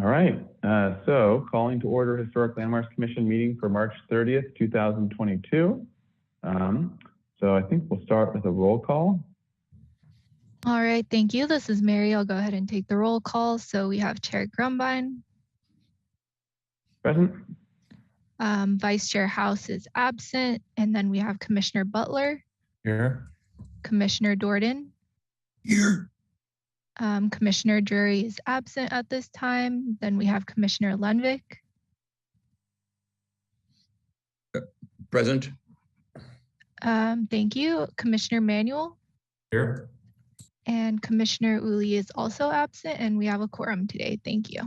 All right, so calling to order Historic Landmarks Commission meeting for March 30th, 2022. So I think we'll start with a roll call. All right, thank you. This is Mary. I'll go ahead and take the roll call. So we have Chair Grumbine. Present. Vice Chair House is absent. And then we have Commissioner Butler. Here. Commissioner Dordan. Here. Commissioner Drury is absent at this time. Then we have Commissioner Lenvik. Present. Thank you. Commissioner Manuel. Here. And Commissioner Uli is also absent, and we have a quorum today. Thank you.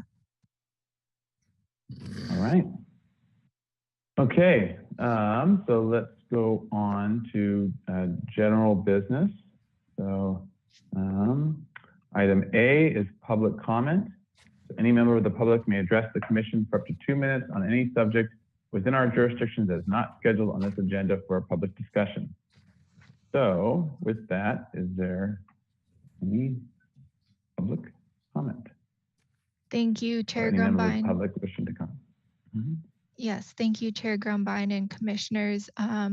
All right. Okay, so let's go on to general business. So item A is public comment. So any member of the public may address the commission for up to 2 minutes on any subject within our jurisdiction that is not scheduled on this agenda for a public discussion. So with that, is there any public comment? Thank you, Chair Any member of the Grumbine. public wishing to comment? Yes, thank you, Chair Grumbine and commissioners.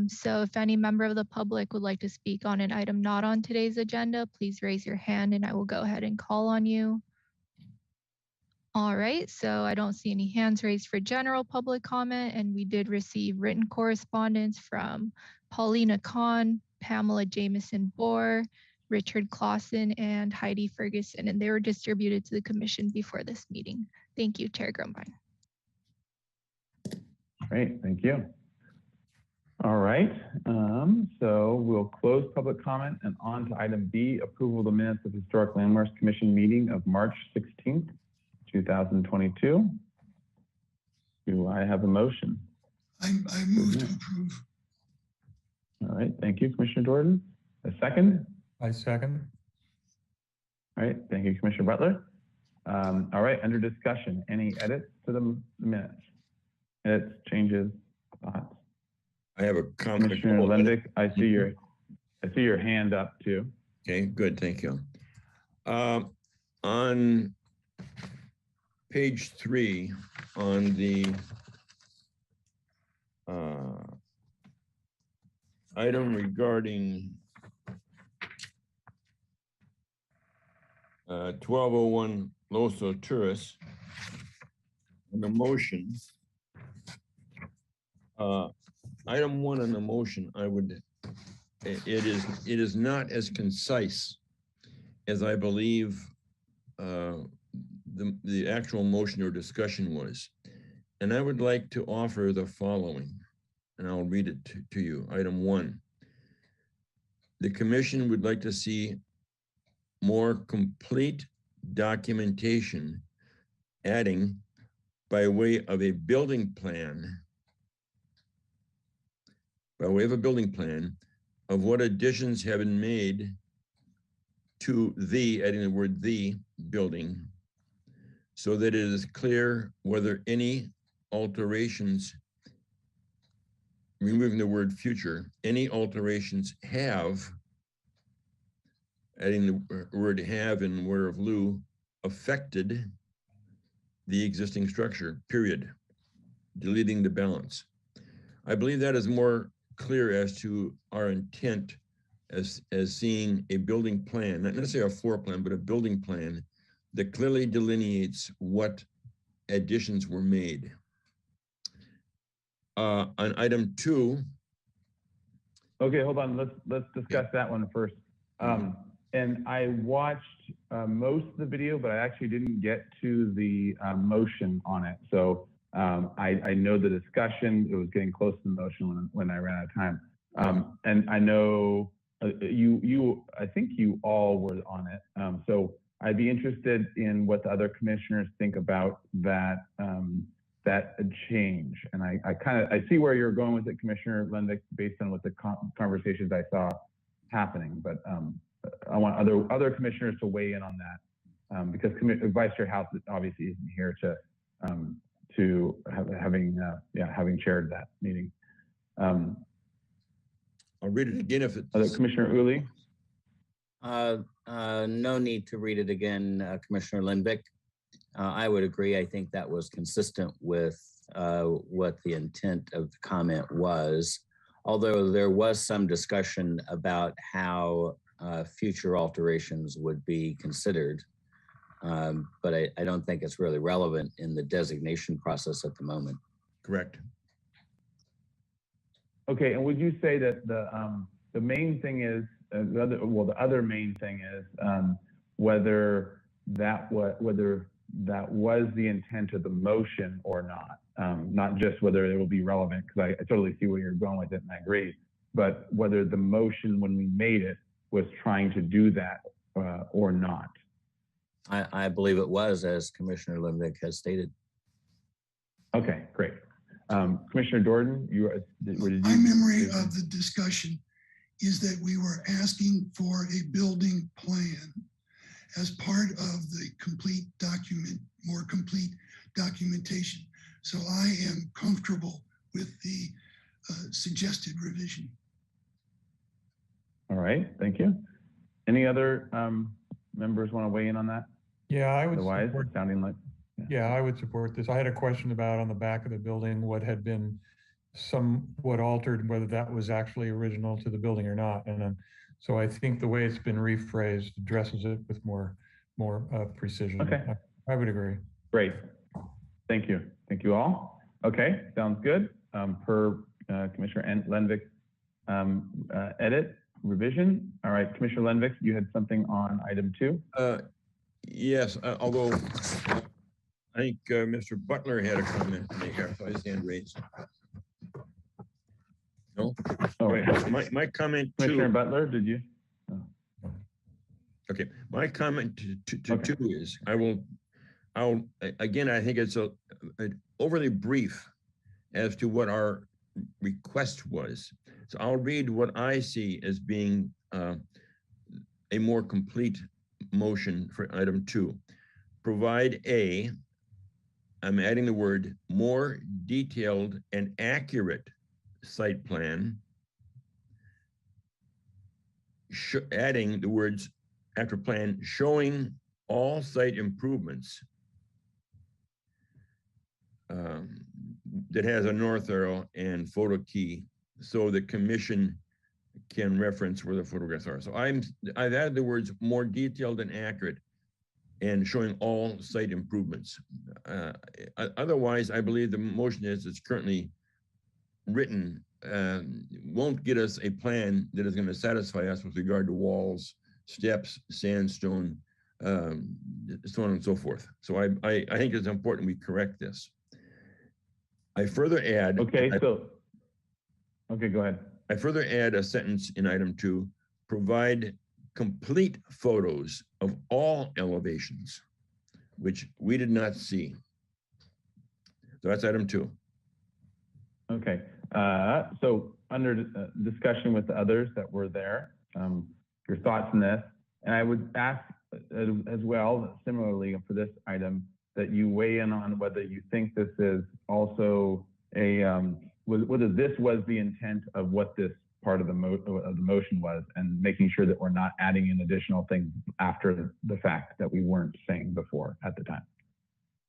So if any member of the public would like to speak on an item not on today's agenda, please raise your hand and I will go ahead and call on you. All right, so I don't see any hands raised for general public comment, and we did receive written correspondence from Paulina Kahn, Pamela Jameson Bohr, Richard Clausen, and Heidi Ferguson, and they were distributed to the commission before this meeting. Thank you, Chair Grumbine. Great, thank you. All right, so we'll close public comment and on to item B, approval of the minutes of Historic Landmarks Commission meeting of March 16th, 2022. Do I have a motion? I move to approve. All right, thank you, Commissioner Dordan. A second? I second. All right, thank you, Commissioner Butler. All right, under discussion, any edits to the minutes? Edits, changes, thoughts? I have a comment. Commissioner Lenvik, I see your hand up too. Okay, good, thank you. On page 3, on the item regarding 1201 Los Alturas, on the motion, item 1 on the motion, it is not as concise as I believe the actual motion or discussion was. And I would like to offer the following, and I'll read it to you. Item 1, the commission would like to see more complete documentation adding by way of a building plan, of what additions have been made to adding the word the building, so that it is clear whether any alterations, removing the word future, any alterations have, adding the word have in where of lieu, affected the existing structure, period, deleting the balance. I believe that is more clear as to our intent as seeing a building plan, not necessarily a floor plan, but a building plan that clearly delineates what additions were made. On item 2. Okay, hold on, let's discuss that one first. And I watched most of the video, but I actually didn't get to the motion on it. So I know the discussion, it was getting close to the motion when I ran out of time. And I know I think you all were on it. So I'd be interested in what the other commissioners think about that that change. And I see where you're going with it, Commissioner Lenvik, based on what the conversations I saw happening. But I want other commissioners to weigh in on that, because Vice Chair House obviously isn't here having chaired that meeting. I'll read it again if it's... Commissioner Uli? No need to read it again, Commissioner Lenvik. I would agree. I think that was consistent with what the intent of the comment was, although there was some discussion about how future alterations would be considered. But I don't think it's really relevant in the designation process at the moment. Correct. Okay, and would you say that the main thing is the other main thing is whether that was the intent of the motion or not, not just whether it will be relevant, because I totally see where you're going with it and I agree, but whether the motion when we made it was trying to do that or not. I believe it was, as Commissioner Limvick has stated. Okay, great. Commissioner Dordan, My memory of the discussion is that we were asking for a building plan as part of the more complete documentation. So I am comfortable with the suggested revision. All right, thank you. Any other members want to weigh in on that? Yeah, I would Otherwise, support, it's sounding like. yeah, I would support this. I had a question about on the back of the building, what had been somewhat altered, whether that was actually original to the building or not. And then, so I think the way it's been rephrased addresses it with more precision. Okay. I would agree. Great. Thank you. Thank you all. Okay, sounds good. Per Commissioner Lenvick edit revision. All right, Commissioner Lenvick, you had something on item 2. Yes, although I think Mr. Butler had a comment to make. I saw his hand raised. No? Oh, wait. My comment Commissioner too. Butler, did you? Okay, my comment to Okay. 2 is I'll again, I think it's overly brief as to what our request was. So I'll read what I see as being a more complete motion for item 2. Provide I'm adding the word more detailed and accurate site plan, adding the words after plan showing all site improvements that has a north arrow and photo key so the commission can reference where the photographs are. So I've added the words more detailed and accurate and showing all site improvements. Otherwise, I believe the motion as it's currently written won't get us a plan that is going to satisfy us with regard to walls, steps, sandstone, so on and so forth. So I think it's important we correct this. I further add. Okay, okay, go ahead. I further add a sentence in item 2, provide complete photos of all elevations, which we did not see. So that's item 2. Okay, so under discussion with the others that were there, your thoughts on this, and I would ask as well, similarly for this item, that you weigh in on whether you think this is also whether this was the intent of what this part of the motion was, and making sure that we're not adding in additional things after the fact that we weren't saying before at the time.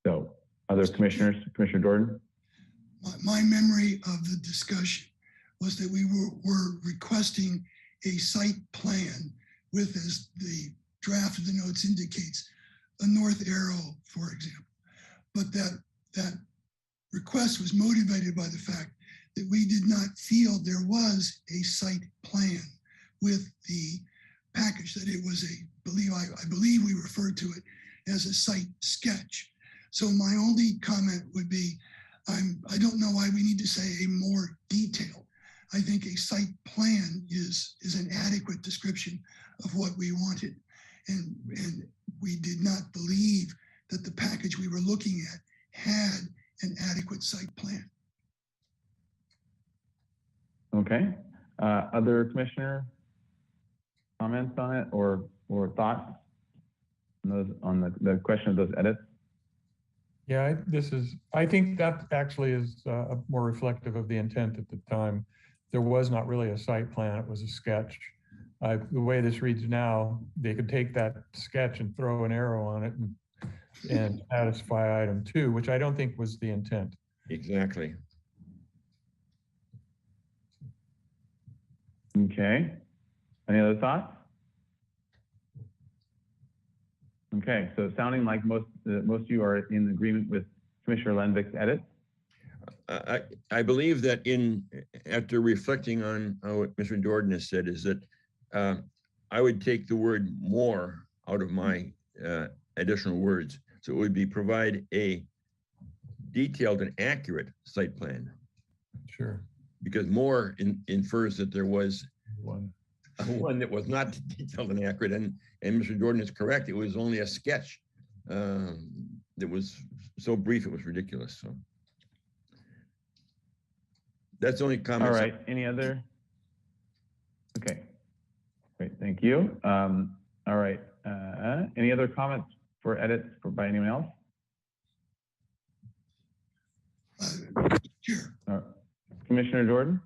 So other commissioners, Commissioner Dordan? My memory of the discussion was that we were requesting a site plan with, as the draft of the notes indicates, a north arrow, for example. But that request was motivated by the fact that we did not feel there was a site plan with the package, that it was I believe we referred to it as a site sketch. So my only comment would be, I don't know why we need to say a more detailed. I think a site plan is an adequate description of what we wanted. And we did not believe that the package we were looking at had an adequate site plan. Okay, other commissioner comments on it or thoughts on the question of those edits? Yeah, I think that actually is more reflective of the intent at the time. There was not really a site plan, it was a sketch. The way this reads now, they could take that sketch and throw an arrow on it and and satisfy item 2, which I don't think was the intent. Exactly. Okay. Any other thoughts? Okay, so it's sounding like most of you are in agreement with Commissioner Lenvick's edit. I believe that after reflecting on what Mr. Jordan has said, is that I would take the word more out of my additional words. So it would be provide a detailed and accurate site plan, Sure. because more infers that there was One. one that was not detailed and accurate. And Mr. Jordan is correct. It was only a sketch that was so brief, it was ridiculous. So that's the only comment. All right, any other? Okay, great, thank you. All right, any other comments for edits by anyone else? Chair, Commissioner Jordan?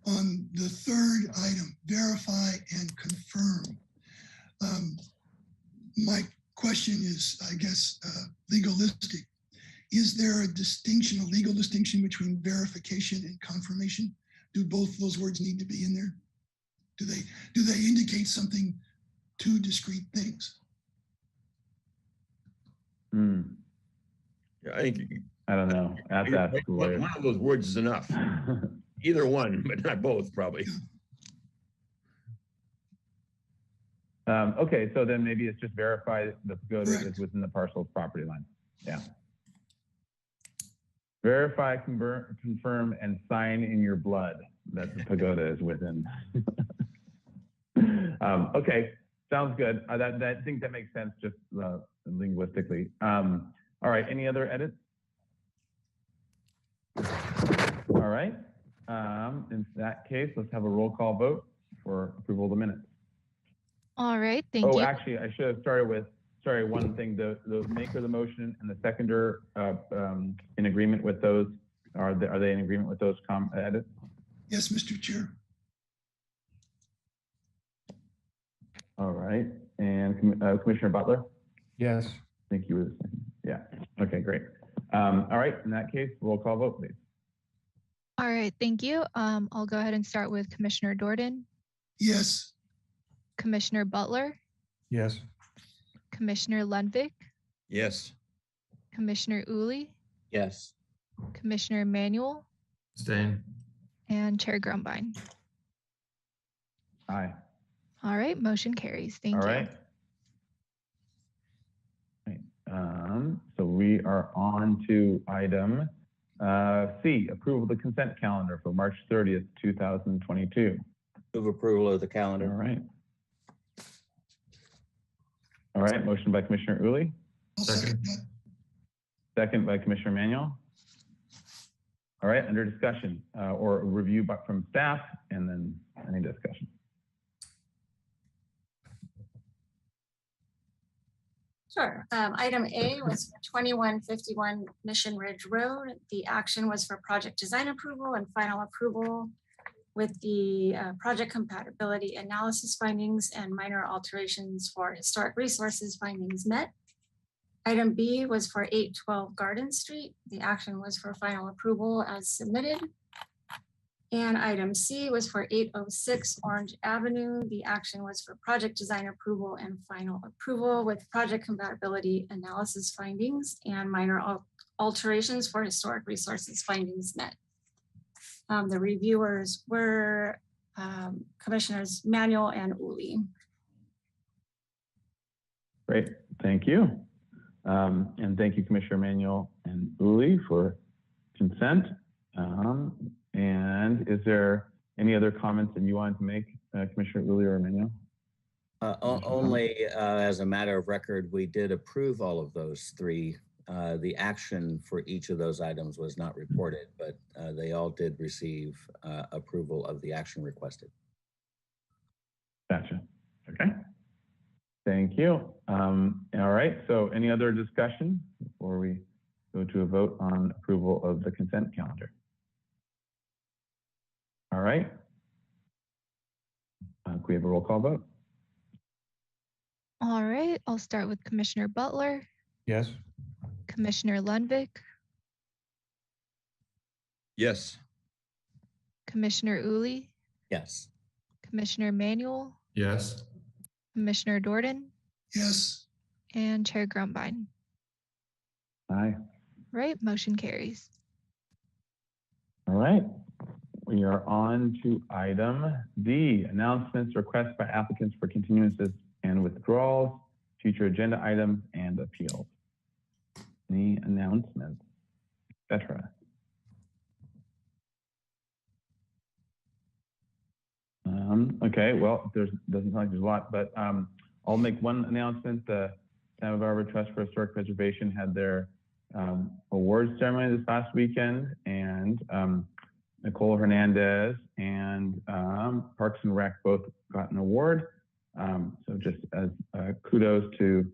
on the third item, verify and confirm. My question is, I guess, legalistic. Is there a distinction, a legal distinction between verification and confirmation? Do both of those words need to be in there? Do they indicate something, two discrete things? Yeah, I think I don't know. I have to ask the lawyer. one of those words is enough. Either one, but not both, probably. Okay, so then maybe it's just verify the pagoda Correct. is within the parcel's property line. Yeah. Verify, confirm, and sign in your blood that the pagoda is within. Okay, sounds good. I think that makes sense just linguistically. All right, any other edits? All right, in that case, let's have a roll call vote for approval of the minutes. All right, thank Oh, you. actually, I should have started with, sorry, one thing, the maker of the motion and the seconder in agreement with those, are they in agreement with those edits? Yes, Mr. Chair. All right, and Commissioner Butler? Yes. I think you were the second. Yeah, okay, great. All right, in that case, roll call vote, please. All right, thank you. I'll go ahead and start with Commissioner Jordan, Yes. Commissioner Butler, Yes. Commissioner Lenvick, Yes. Commissioner Uli, Yes. Commissioner Emanuel, Abstain. and Chair Grumbine. Aye. All right, motion carries. Thank All you. right. Right. So we are on to item C, approval of the consent calendar for March 30th, 2022. Move approval of the All calendar. right. All right, motion by Commissioner Uli, I'll second that. second by Commissioner Manuel. All right, under discussion or review from staff and then any discussion. Sure. Item A was for 2151 Mission Ridge Road. The action was for project design approval and final approval with the project compatibility analysis findings and minor alterations for historic resources findings met. Item B was for 812 Garden Street. The action was for final approval as submitted. And item C was for 806 Orange Avenue. The action was for project design approval and final approval with project compatibility analysis findings and minor alterations for historic resources findings met. The reviewers were Commissioners Manuel and Uli. Great, thank you. And thank you, Commissioner Manuel and Uli for consent. And is there any other comments that you wanted to make, Commissioner Uli or Manuel? Only as a matter of record, we did approve all of those three. The action for each of those items was not reported, but they all did receive approval of the action requested. Gotcha. Okay. Thank you. All right. So any other discussion before we go to a vote on approval of the consent calendar? All right. Can we have a roll call vote? All right, I'll start with Commissioner Butler, Yes. Commissioner Lundvik, Yes. Commissioner Uli, Yes. Commissioner Manuel, Yes. Commissioner Jordan, Yes, and Chair Grumbine. Aye. Right, motion carries. All right. We are on to item D, announcements, requests by applicants for continuances and withdrawals, future agenda items, and appeals. Any announcements, etc.? Okay, well, doesn't sound like there's a lot, but I'll make one announcement. The Santa Barbara Trust for Historic Preservation had their awards ceremony this past weekend, and Nicole Hernandez and Parks and Rec both got an award. So just as kudos to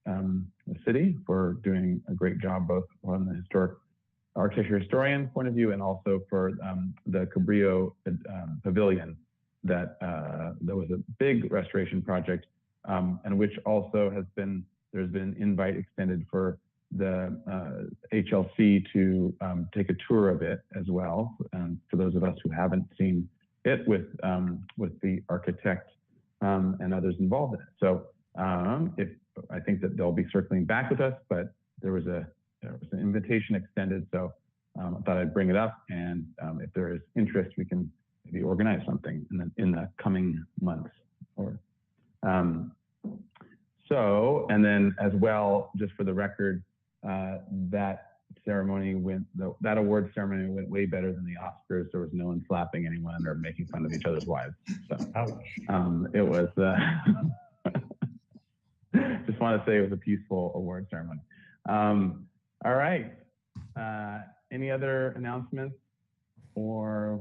the city for doing a great job, both on the historic architecture historian point of view and also for the Cabrillo Pavilion that was a big restoration project, and which also there's been an invite extended for the HLC to take a tour of it as well, for those of us who haven't seen it with the architect and others involved in it. So I think that they'll be circling back with us, but there was an invitation extended, so I thought I'd bring it up, and if there is interest, we can maybe organize something in the coming months. So, and then as well, just for the record, that award ceremony went way better than the Oscars. There was no one slapping anyone or making fun of each other's wives. So it was, just want to say it was a peaceful award ceremony. All right. Any other announcements or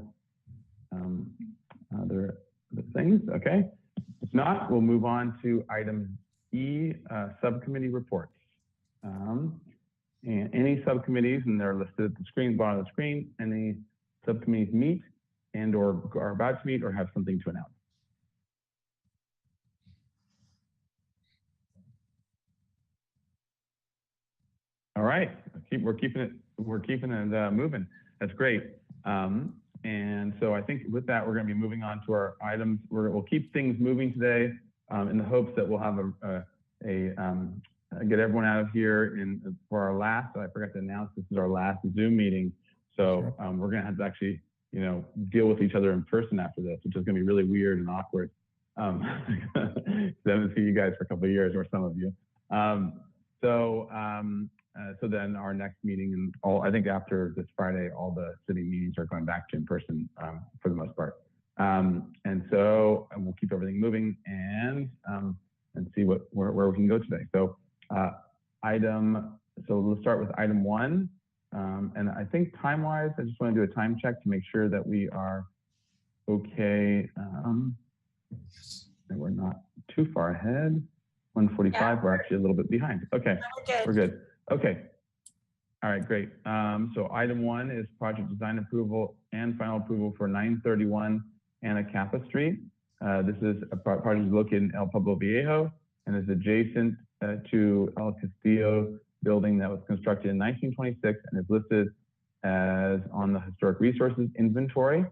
other things? Okay. If not, we'll move on to item E, subcommittee reports. And any subcommittees, and they're listed at the screen, bottom of the screen, any subcommittees meet and or are about to meet or have something to announce. All right, we're keeping it moving. That's great. And so I think with that, we're going to be moving on to our items. We'll keep things moving today in the hopes that we'll have get everyone out of here for our last, I forgot to announce, this is our last Zoom meeting. So we're going to have to actually, deal with each other in person after this, which is going to be really weird and awkward. I haven't seen you guys for a couple of years, or some of you. So then our next meeting, and I think after this Friday, all the city meetings are going back to in person for the most part. And so we'll keep everything moving and see where we can go today. So let's start with item 1. And I think time-wise, I just want to do a time check to make sure that we are okay. And we're not too far ahead. 1:45, yeah. We're actually a little bit behind. Okay, we're good. Okay. All right, great. So item 1 is project design approval and final approval for 931 Anacapa Street. This is a project located in El Pueblo Viejo and is adjacent to El Castillo building that was constructed in 1926 and is listed as on the historic resources inventory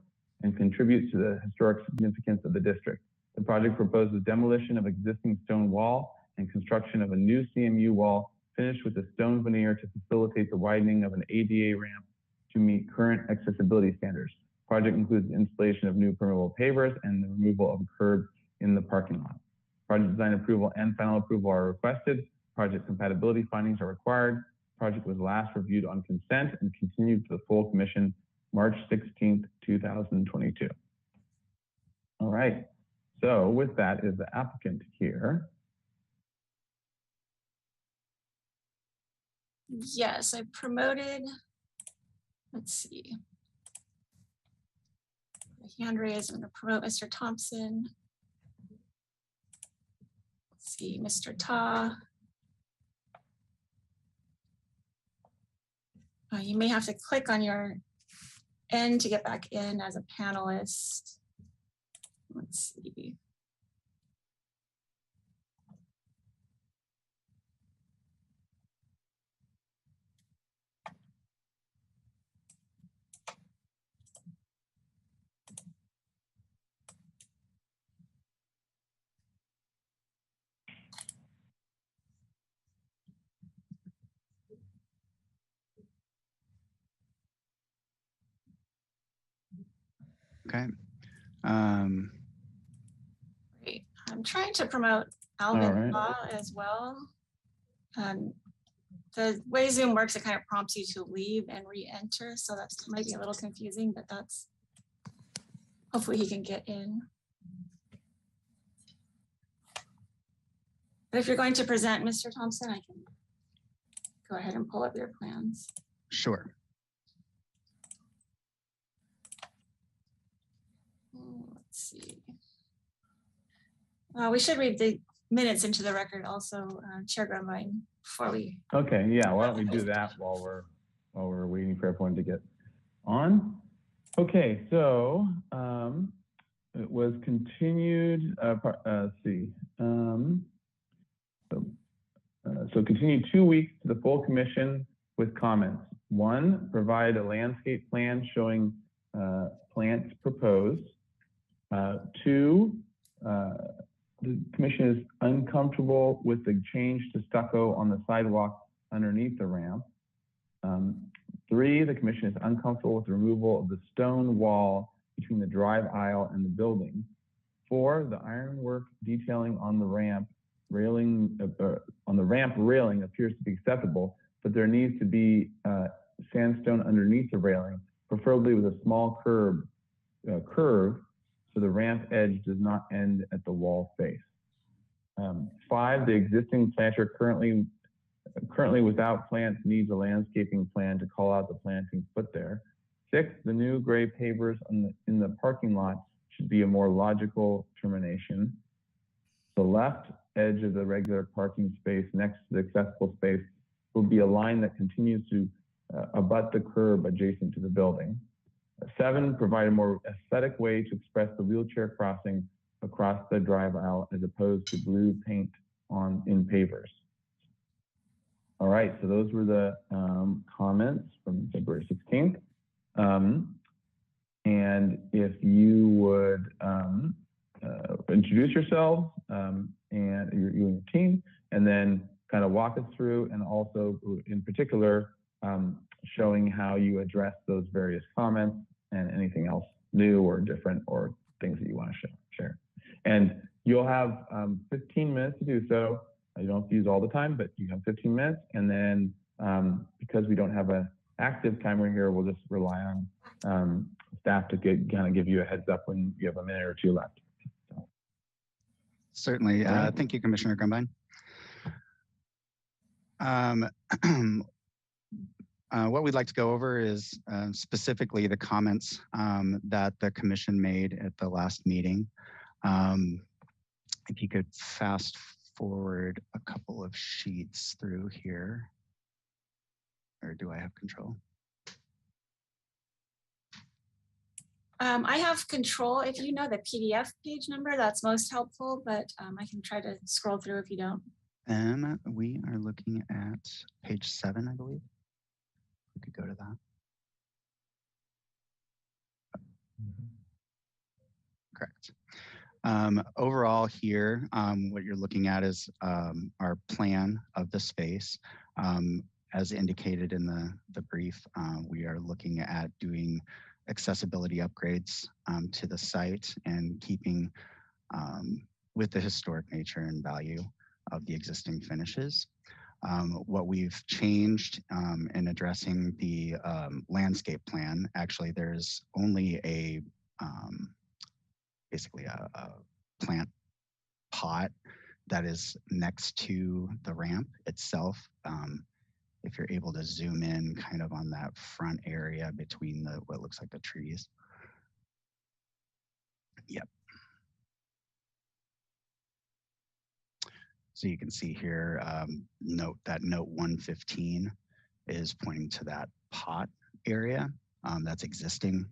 and contributes to the historic significance of the district. The project proposes demolition of existing stone wall and construction of a new CMU wall finished with a stone veneer to facilitate the widening of an ADA ramp to meet current accessibility standards. Project includes the installation of new permeable pavers and the removal of a curb in the parking lot. Project design approval and final approval are requested. Project compatibility findings are required. Project was last reviewed on consent and continued to the full commission March 16th, 2022. All right. So with that, is the applicant here? Yes, I promoted, let's see. Hand raised, I'm going to promote Mr. Thompson. Let's see, Mr. Ta. You may have to click on your end to get back in as a panelist. Let's see. Okay. Um, Great. I'm trying to promote All Alvin right. Law as well. The way Zoom works, it kind of prompts you to leave and re-enter. So that might be a little confusing, but that's, hopefully he can get in. But if you're going to present, Mr. Thompson, I can go ahead and pull up your plans. sure. Let's see. We should read the minutes into the record also, Chair Grunbein, before we. Okay, yeah, why don't we do that while we're waiting for everyone to get on? Okay, so it was continued, let's see. So continued 2 weeks to the full commission with comments. 1, provide a landscape plan showing plants proposed. 2, the commission is uncomfortable with the change to stucco on the sidewalk underneath the ramp. 3, the commission is uncomfortable with the removal of the stone wall between the drive aisle and the building. 4, the ironwork detailing on the ramp railing appears to be acceptable, but there needs to be sandstone underneath the railing, preferably with a small curve so the ramp edge does not end at the wall face. 5, the existing planter currently without plants needs a landscaping plan to call out the plantings put there. 6, the new gray pavers in the parking lot should be a more logical termination. The left edge of the regular parking space next to the accessible space will be a line that continues to abut the curb adjacent to the building. 7, provide a more aesthetic way to express the wheelchair crossing across the drive aisle as opposed to blue paint in pavers. All right, so those were the comments from February 16th. And if you would introduce yourselves and you and your team, and then kind of walk us through, and also in particular, showing how you address those various comments and anything else new or different or things that you want to share. And you'll have 15 minutes to do so. You don't have to use all the time, but you have 15 minutes. And then because we don't have an active timer here, we'll just rely on staff to kind of give you a heads up when you have a minute or 2 left. So. Certainly. Thank you, Commissioner Grunbein. What we'd like to go over is specifically the comments that the commission made at the last meeting. If you could fast forward a couple of sheets through here, or do I have control? I have control. If you know the PDF page number, that's most helpful, but I can try to scroll through if you don't. And we are looking at page 7, I believe. We could go to that. Correct. Overall here, what you're looking at is our plan of the space. As indicated in the brief, we are looking at doing accessibility upgrades to the site and keeping with the historic nature and value of the existing finishes. What we've changed in addressing the landscape plan, actually there's only a basically a plant pot that is next to the ramp itself. If you're able to zoom in kind of on that front area between what looks like the trees. Yep. So you can see here, note 115 is pointing to that pot area that's existing.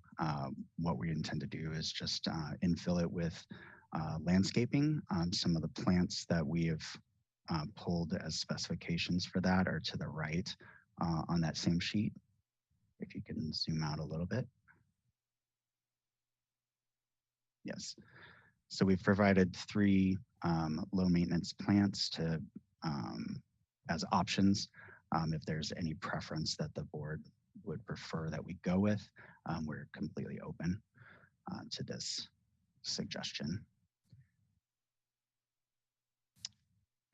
What we intend to do is just infill it with landscaping. Some of the plants that we have pulled as specifications for that are to the right on that same sheet. If you can zoom out a little bit. Yes. So we've provided 3 low maintenance plants to as options. If there's any preference that the board would prefer that we go with, we're completely open. to this suggestion.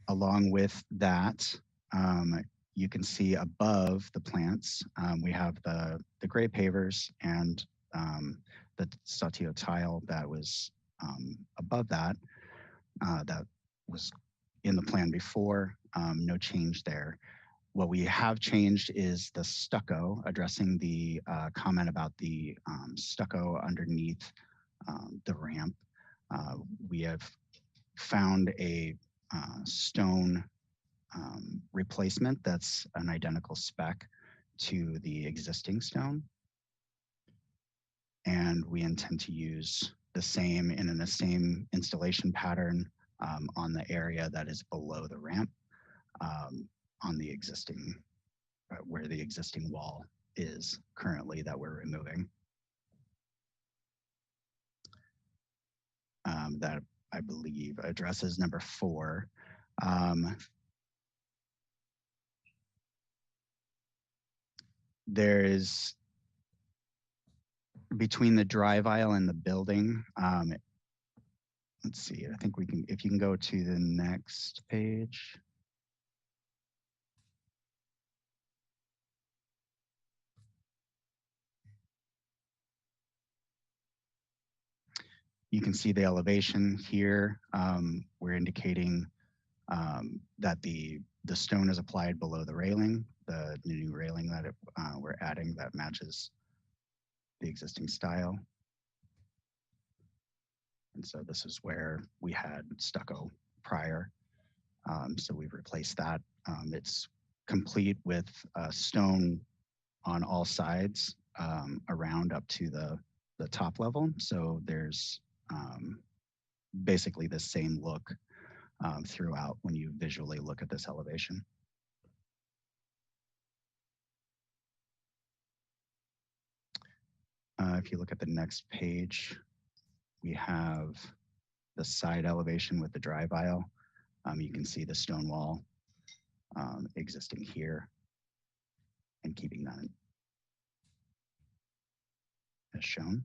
Along with that, you can see above the plants, we have the gray pavers and the Saltillo tile that was above that, that was in the plan before, no change there. What we have changed is the stucco, addressing the comment about the stucco underneath the ramp. We have found a stone replacement that's an identical spec to the existing stone. And we intend to use the same in the same installation pattern on the area that is below the ramp on the existing, where the existing wall is currently that we're removing. That I believe addresses number 4. There is, between the drive aisle and the building, let's see, I think we can, if you can go to the next page. You can see the elevation here. We're indicating that the stone is applied below the railing, the new railing that we're adding that matches the existing style. And so this is where we had stucco prior. So we've replaced that. It's complete with stone on all sides around up to the top level. So there's basically the same look throughout when you visually look at this elevation. If you look at the next page, we have the side elevation with the drive aisle. You can see the stone wall existing here and keeping that as shown.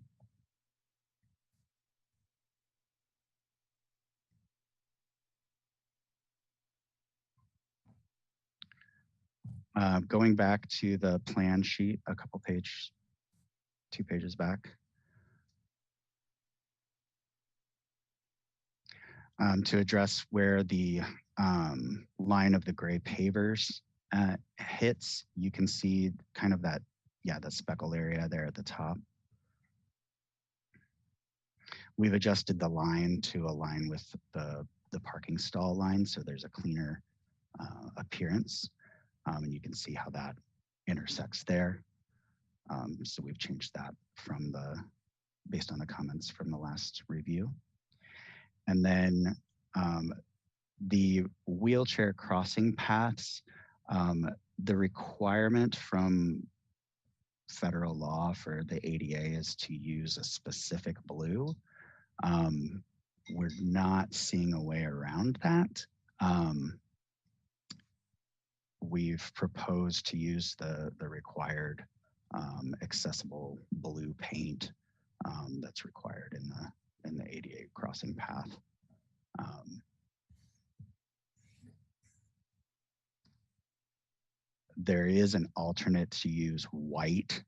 Going back to the plan sheet, a couple 2 pages back. To address where the line of the gray pavers hits, you can see kind of that, that speckle area there at the top. We've adjusted the line to align with the parking stall line, so there's a cleaner appearance. And you can see how that intersects there. So we've changed that from based on the comments from the last review. And then the wheelchair crossing paths, the requirement from federal law for the ADA is to use a specific blue. We're not seeing a way around that. We've proposed to use the required accessible blue paint that's required in the ADA crossing path. There is an alternate to use white,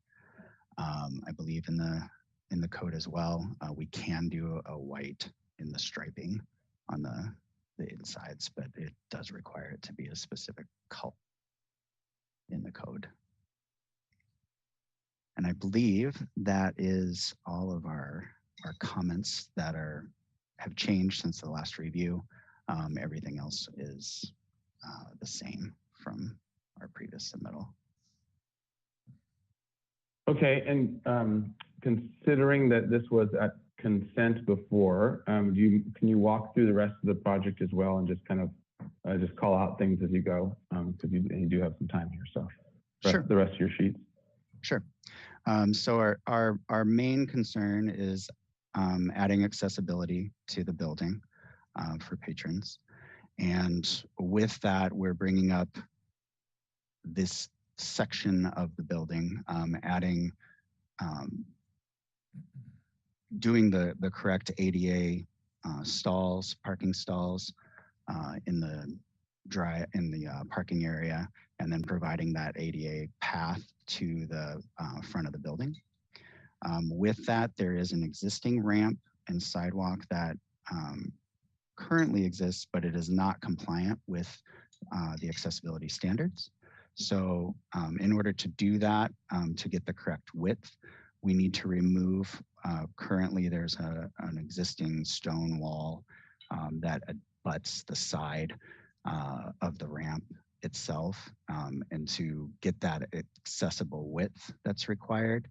I believe in the code as well. We can do a white in the striping on the insides, but it does require it to be a specific color in the code. And I believe that is all of our comments that have changed since the last review. Everything else is the same from our previous submittal. Okay, and considering that this was at consent before, can you walk through the rest of the project as well and just kind of just call out things as you go, because you do have some time here, so Sure. The rest of your sheets. Sure. So our main concern is adding accessibility to the building for patrons. And with that, we're bringing up this section of the building, adding doing the correct ADA stalls, parking stalls in the parking area, and then providing that ADA path to the front of the building. With that, there is an existing ramp and sidewalk that currently exists, but it is not compliant with the accessibility standards. So in order to do that, to get the correct width, we need to remove, currently there's an existing stone wall that abuts the side of the ramp itself. And to get that accessible width that's required,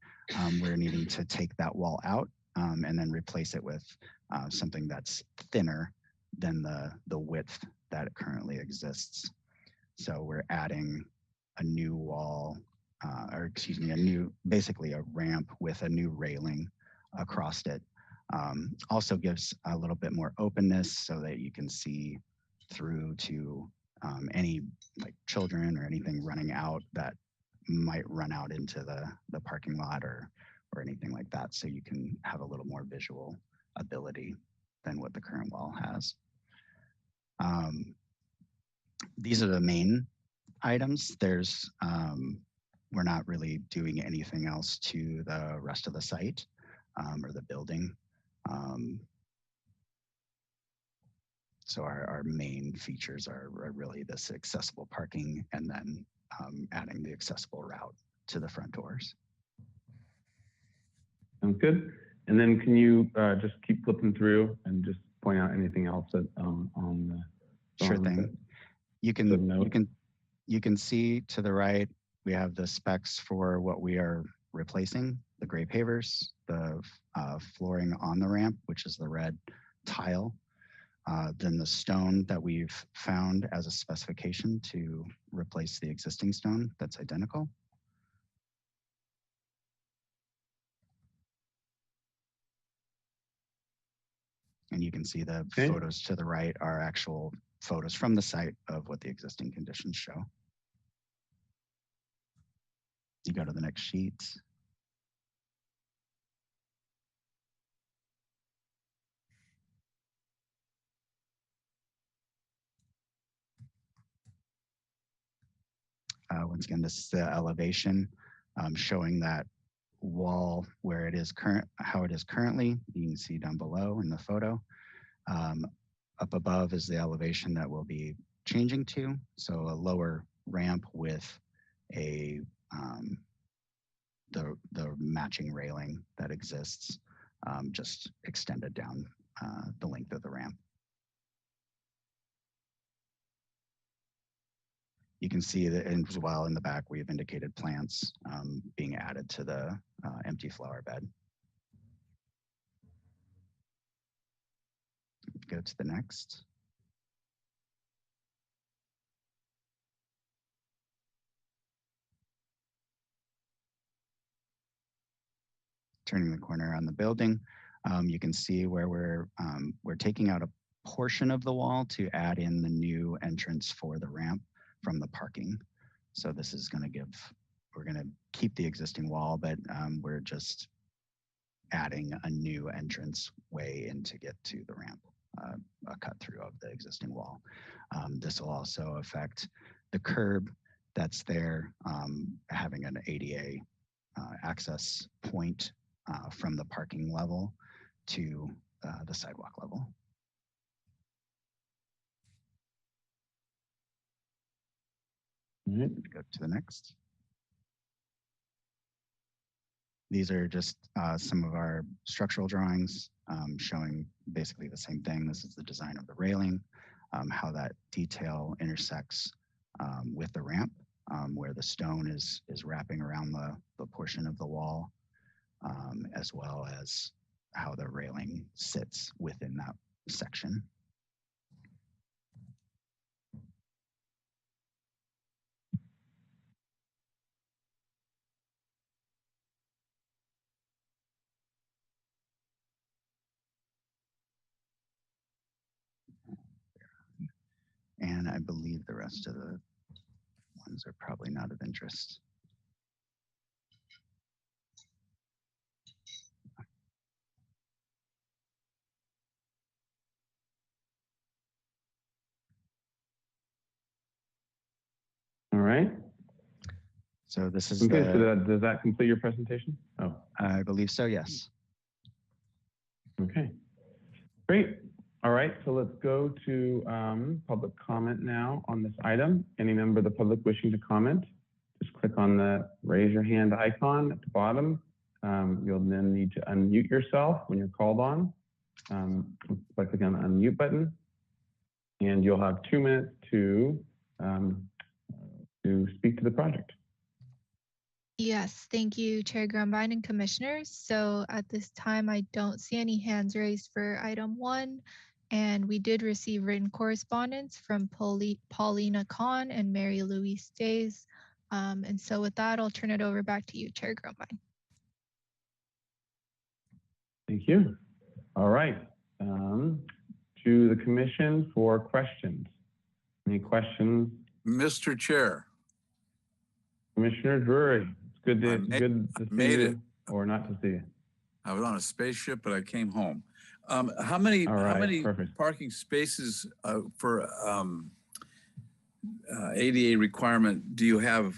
we're needing to take that wall out and then replace it with something that's thinner than the width that currently exists. So we're adding a new wall, or excuse me, basically a ramp with a new railing across it. Also gives a little bit more openness so that you can see through to any like children or anything running out that might run out into the parking lot or anything like that. So you can have a little more visual ability than what the current wall has. These are the main items. There's, we're not really doing anything else to the rest of the site or the building. So our main features are really this accessible parking and then adding the accessible route to the front doors. Sounds good. And then can you just keep flipping through and just point out anything else that on the Sure thing. You can see to the right, we have the specs for what we are replacing: the gray pavers, the flooring on the ramp, which is the red tile, then the stone that we've found as a specification to replace the existing stone that's identical. And you can see the photos to the right are actual photos from the site of what the existing conditions show. You go to the next sheet. Once again, this is the elevation showing that wall where it is how it is currently. You can see down below in the photo. Up above is the elevation that we'll be changing to. So a lower ramp with a the matching railing that exists, just extended down the length of the ramp. You can see that as well in the back, we've indicated plants being added to the empty flower bed. Go to the next. Turning the corner on the building, you can see where we're taking out a portion of the wall to add in the new entrance for the ramp from the parking. So this is going to give, we're going to keep the existing wall, but we're just adding a new entrance way in to get to the ramp, a cut through of the existing wall. This will also affect the curb that's there, having an ADA access point from the parking level to the sidewalk level. Go to the next. These are just some of our structural drawings showing basically the same thing. This is the design of the railing, how that detail intersects with the ramp, where the stone is wrapping around the portion of the wall, as well as how the railing sits within that section. And I believe the rest of the ones are probably not of interest. So this is Okay, so the, does that complete your presentation? Oh, I believe so, yes. okay. Great. All right, so let's go to public comment now on this item. Any member of the public wishing to comment, just click on the raise your hand icon at the bottom. You'll then need to unmute yourself when you're called on by clicking on the unmute button. And you'll have 2 minutes to speak to the project. Yes, thank you, Chair Grumbine and Commissioners. So at this time, I don't see any hands raised for item 1. And we did receive written correspondence from Paulina Kahn and Mary Louise Days. And so with that, I'll turn it over back to you, Chair Grumbine. Thank you. All right. To the commission for questions. Any questions? Mr. Chair. Commissioner Drury, it's good to, see made you it. or not to see you. I was on a spaceship, but I came home. How many Perfect. parking spaces for ADA requirement do you have?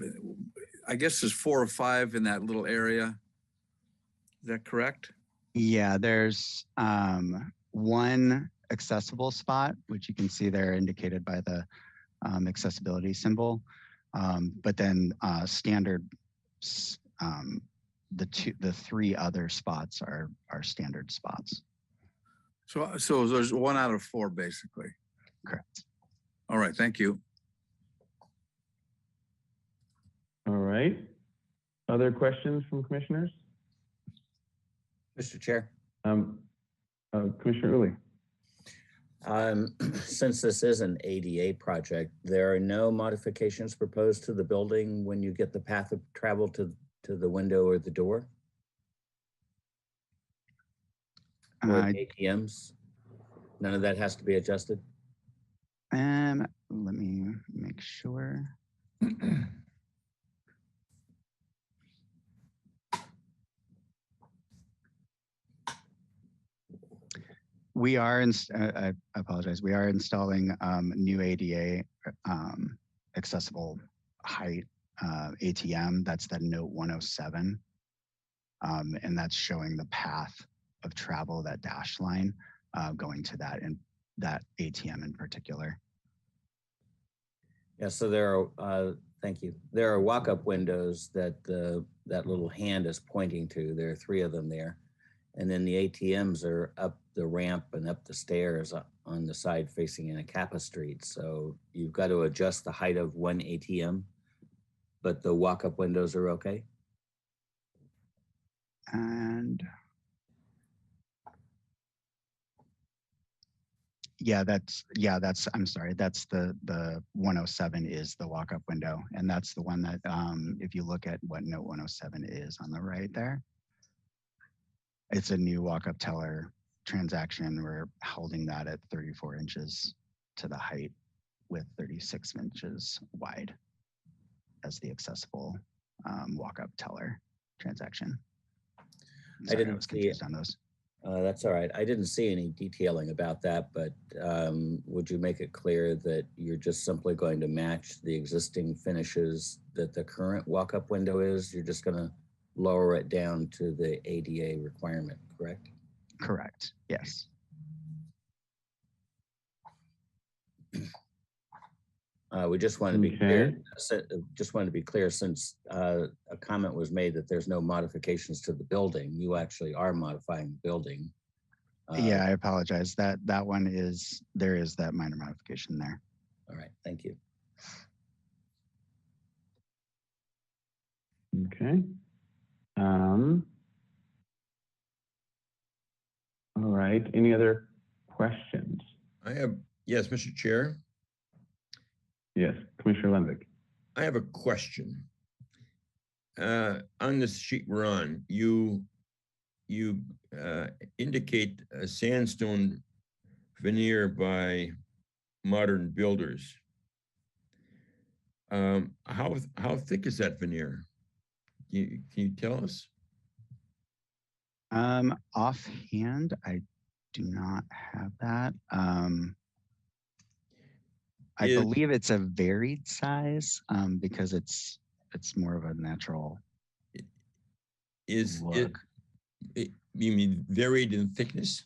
I guess there's 4 or 5 in that little area. Is that correct? Yeah, there's one accessible spot, which you can see there indicated by the accessibility symbol. But then standard, the 3 other spots are standard spots. So there's 1 out of 4 basically. Correct. All right, thank you. All right. Other questions from commissioners? Mr. Chair. Commissioner Uli. Since this is an ADA project, there are no modifications proposed to the building when you get the path of travel to the window or the door? Or ATMs? None of that has to be adjusted? Let me make sure. We are, I apologize, we are installing new ADA accessible height ATM. That's the Note 107. And that's showing the path of travel, that dash line going to that ATM in particular. Yeah, so there are, thank you. There are walk-up windows that that little hand is pointing to. There are 3 of them there. And then the ATMs are up the ramp and up the stairs on the side facing Anacapa Street. So you've got to adjust the height of one ATM, but the walk-up windows are okay? And I'm sorry, that's the 107 is the walk-up window. And that's the one that, if you look at what Note 107 is on the right there, it's a new walk-up teller transaction. We're holding that at 34 inches to the height with 36 inches wide as the accessible walk-up teller transaction. Sorry, I was confused on those. That's all right. I didn't see any detailing about that, but would you make it clear that you're just simply going to match the existing finishes that the current walk-up window is? You're just going to lower it down to the ADA requirement, correct? Correct, yes. We just wanted to be clear. Just wanted to be clear, since a comment was made that there's no modifications to the building. You actually are modifying the building. Yeah, I apologize. That one is, there is that minor modification there. All right, thank you. Okay. All right. Any other questions? I have, yes, Mr. Chair. Yes, Commissioner Lenvick. I have a question. On this sheet we're on, you indicate a sandstone veneer by modern builders. How thick is that veneer? Can you tell us? Offhand, I do not have that. I believe it's a varied size because it's it's more of a natural Is it, look. you mean varied in thickness?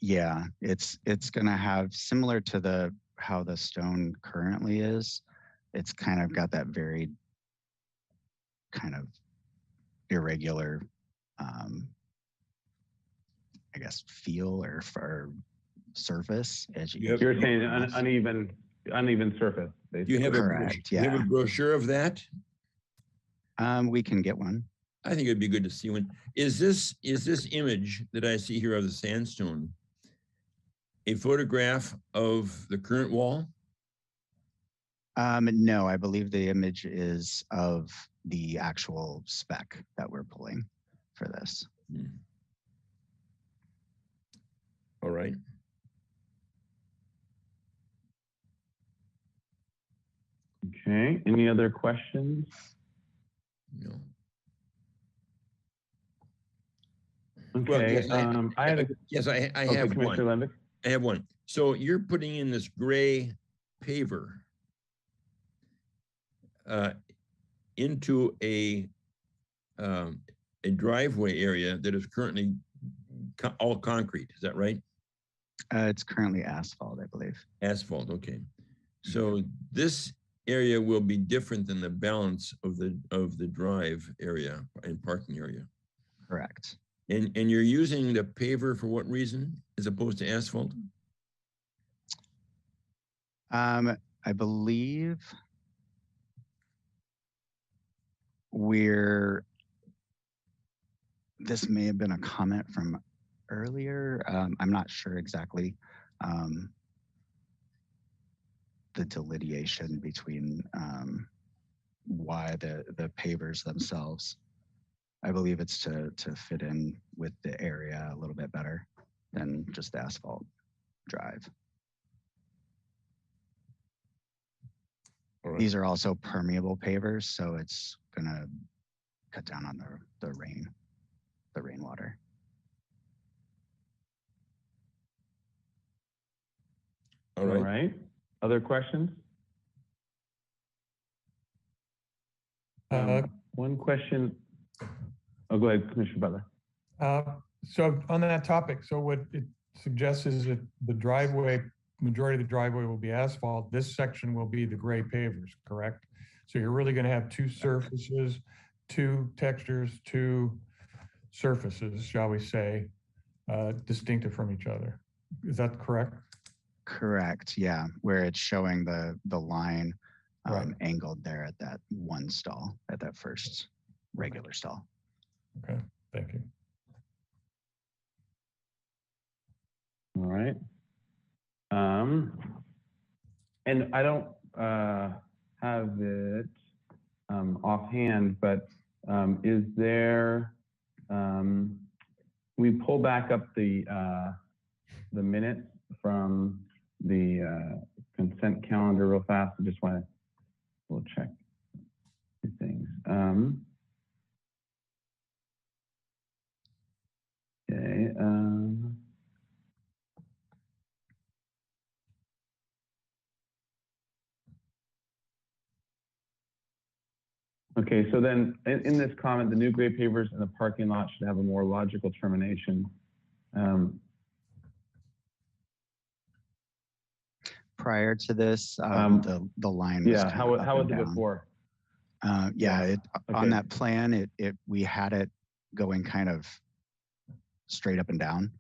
Yeah, it's gonna have similar to how the stone currently is. It's kind of got that varied kind of irregular, I guess, feel or surface as you. You have- You're saying across. uneven surface, Do you basically. have Correct, you have a yeah. brochure of that? We can get one. I think it'd be good to see one. Is this image that I see here of the sandstone a photograph of the current wall? No, I believe the image is of the actual spec that we're pulling for this. Hmm. All right. Okay, any other questions? No. Okay, yes, I had a, yes, I okay, have Commissioner one. Lembeck. I have one. So you're putting in this gray paver into a driveway area that is currently all concrete. Is that right? It's currently asphalt, I believe. Asphalt. Okay. So this area will be different than the balance of the drive area and parking area. Correct. And you're using the paver for what reason as opposed to asphalt? I believe this may have been a comment from earlier. I'm not sure exactly the delineation between why the pavers themselves. I believe it's to fit in with the area a little bit better than just asphalt drive. All right. These are also permeable pavers, so it's gonna cut down on the rainwater. All right. All right, other questions? One question. Oh, go ahead, Commissioner Butler. So on that topic, so what it suggests is that the driveway, majority of the driveway will be asphalt. This section will be the gray pavers, correct? So you're really going to have two surfaces, two textures, two surfaces, shall we say, distinctive from each other. Is that correct? Correct, yeah, where it's showing the line Right. angled there at that one stall, at that first regular stall. Okay, thank you. All right. And I don't have it offhand, but is there, we pull back up the minutes from the consent calendar real fast. I just want to, we'll check two things. Okay. Okay, so then in this comment, the new gray pavers in the parking lot should have a more logical termination. Prior to this, the line was Yeah, kind how of up was and it down. before? Yeah, on Okay. that plan, we had it going kind of straight up and down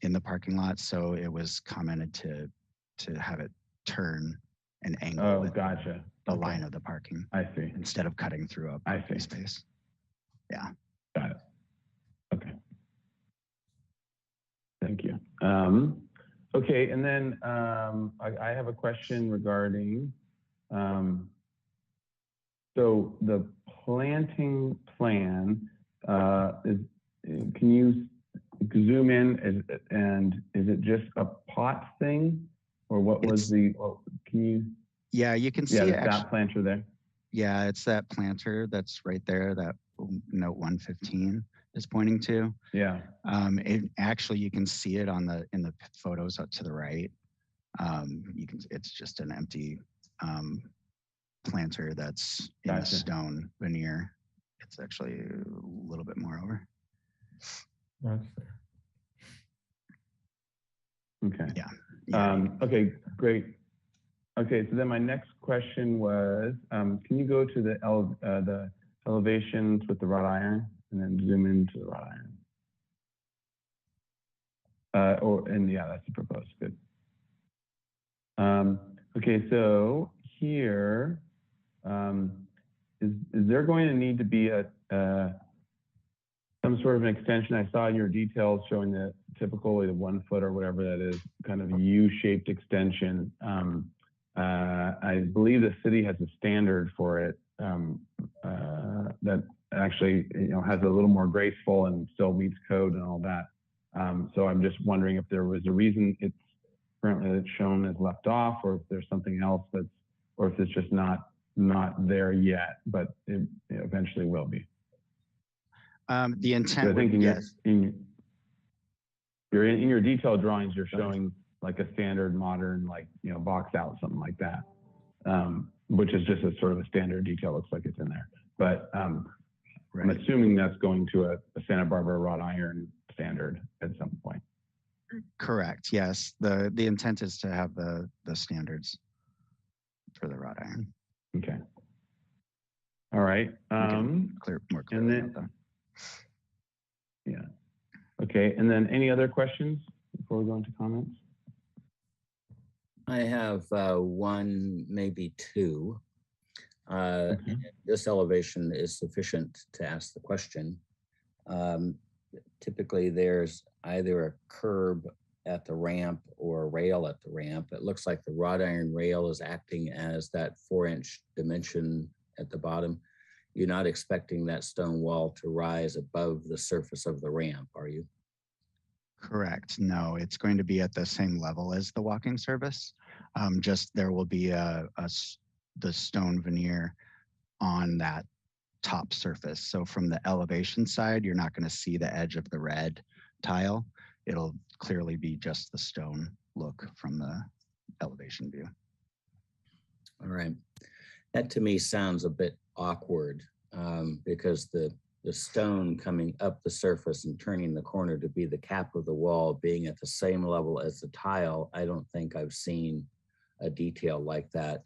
in the parking lot, so it was commented to have it turn and angle Oh, with gotcha. the Okay. line of the parking I see. instead of cutting through a I parking see. space. Yeah. Got it. Okay. Thank you. Okay, and then I have a question regarding, so the planting plan can you zoom in and is it just a pot thing or what was the, can you? Yeah, you can see Yeah, it the actually. sap planter there. Yeah, it's that planter that's right there that note 115 is pointing to. Yeah. It actually, you can see it in the photos up to the right. It's just an empty planter that's in a Gotcha. stone veneer. It's actually a little bit more over. That's fair. Okay. Yeah. Okay, great. Okay, so then my next question was, can you go to the elevations with the wrought iron and then zoom into the wrought iron? Yeah, that's the proposed, good. Okay, so here, is there going to need to be some sort of an extension? I saw your details showing the typical, the 1 foot or whatever that is, kind of U-shaped extension. I believe the city has a standard for it that actually, has a little more graceful and still meets code and all that. So I'm just wondering if there was a reason it's currently shown as left off, or if there's something else or if it's just not there yet, but it eventually will be. The intent I think would, in your detailed drawings, you're showing like a standard modern, box out, something like that, which is just a sort of a standard detail. Looks like it's in there, but I'm assuming that's going to a Santa Barbara wrought iron standard at some point. Correct. Yes. The intent is to have the standards for the wrought iron. Okay. All right. More clearly about that. Yeah. Okay. And then any other questions before we go into comments? I have one, maybe two. Okay. This elevation is sufficient to ask the question. Typically, there's either a curb at the ramp or a rail at the ramp. It looks like the wrought iron rail is acting as that 4-inch dimension at the bottom. You're not expecting that stone wall to rise above the surface of the ramp, are you? Correct. No, it's going to be at the same level as the walking surface. Just there will be the stone veneer on that top surface. So from the elevation side, you're not going to see the edge of the red tile. It'll clearly be just the stone look from the elevation view. All right. That to me sounds a bit awkward because the stone coming up the surface and turning the corner to be the cap of the wall being at the same level as the tile. I don't think I've seen a detail like that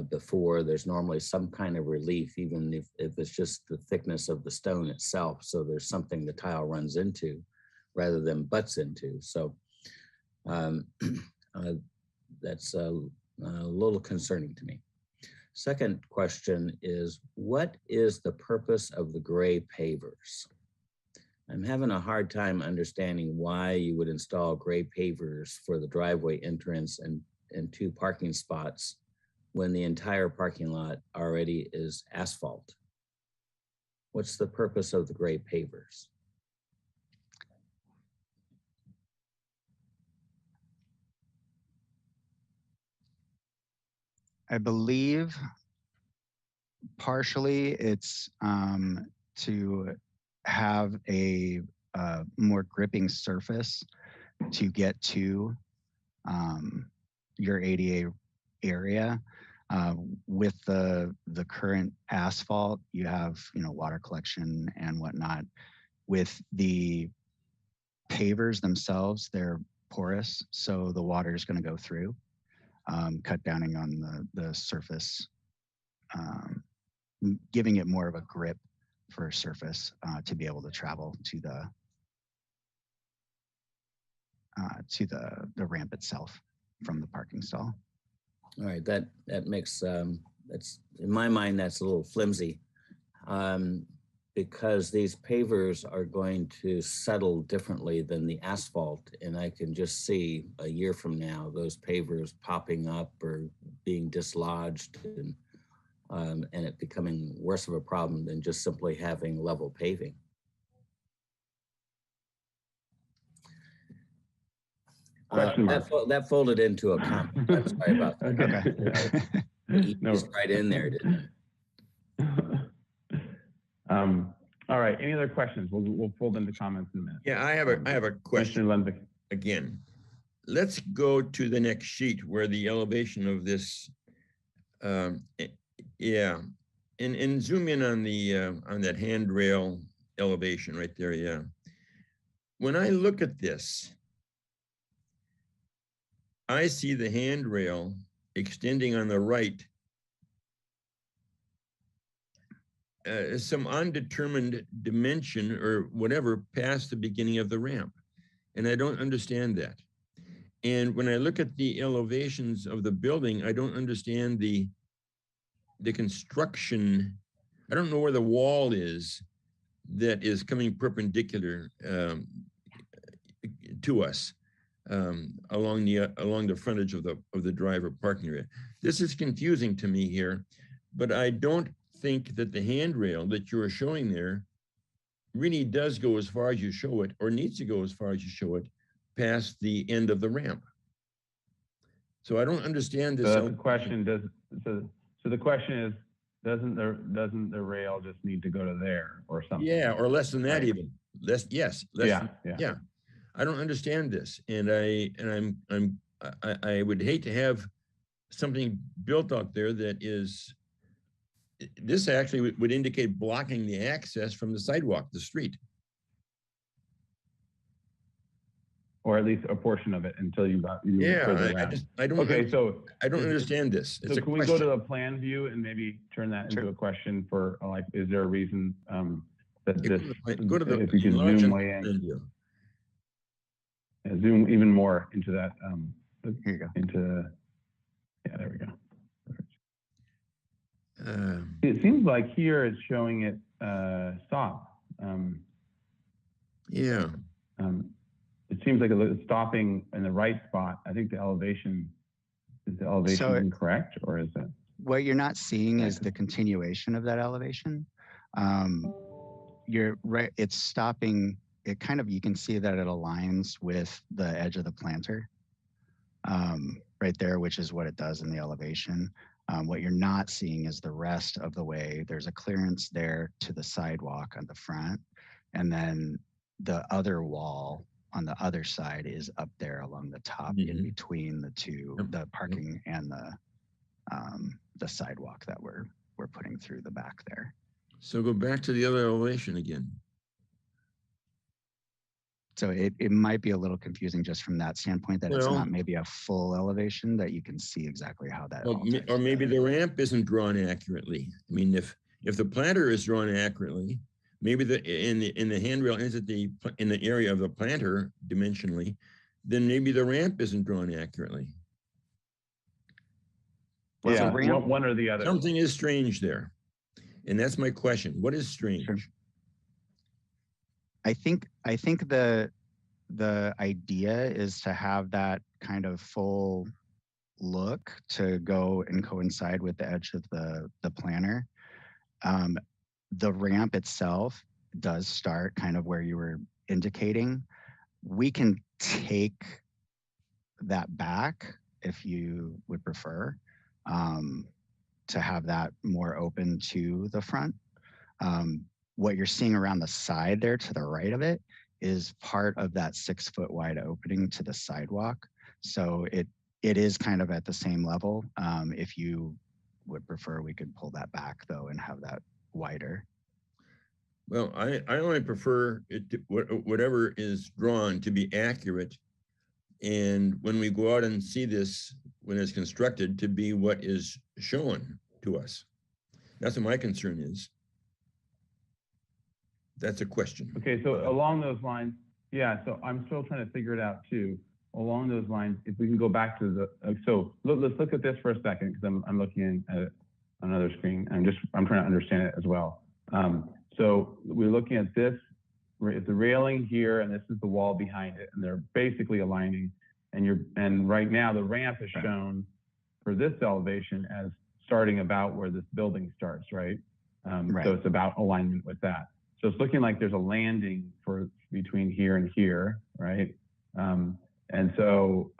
before. There's normally some kind of relief, even if it's just the thickness of the stone itself. So there's something the tile runs into rather than butts into. So that's a little concerning to me. Second question is, what is the purpose of the gray pavers? I'm having a hard time understanding why you would install gray pavers for the driveway entrance and 2 parking spots when the entire parking lot already is asphalt. What's the purpose of the gray pavers? I believe partially it's to have a more gripping surface to get to your ADA area. With the current asphalt, you have water collection and whatnot. With the pavers themselves, they're porous, so the water is going to go through. Cut downing on the surface, giving it more of a grip for surface to be able to travel to the ramp itself from the parking stall. All right, that makes that's in my mind that's a little flimsy because these pavers are going to settle differently than the asphalt, and I can just see a year from now those pavers popping up or being dislodged and it becoming worse of a problem than just simply having level paving. That folded into a comment. I'm sorry about that. Okay. It eased right in there, didn't it? All right. Any other questions? We'll fold into comments in a minute. Yeah, I have a question Lenvick. again. Let's go to the next sheet where the elevation of this Yeah, and zoom in on that handrail elevation right there. Yeah. When I look at this, I see the handrail extending on the right, some undetermined dimension or whatever past the beginning of the ramp. And I don't understand that. And when I look at the elevations of the building, I don't understand the construction. I don't know where the wall is that is coming perpendicular to us along the frontage of the driver parking area. This is confusing to me here, but I don't think that the handrail that you are showing there really does go as far as you show it, or needs to go as far as you show it, past the end of the ramp. So I don't understand this. So that's the question. So the question is, doesn't the rail just need to go to there or something? Yeah, or less than that, Right. even less. Yes. Less yeah. I don't understand this, and I would hate to have something built out there that is. This actually would indicate blocking the access from the sidewalk, the street. Or at least a portion of it until you move Yeah, further I around. don't. Okay, so I don't understand this. It's so a can we go to question. the plan view and maybe turn that into a question for like, is there a reason that Yeah, this, go to the if you could enlarge zoom on way the in, plan view. zoom even more into that, Here you go. Yeah, there we go. Um, It seems like here it's showing it stop. yeah, It seems like it's stopping in the right spot. I think the elevation, is the elevation So incorrect, or is it? what you're not seeing is the continuation of that elevation. You're right, it's stopping, it kind of, you can see that it aligns with the edge of the planter right there, which is what it does in the elevation. What you're not seeing is the rest of the way. There's a clearance there to the sidewalk on the front, and then the other wall on the other side is up there along the top in between the two, Yep. the parking and the sidewalk that we're putting through the back there. so go back to the other elevation again. So it might be a little confusing just from that standpoint that it's Well- not maybe a full elevation that you can see exactly how that Well, all ties or maybe together. the ramp isn't drawn accurately. I mean, if the planter is drawn accurately, maybe in the handrail is in the area of the planter dimensionally, then maybe the ramp isn't drawn accurately. Well, the Yeah, ramp- one or the other. Something is strange there, and that's my question. What is strange? Sure. I think the idea is to have that kind of full look to go and coincide with the edge of the planter. The ramp itself does start kind of where you were indicating. We can take that back if you would prefer, to have that more open to the front. What you're seeing around the side there to the right of it is part of that 6 foot wide opening to the sidewalk. So it is kind of at the same level. If you would prefer, we could pull that back though and have that wider. Well, I only prefer it to, whatever is drawn to be accurate. And when we go out and see this, when it's constructed, to be what is shown to us. That's what my concern is. That's a question. Okay, so along those lines, yeah, so I'm still trying to figure it out too. Along those lines, if we can go back to the, so let's look at this for a second, because I'm looking at another screen. I'm trying to understand it as well. So we're looking at this, it's the railing here, and this is the wall behind it, and they're basically aligning. And right now the ramp is shown for this elevation as starting about where this building starts, right? Right. So it's about alignment with that. So it's looking like there's a landing for between here and here, right? And so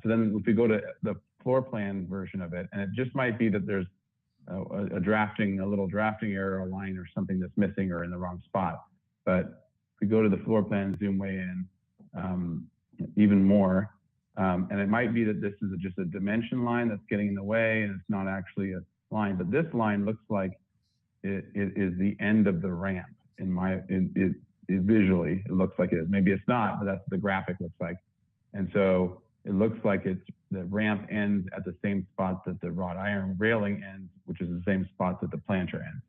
then if we go to the floor plan version of it, and it just might be that there's a little drafting error, a line or something that's missing or in the wrong spot. But if we go to the floor plan, zoom way in, even more, And it might be that this is just a dimension line that's getting in the way and it's not actually a line, but this line looks like it is the end of the ramp visually, it looks like it is. Maybe it's not, but that's what the graphic looks like. And so it looks like the ramp ends at the same spot that the wrought iron railing ends, which is the same spot that the planter ends.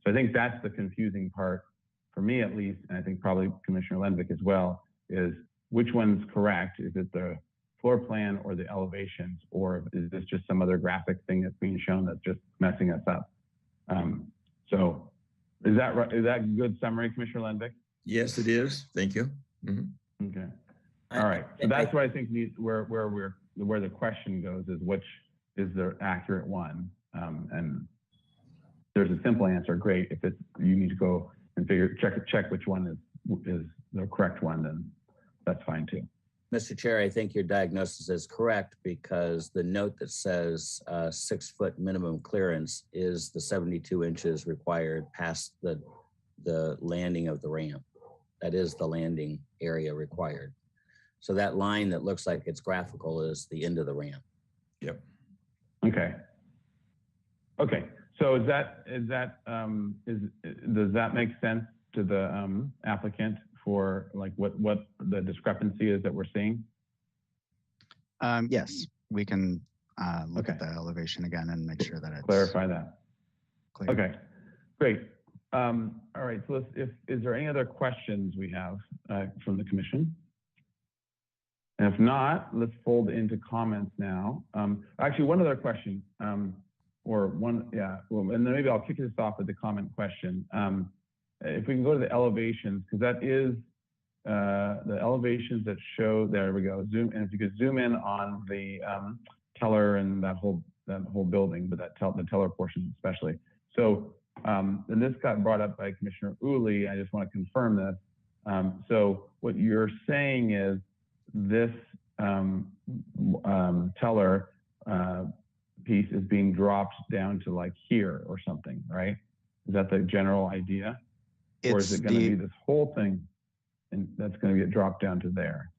So I think that's the confusing part for me at least, and I think probably Commissioner Lenvik as well, is which one's correct? Is it the floor plan or the elevations, or is this just some other graphic thing that's being shown that's just messing us up? So is that right? Is that a good summary, Commissioner Lenvik? Yes, it is. Thank you. Mhm. Okay. All right. So that's what I think where the question goes is which is the accurate one. And there's a simple answer. Great. If it's you need to go and check which one is the correct one, then that's fine too. Mr. Chair, I think your diagnosis is correct because the note that says 6 foot minimum clearance is the 72 inches required past the landing of the ramp. That is the landing area required. So that line that looks like it's graphical is the end of the ramp. Yep. Okay. Okay. So does that make sense to the applicant for like what the discrepancy is that we're seeing? Yes, we can look at the elevation again and make sure that it's clarify that. clear. Okay, great. All right, so is there any other questions we have from the commission? And if not, let's fold into comments now. Actually, one other question, and then maybe I'll kick this off with the comment question. If we can go to the elevations, because that is the elevations that show, there we go, zoom, and if you could zoom in on the teller and that whole building, but the teller portion especially. So, and this got brought up by Commissioner Uli, I just want to confirm this. So what you're saying is this teller piece is being dropped down to like here or something, right? Is that the general idea? Or is it going to be this whole thing and that's going to get dropped down to there?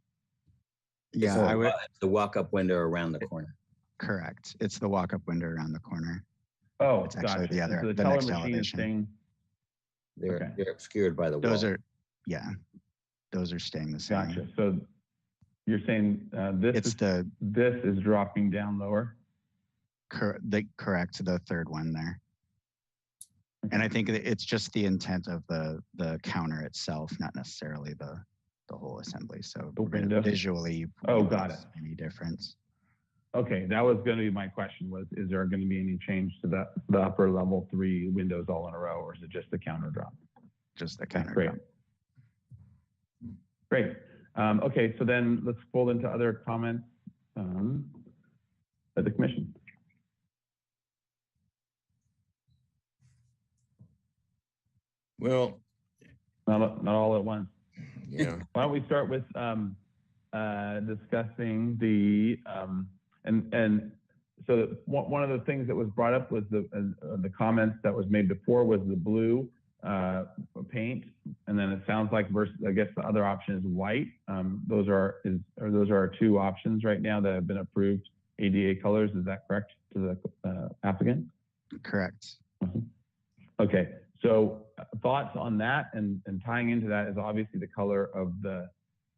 Yeah, I would. It's the walk-up window around the corner. Correct. It's the walk-up window around the corner. Oh, It's actually gotcha. the other, So the teller next machine elevation. thing. They're obscured by the wall. Those are, yeah, those are staying the same. Gotcha. So you're saying this is dropping down lower? Correct, the third one there. And I think it's just the intent of the counter itself, not necessarily the whole assembly. So window. visually, you Oh, got it. Any difference? Okay, that was going to be my question was, is there going to be any change to the upper level 3 windows all in a row, or is it just the counter drop? Just the counter Great. drop. Great. Okay, so then let's fold into other comments of the commission. Well, Not all at once. yeah. Why don't we start with discussing the and so one of the things that was brought up was the comments that was made before was the blue paint, and then it sounds like I guess the other option is white. Those are our 2 options right now that have been approved ADA colors. Is that correct to the applicant? Correct. Okay. So thoughts on that and tying into that is obviously the color of the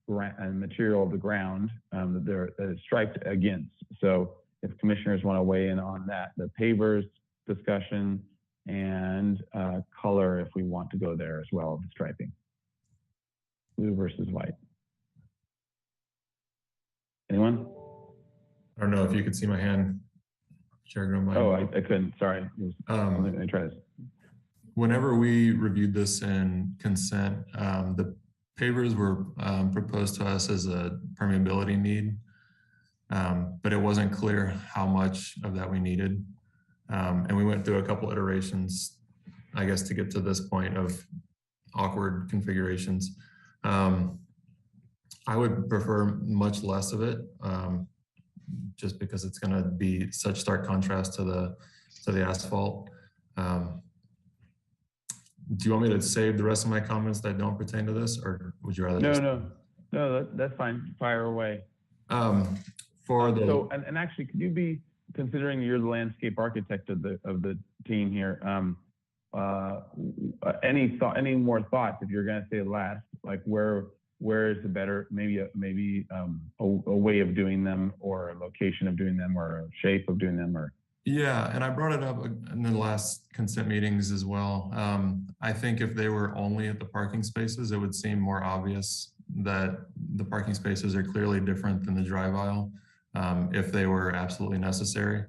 material of the ground that is striped against. So if commissioners want to weigh in on that, the pavers discussion and color, if we want to go there as well, the striping, blue versus white. Anyone? I don't know if you could see my hand, Chair Grumby. Oh, I couldn't. Sorry. Let me try this. Whenever we reviewed this in consent, the pavers were proposed to us as a permeability need, but it wasn't clear how much of that we needed. And we went through a couple iterations, I guess, to get to this point of awkward configurations. I would prefer much less of it, just because it's going to be such stark contrast to the asphalt. Do you want me to save the rest of my comments that don't pertain to this, or would you rather? No, that's fine. Fire away. For the, So, and actually, could you be, considering you're the landscape architect of the team here, any more thoughts, if you're gonna say last, like where is the better, maybe a way of doing them, or a location of doing them, or a shape of doing them, or? yeah, and I brought it up in the last consent meetings as well. I think if they were only at the parking spaces, it would seem more obvious that the parking spaces are clearly different than the drive aisle, if they were absolutely necessary.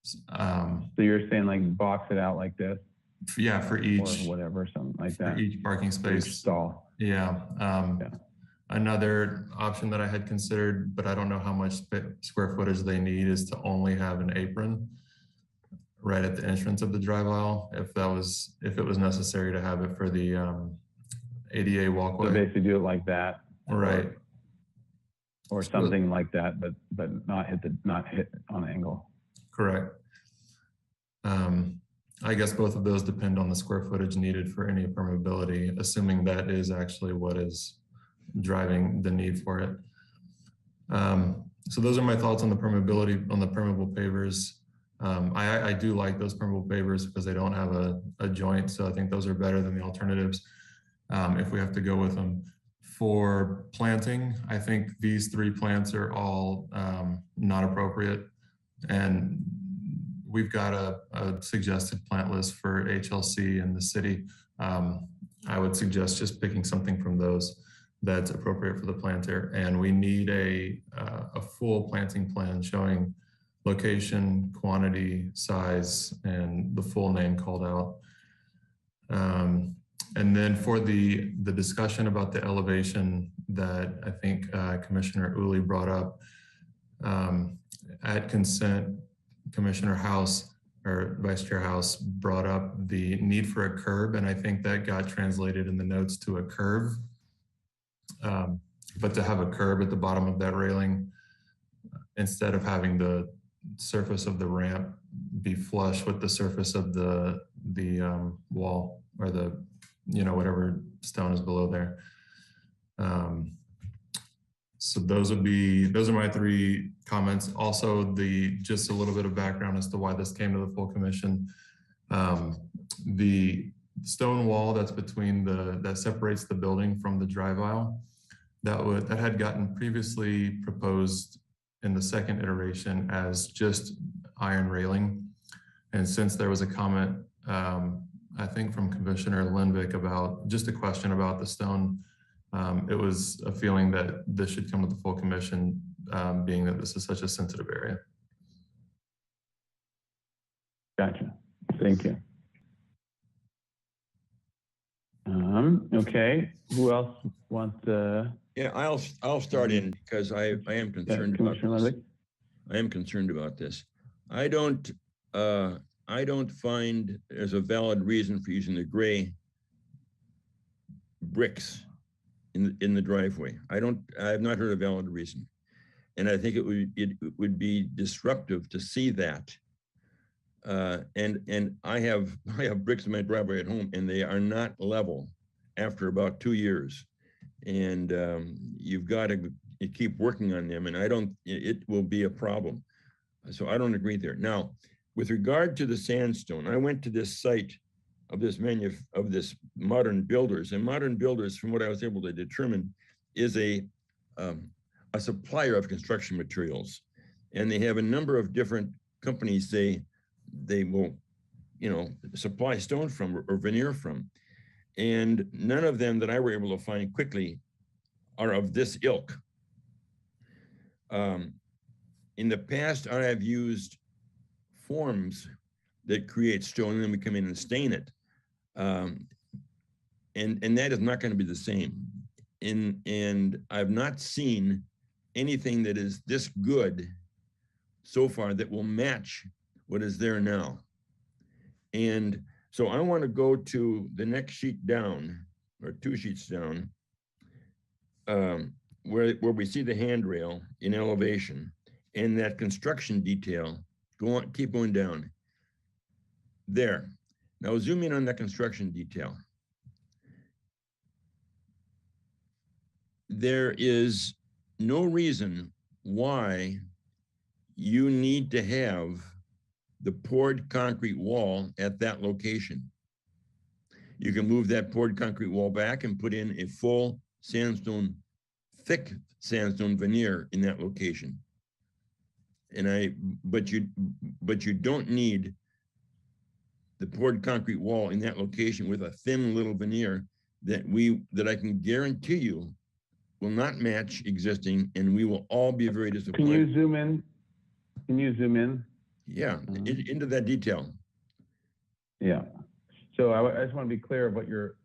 So you're saying like box it out like this? Yeah, for each, or whatever, something like for that. each parking For each space. stall. Yeah. Yeah. Another option that I had considered, but I don't know how much square footage they need, is to only have an apron right at the entrance of the drive aisle, if it was necessary to have it for the ADA walkway. So basically do it like that. Right. Or something like that, but not hit on an angle. Correct. I guess both of those depend on the square footage needed for any permeability, assuming that is actually what is driving the need for it. So those are my thoughts on the permeability, on the permeable pavers. I do like those permeable pavers because they don't have a joint. So I think those are better than the alternatives if we have to go with them. For planting, I think these 3 plants are all not appropriate. And we've got a suggested plant list for HLC in the city. I would suggest just picking something from those that's appropriate for the planter. And we need a full planting plan showing location, quantity, size, and the full name called out. And then for the discussion about the elevation that I think Commissioner Uli brought up, at consent, Commissioner House or Vice Chair House brought up the need for a curb, and I think that got translated in the notes to a curve. But to have a curb at the bottom of that railing, instead of having the surface of the ramp be flush with the surface of the wall, or the, whatever stone is below there. So those are my 3 comments. Also, just a little bit of background as to why this came to the full commission. The stone wall that's between that separates the building from the drive aisle, that had gotten previously proposed in the second iteration as just iron railing. And since there was a comment, I think from Commissioner Lindvik, about just a question about the stone, it was a feeling that this should come to the full commission, being that this is such a sensitive area. Gotcha. Thank you. Okay. Who else wants to? Yeah, I'll start in, because I am concerned about this. I am concerned about this. I don't find there's a valid reason for using the gray bricks in the driveway. I have not heard a valid reason. And I think it would be disruptive to see that. And I have bricks in my driveway at home, and they are not level after about 2 years. And you've got to keep working on them, and it will be a problem. So I don't agree there. Now, with regard to the sandstone, I went to this site of this Modern Builders, and Modern Builders, from what I was able to determine, is a supplier of construction materials, and they have a number of different companies they will, supply stone from or veneer from, and none of them that I were able to find quickly are of this ilk. In the past, I have used forms that create stone, and then we come in and stain it. And that is not going to be the same. And I've not seen anything that is this good so far that will match what is there now. And so I want to go to the next sheet down, or 2 sheets down, where we see the handrail in elevation, and that construction detail. Keep going down. There. Now zoom in on that construction detail. There is no reason why you need to have the poured concrete wall at that location. You can move that poured concrete wall back and put in a full sandstone, thick sandstone veneer in that location. But you don't need the poured concrete wall in that location with a thin little veneer that I can guarantee you will not match existing, and we will all be very disappointed. Can you zoom in? Can you zoom in? Yeah, into that detail. Yeah. So I just want to be clear of what you're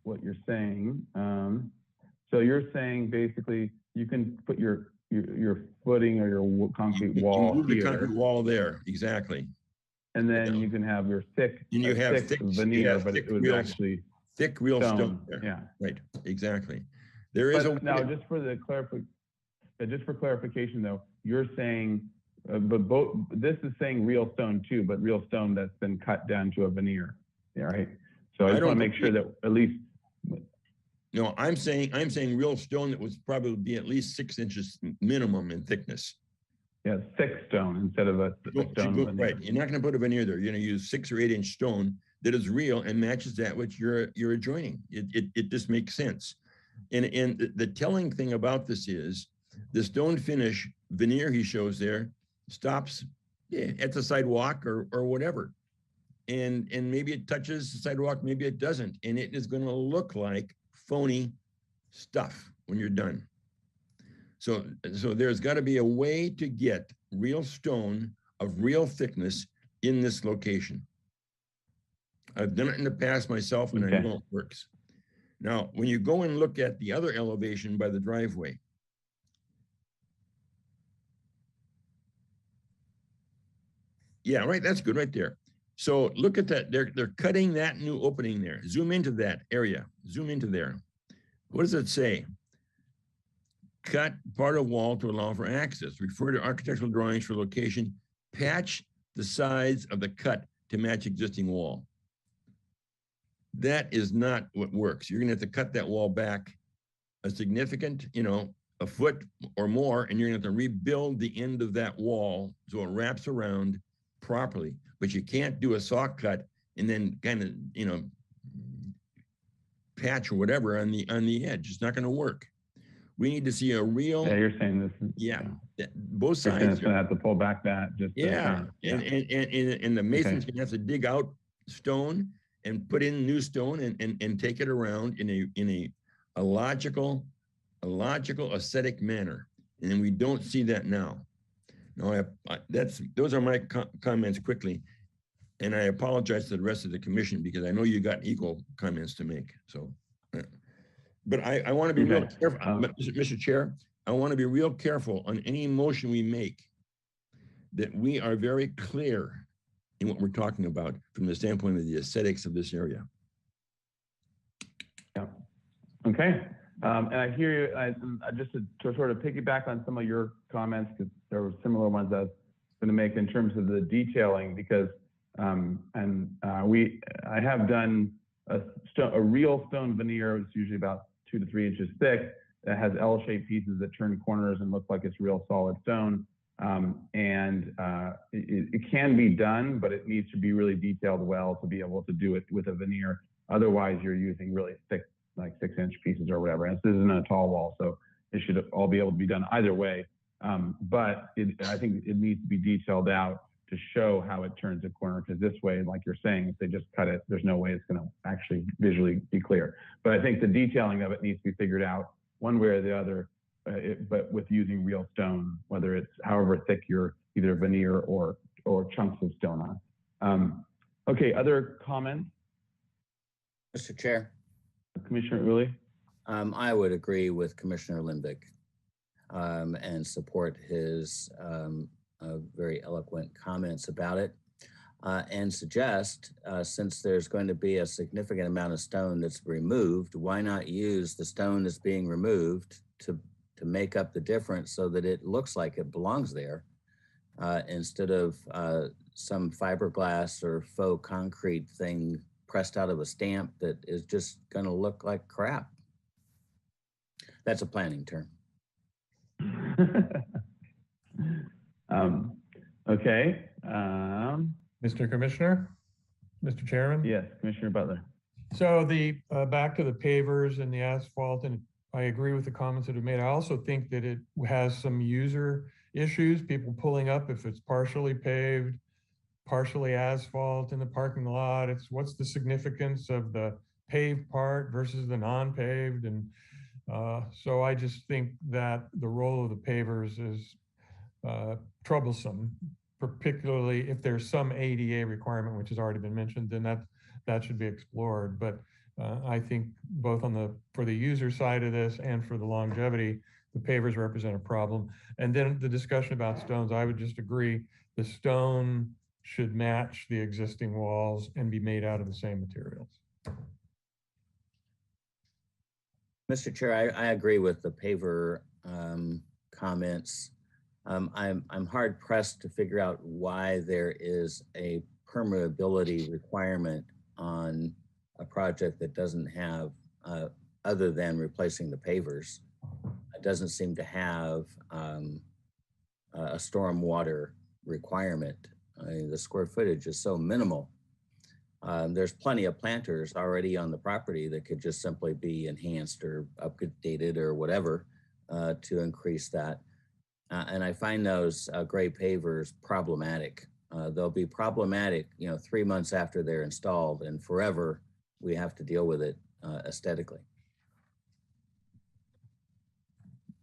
saying. So you're saying basically you can put your footing or your concrete wall move here, the concrete wall there, exactly. and then you can have your thick, And you have thick veneer, but it was real, actually thick real stone there. Yeah. Right, exactly. There is But now, just for clarification though, you're saying, but this is saying real stone too, but real stone that's been cut down to a veneer. Yeah, right. So I just want to make sure that at least. No, I'm saying real stone that was probably be at least 6 inches minimum in thickness. Yeah, thick stone instead of a stone veneer. Right, you're not going to put a veneer there. You're going to use 6 or 8 inch stone that is real and matches that which you're adjoining. It just makes sense. And the telling thing about this is the stone finish veneer he shows there stops at the sidewalk or whatever. And maybe it touches the sidewalk, maybe it doesn't. And it is going to look like phony stuff when you're done. So there's got to be a way to get real stone of real thickness in this location. I've done it in the past myself, and I know it works. Now, when you go and look at the other elevation by the driveway, yeah, right, that's good right there. So look at that, they're cutting that new opening there. Zoom into that area, zoom into there. What does it say? Cut part of wall to allow for access. Refer to architectural drawings for location. Patch the sides of the cut to match existing wall. That is not what works. You're gonna have to cut that wall back a significant, a foot or more, and you're gonna have to rebuild the end of that wall so it wraps around properly. But you can't do a saw cut and then kind of, patch or whatever on the edge. It's not gonna work. We need to see a real. Yeah, you're saying this. Yeah, both sides. It's gonna have to pull back that. Just and the mason's gonna have to dig out stone and put in new stone and take it around in a logical aesthetic manner. And we don't see that now. No, those are my comments quickly. And I apologize to the rest of the commission because I know you got equal comments to make. So, but I want to be real careful, Mr. Chair, I want to be real careful on any motion we make that we are very clear in what we're talking about from the standpoint of the aesthetics of this area. Yeah. Okay. And I hear you. I just to sort of piggyback on some of your comments, because there were similar ones I was going to make in terms of the detailing, because I have done a real stone veneer. It's usually about 2 to 3 inches thick. That has L-shaped pieces that turn corners and look like it's real solid stone. It can be done, but it needs to be really detailed well to be able to do it with a veneer. Otherwise, you're using really thick, like 6-inch pieces or whatever. And this isn't a tall wall, so it should all be able to be done either way. But I think it needs to be detailed out to show how it turns a corner, because this way, like you're saying, if they just cut it, there's no way it's going to actually visually be clear. But I think the detailing of it needs to be figured out one way or the other, but with using real stone, whether it's however thick your either veneer or chunks of stone on. Okay, other comments? Mr. Chair. Commissioner Uli? I would agree with Commissioner Lindvik and support his very eloquent comments about it, and suggest, since there's going to be a significant amount of stone that's removed, why not use the stone that's being removed to make up the difference so that it looks like it belongs there, instead of some fiberglass or faux concrete thing pressed out of a stamp that is just going to look like crap. That's a planning term. Okay. Mr. Commissioner, Mr. Chairman? Yes, Commissioner Butler. So the, back to the pavers and the asphalt, and I agree with the comments that have made. I also think that it has some user issues, people pulling up if it's partially paved, partially asphalt in the parking lot. It's what's the significance of the paved part versus the non-paved? And so I just think that the role of the pavers is troublesome, particularly if there's some ADA requirement, which has already been mentioned, then that should be explored. But I think both for the user side of this and for the longevity, the pavers represent a problem. And then the discussion about stones, I would just agree, the stone should match the existing walls and be made out of the same materials. Mr. Chair, I agree with the paver comments. I'm hard pressed to figure out why there is a permeability requirement on a project that doesn't have, other than replacing the pavers, it doesn't seem to have a stormwater requirement. I mean, the square footage is so minimal. There's plenty of planters already on the property that could just simply be enhanced or updated or whatever to increase that. And I find those gray pavers problematic. They'll be problematic, 3 months after they're installed, and forever we have to deal with it aesthetically.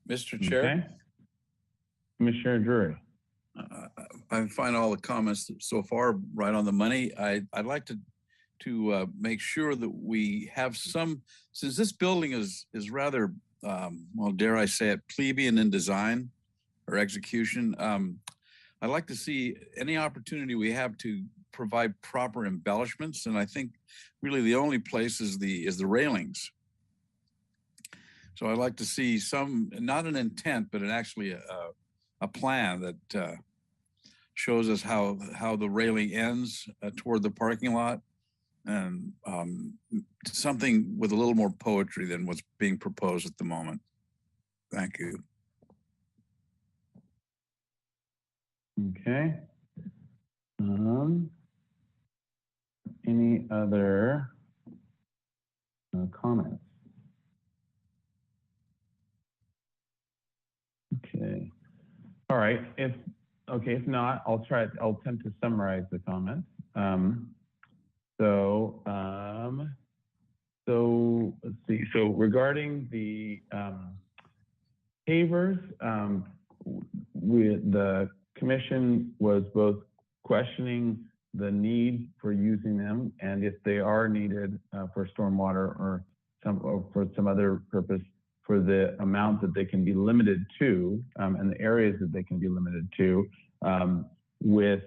Mr. Chair? Okay. Commissioner Drury. I find all the comments so far right on the money. I'd like to make sure that we have some, since this building is rather, well, dare I say it, plebeian in design or execution. I'd like to see any opportunity we have to provide proper embellishments, and I think really the only place is the railings. So I'd like to see some, not an intent, but actually a plan that shows us how the railing ends toward the parking lot, and something with a little more poetry than what's being proposed at the moment. Thank you. Okay. Any other comments? Okay. All right. If not, I'll attempt to summarize the comments. So let's see. So regarding the pavers, the commission was both questioning the need for using them and if they are needed for stormwater or for some other purpose, for the amount that they can be limited to and the areas that they can be limited to, with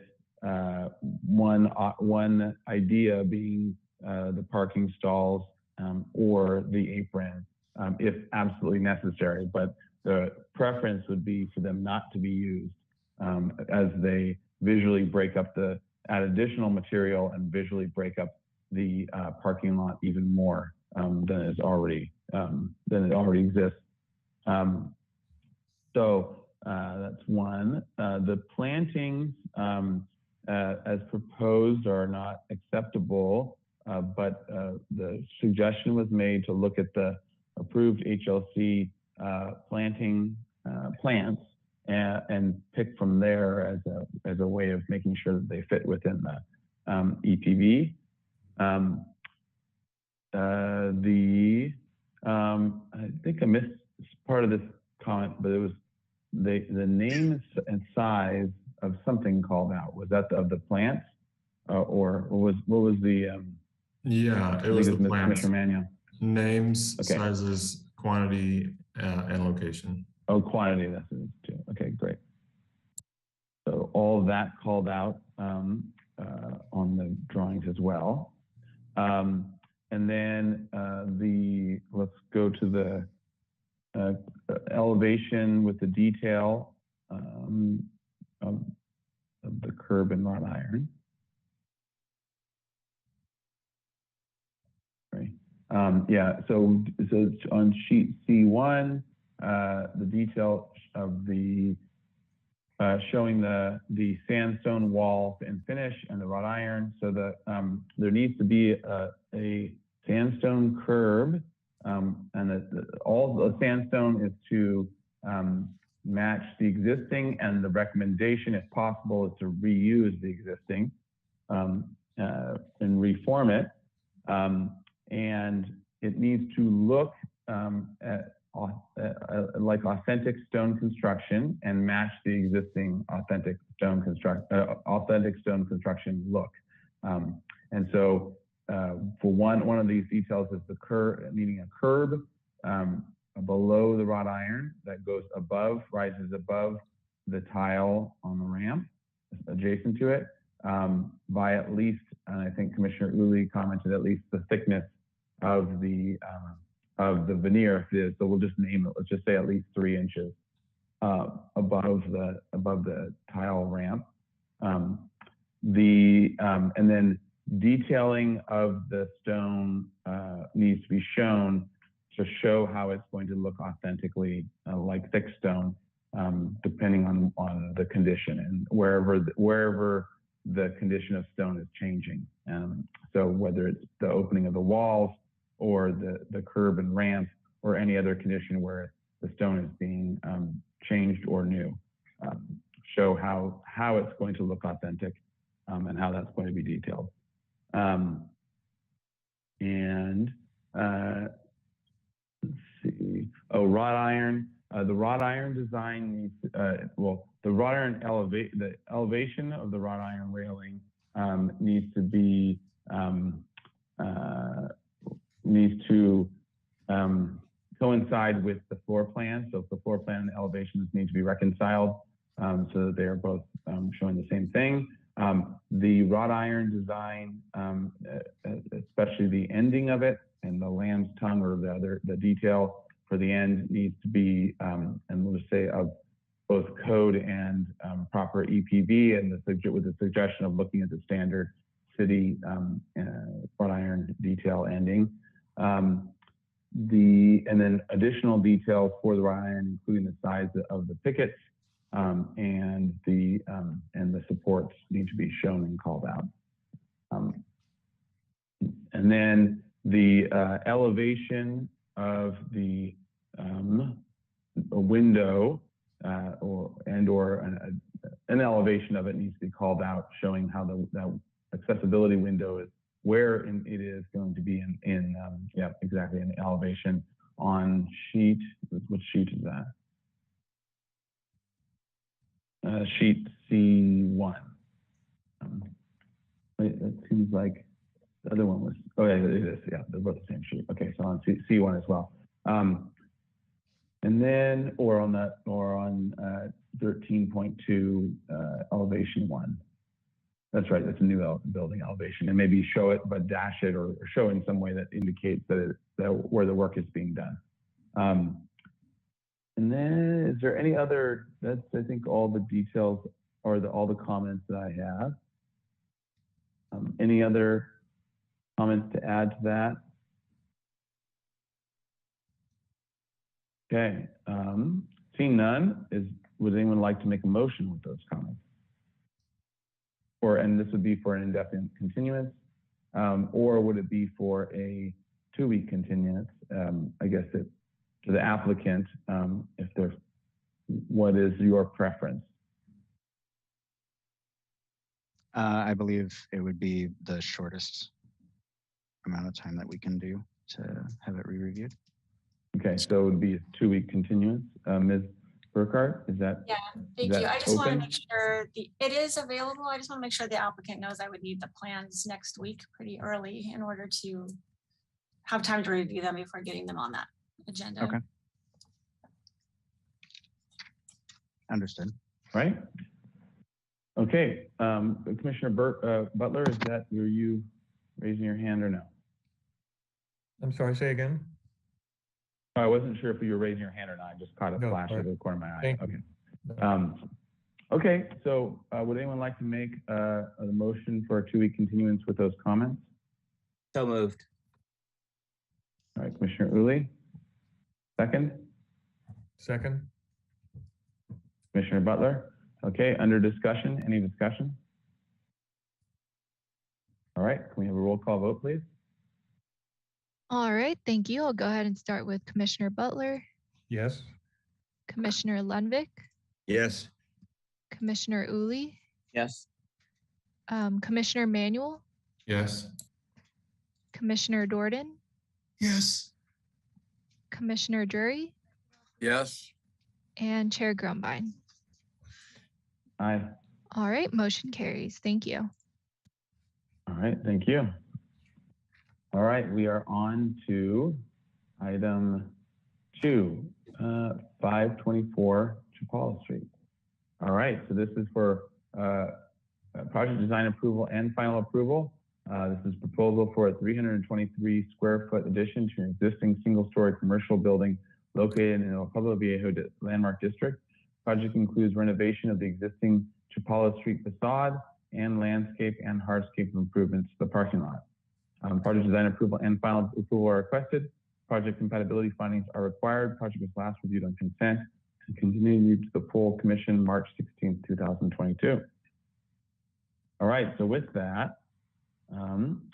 one idea being the parking stalls or the apron if absolutely necessary. But the preference would be for them not to be used as they visually break up add additional material and visually break up the parking lot even more than it already exists. So that's one. The plantings as proposed are not acceptable, but the suggestion was made to look at the approved HLC planting plants and pick from there as a way of making sure that they fit within the EPV. I think I missed part of this comment, but it was the name and size of something called out. Was that of the plants, or what was the? Yeah, it was the plants. Commissioner Manuel. Names, Okay. sizes, quantity, and location. Oh, quantity, that's it too. Okay, great. So all of that called out on the drawings as well. And then let's go to the elevation with the detail of the curb and wrought iron. Right. Yeah, so on sheet C1, the detail of the showing the sandstone wall and finish and the wrought iron. So that there needs to be a sandstone curb, and all the sandstone is to match the existing, and the recommendation, if possible, is to reuse the existing and reform it. And it needs to look like authentic stone construction and match the existing authentic stone construction look. And so for one of these details is the curb, meaning a curb below the wrought iron that goes above, rises above the tile on the ramp adjacent to it by at least, and I think Commissioner Uli commented, at least the thickness of the veneer. So we'll just name it. Let's just say at least 3 inches above the tile ramp. And then detailing of the stone needs to be shown to show how it's going to look authentically like thick stone, depending on the condition and wherever the condition of stone is changing. So whether it's the opening of the walls or the curb and ramp or any other condition where the stone is being changed or new, show how it's going to look authentic and how that's going to be detailed. Let's see. Oh, wrought iron. The wrought iron design needs, the wrought iron the elevation of the wrought iron railing needs to be coincide with the floor plan. So if the floor plan and the elevations need to be reconciled so that they are both showing the same thing. The wrought iron design, especially the ending of it and the lamb's tongue or the detail for the end needs to be, and we'll just say of both code and proper EPV, and with the suggestion of looking at the standard city wrought iron detail ending. And then additional details for the wrought iron, including the size of the pickets and the supports need to be shown and called out. And then the elevation of the a window or an elevation of it needs to be called out, showing how the accessibility window is, where it is going to be in exactly, an elevation on sheet. Which sheet is that? Sheet C1. It seems like the other one was, oh yeah, it is, yeah, they're both the same sheet. Okay, so on C1 as well. And then, or on 13.2 elevation 1. That's right, that's a new building elevation. And maybe show it, but dash it or show in some way that indicates that where the work is being done. And then, is there any other, that's I think all the details or all the comments that I have. Any other comments to add to that? Okay, seeing none, would anyone like to make a motion with those comments? And this would be for an indefinite continuance, or would it be for a 2-week continuance? I guess to the applicant, what is your preference? I believe it would be the shortest amount of time that we can do to have it re-reviewed. Okay, so it would be a 2-week continuance. Ms. Burkhart, is that? Yeah, thank you. I just want to open? make sure it is available. I just want to make sure the applicant knows I would need the plans next week pretty early in order to have time to review them before getting them on that agenda. Okay. Understood. Right. Okay, Commissioner Butler, is that you raising your hand or no? I'm sorry, say again? I wasn't sure if you were raising your hand or not. I just caught a No, flash sorry. out of the corner of my eye. Thank Okay. you. Okay, so would anyone like to make a motion for a 2-week continuance with those comments? So moved. All right, Commissioner Uli. Second? Second? Commissioner Butler. Okay, under discussion, any discussion? All right, can we have a roll call vote, please? All right, thank you. I'll go ahead and start with Commissioner Butler, Yes. Commissioner Lundvik, Yes. Commissioner Uli, Yes. Commissioner Manuel, Yes. Commissioner Jordan, Yes, Commissioner Drury, Yes. and Chair Grumbine. Aye. All right, motion carries. Thank you. All right, thank you. All right, we are on to item 2, 524 Chapala Street. All right, so this is for project design approval and final approval. This is proposal for a 323 square foot addition to an existing single-story commercial building located in El Pueblo Viejo Landmark District. Project includes renovation of the existing Chapala Street facade and landscape and hardscape improvements to the parking lot. Project design approval and final approval are requested. Project compatibility findings are required. Project was last reviewed on consent and continued to the full commission March 16th, 2022. All right, so with that,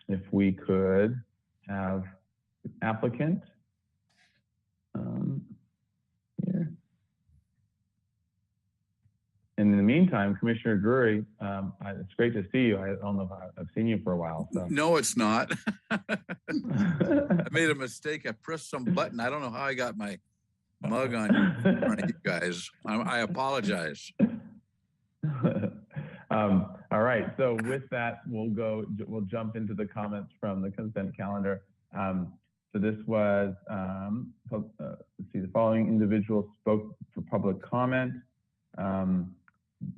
if we could have the applicant here. And in the meantime, Commissioner Drury, it's great to see you. I don't know if I've seen you for a while. So. No, it's not. I made a mistake. I pressed some button. I don't know how I got my mug on in front of you guys. I apologize. All right. So with that, we'll jump into the comments from the consent calendar. So this was, let's see, the following individuals spoke for public comment.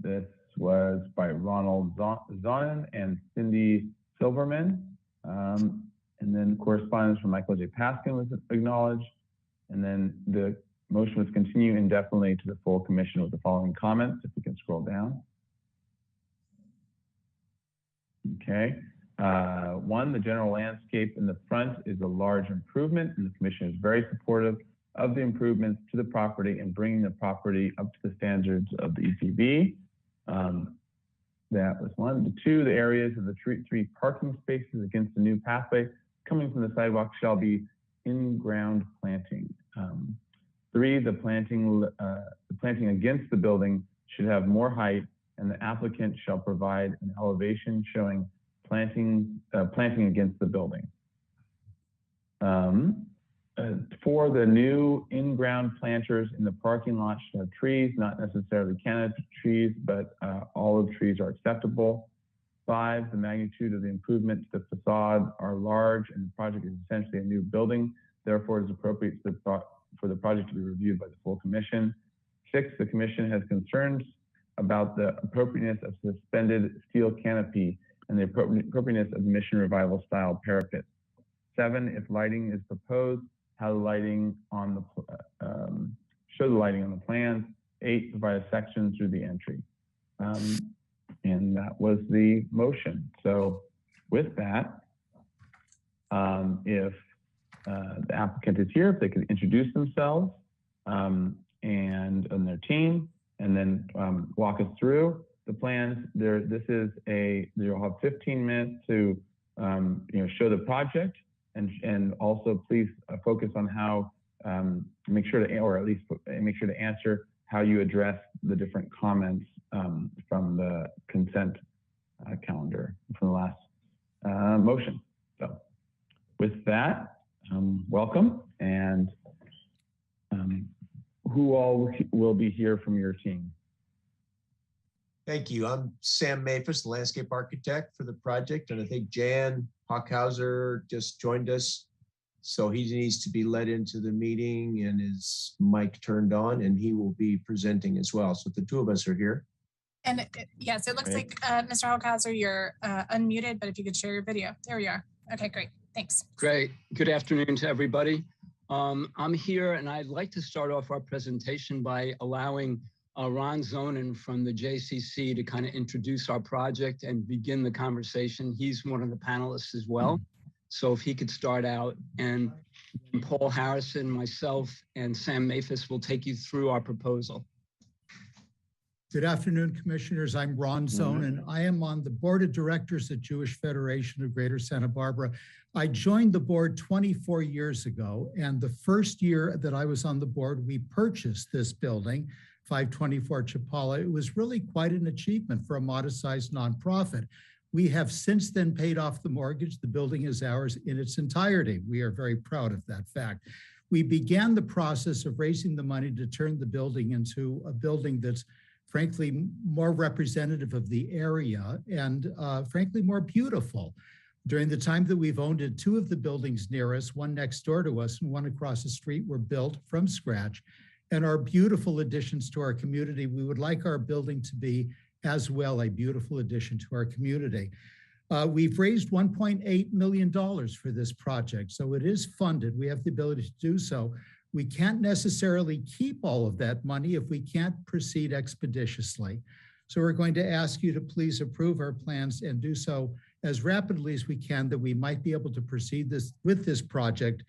This was by Ronald Zonin and Cindy Silverman. And then correspondence from Michael J. Paskin was acknowledged. And then the motion was continue indefinitely to the full commission with the following comments, if we can scroll down. Okay. 1, the general landscape in the front is a large improvement, and the commission is very supportive of the improvements to the property and bringing the property up to the standards of the ECB. That was 1. 2, the areas of the 3 parking spaces against the new pathway coming from the sidewalk shall be in-ground planting. 3, the planting against the building should have more height, and the applicant shall provide an elevation showing planting against the building. 4, the new in-ground planters in the parking lot should have trees, not necessarily canopy trees, but olive trees are acceptable. 5, the magnitude of the improvement to the facade are large, and the project is essentially a new building. Therefore, it is appropriate for the project to be reviewed by the full commission. 6, the commission has concerns about the appropriateness of suspended steel canopy and the appropriateness of mission revival style parapet. 7, if lighting is proposed, how the lighting on the show the lighting on the plans. 8, provide a section through the entry. And that was the motion. So with that, if the applicant is here, if they could introduce themselves and their team, and then walk us through the plans. You'll have 15 minutes to show the project, and also please focus on how make sure to answer how you address the different comments from the consent calendar from the last motion. So with that, welcome, and who all will be here from your team? Thank you. I'm Sam Maphis, the landscape architect for the project, and I think Jan Hockhauser just joined us. So he needs to be led into the meeting and his mic turned on, and he will be presenting as well. So the two of us are here. And yes, it looks like Mr. Hockhauser, you're unmuted, but if you could share your video. There we are. Okay, great. Thanks. Great. Good afternoon to everybody. I'm here, and I'd like to start off our presentation by allowing Ron Zonin from the JCC to kind of introduce our project and begin the conversation. He's one of the panelists as well. So if he could start out, and Paul Harrison, myself, and Sam Maphis will take you through our proposal. Good afternoon, Commissioners. I'm Ron Zone, and I am on the Board of Directors at Jewish Federation of Greater Santa Barbara. I joined the board 24 years ago, and the first year that I was on the board, we purchased this building, 524 Chapala. It was really quite an achievement for a modest-sized nonprofit. We have since then paid off the mortgage. The building is ours in its entirety. We are very proud of that fact. We began the process of raising the money to turn the building into a building that's frankly more representative of the area and frankly more beautiful. During the time that we've owned it, two of the buildings near us, one next door to us and one across the street, were built from scratch and are beautiful additions to our community. We would like our building to be as well a beautiful addition to our community. We've raised $1.8 million for this project, so it is funded. We have the ability to do so. We can't necessarily keep all of that money if we can't proceed expeditiously. So we're going to ask you to please approve our plans and do so as rapidly as we can, that we might be able to proceed with this project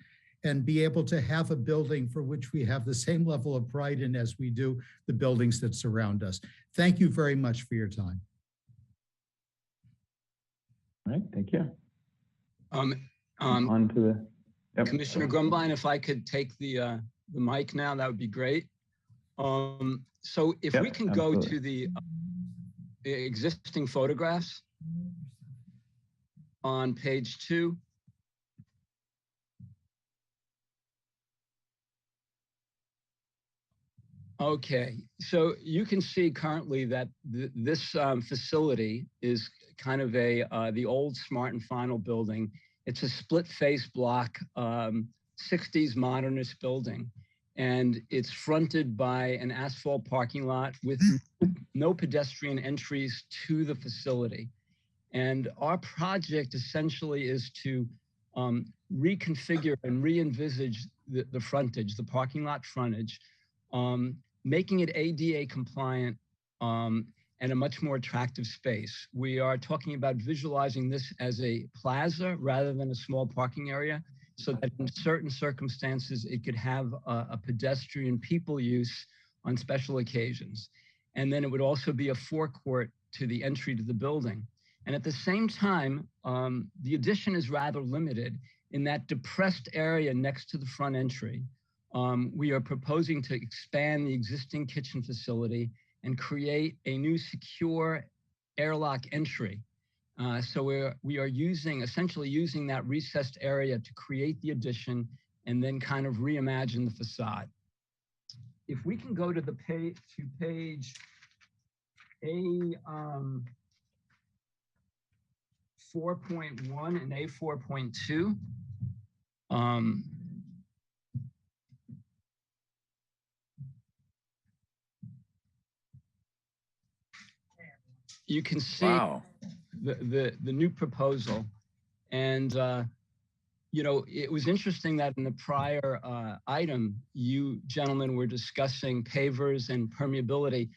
and be able to have a building for which we have the same level of pride in as we do the buildings that surround us. Thank you very much for your time. All right, thank you. On to the Commissioner Grumbine, if I could take the mic now, that would be great. So if we can go to the existing photographs on page 2. Okay, so you can see currently that this facility is kind of the old Smart and Final building. It's a split face block, 60s modernist building, and it's fronted by an asphalt parking lot with no pedestrian entries to the facility. And our project essentially is to reconfigure and re-envisage the frontage, the parking lot frontage, making it ADA compliant and a much more attractive space. We are talking about visualizing this as a plaza rather than a small parking area, so that in certain circumstances, it could have a pedestrian people use on special occasions. And then it would also be a forecourt to the entry to the building. And at the same time, the addition is rather limited in that depressed area next to the front entry. We are proposing to expand the existing kitchen facility and create a new secure airlock entry. So we are essentially using that recessed area to create the addition and then kind of reimagine the facade. If we can go to the page A4.1 and A4.2. You can see the new proposal. And, you know, it was interesting that in the prior item, you gentlemen were discussing pavers and permeability.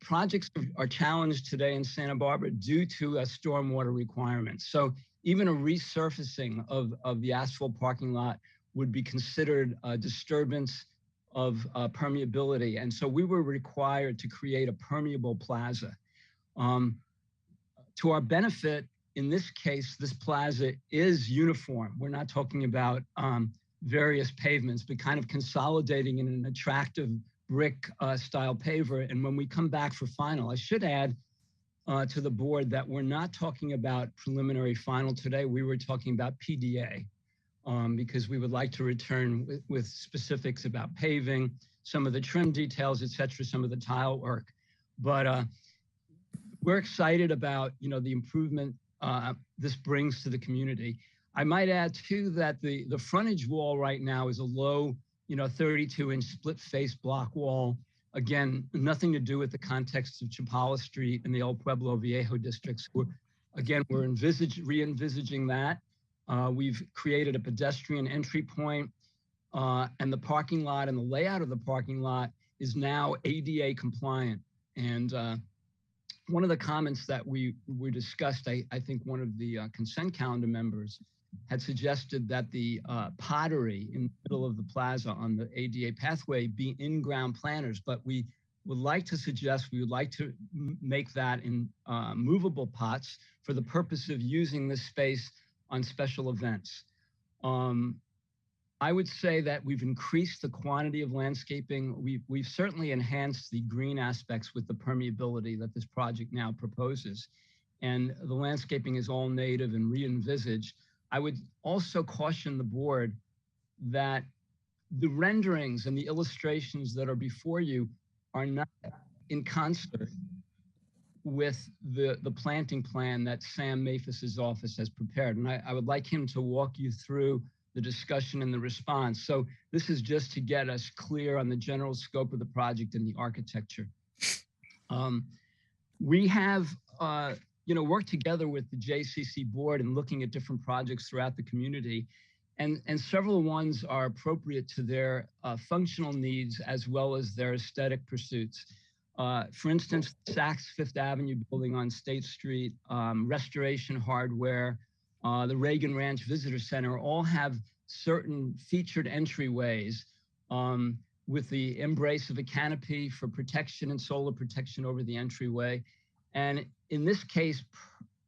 Projects are challenged today in Santa Barbara due to stormwater requirements. So even a resurfacing of the asphalt parking lot would be considered a disturbance of permeability. And so we were required to create a permeable plaza. To our benefit, in this case, this plaza is uniform. We're not talking about various pavements, but kind of consolidating in an attractive brick style paver. And when we come back for final, I should add to the board that we're not talking about preliminary final today. We were talking about PDA because we would like to return with specifics about paving, some of the trim details, et cetera, some of the tile work. But we're excited about, you know, the improvement this brings to the community. I might add too that the frontage wall right now is a low, you know, 32-inch split face block wall. Again, nothing to do with the context of Chapala Street and the old Pueblo Viejo districts. We're re-envisaging that. We've created a pedestrian entry point, and the parking lot and the layout of the parking lot is now ADA compliant. And one of the comments that we discussed, I think one of the consent calendar members had suggested that the pottery in the middle of the plaza on the ADA pathway be in-ground planters, but we would like to suggest we would like to make that in movable pots for the purpose of using this space on special events. I would say that we've increased the quantity of landscaping. We've certainly enhanced the green aspects with the permeability that this project now proposes. And the landscaping is all native and re-envisaged. I would also caution the board that the renderings and the illustrations that are before you are not in concert with the planting plan that Sam Mafis's office has prepared. And I would like him to walk you through the discussion and the response. So this is just to get us clear on the general scope of the project and the architecture. We have worked together with the JCC board and looking at different projects throughout the community. And several ones are appropriate to their functional needs as well as their aesthetic pursuits. For instance, Saks Fifth Avenue building on State Street, Restoration Hardware, the Reagan Ranch Visitor Center all have certain featured entryways with the embrace of a canopy for protection and solar protection over the entryway. And in this case,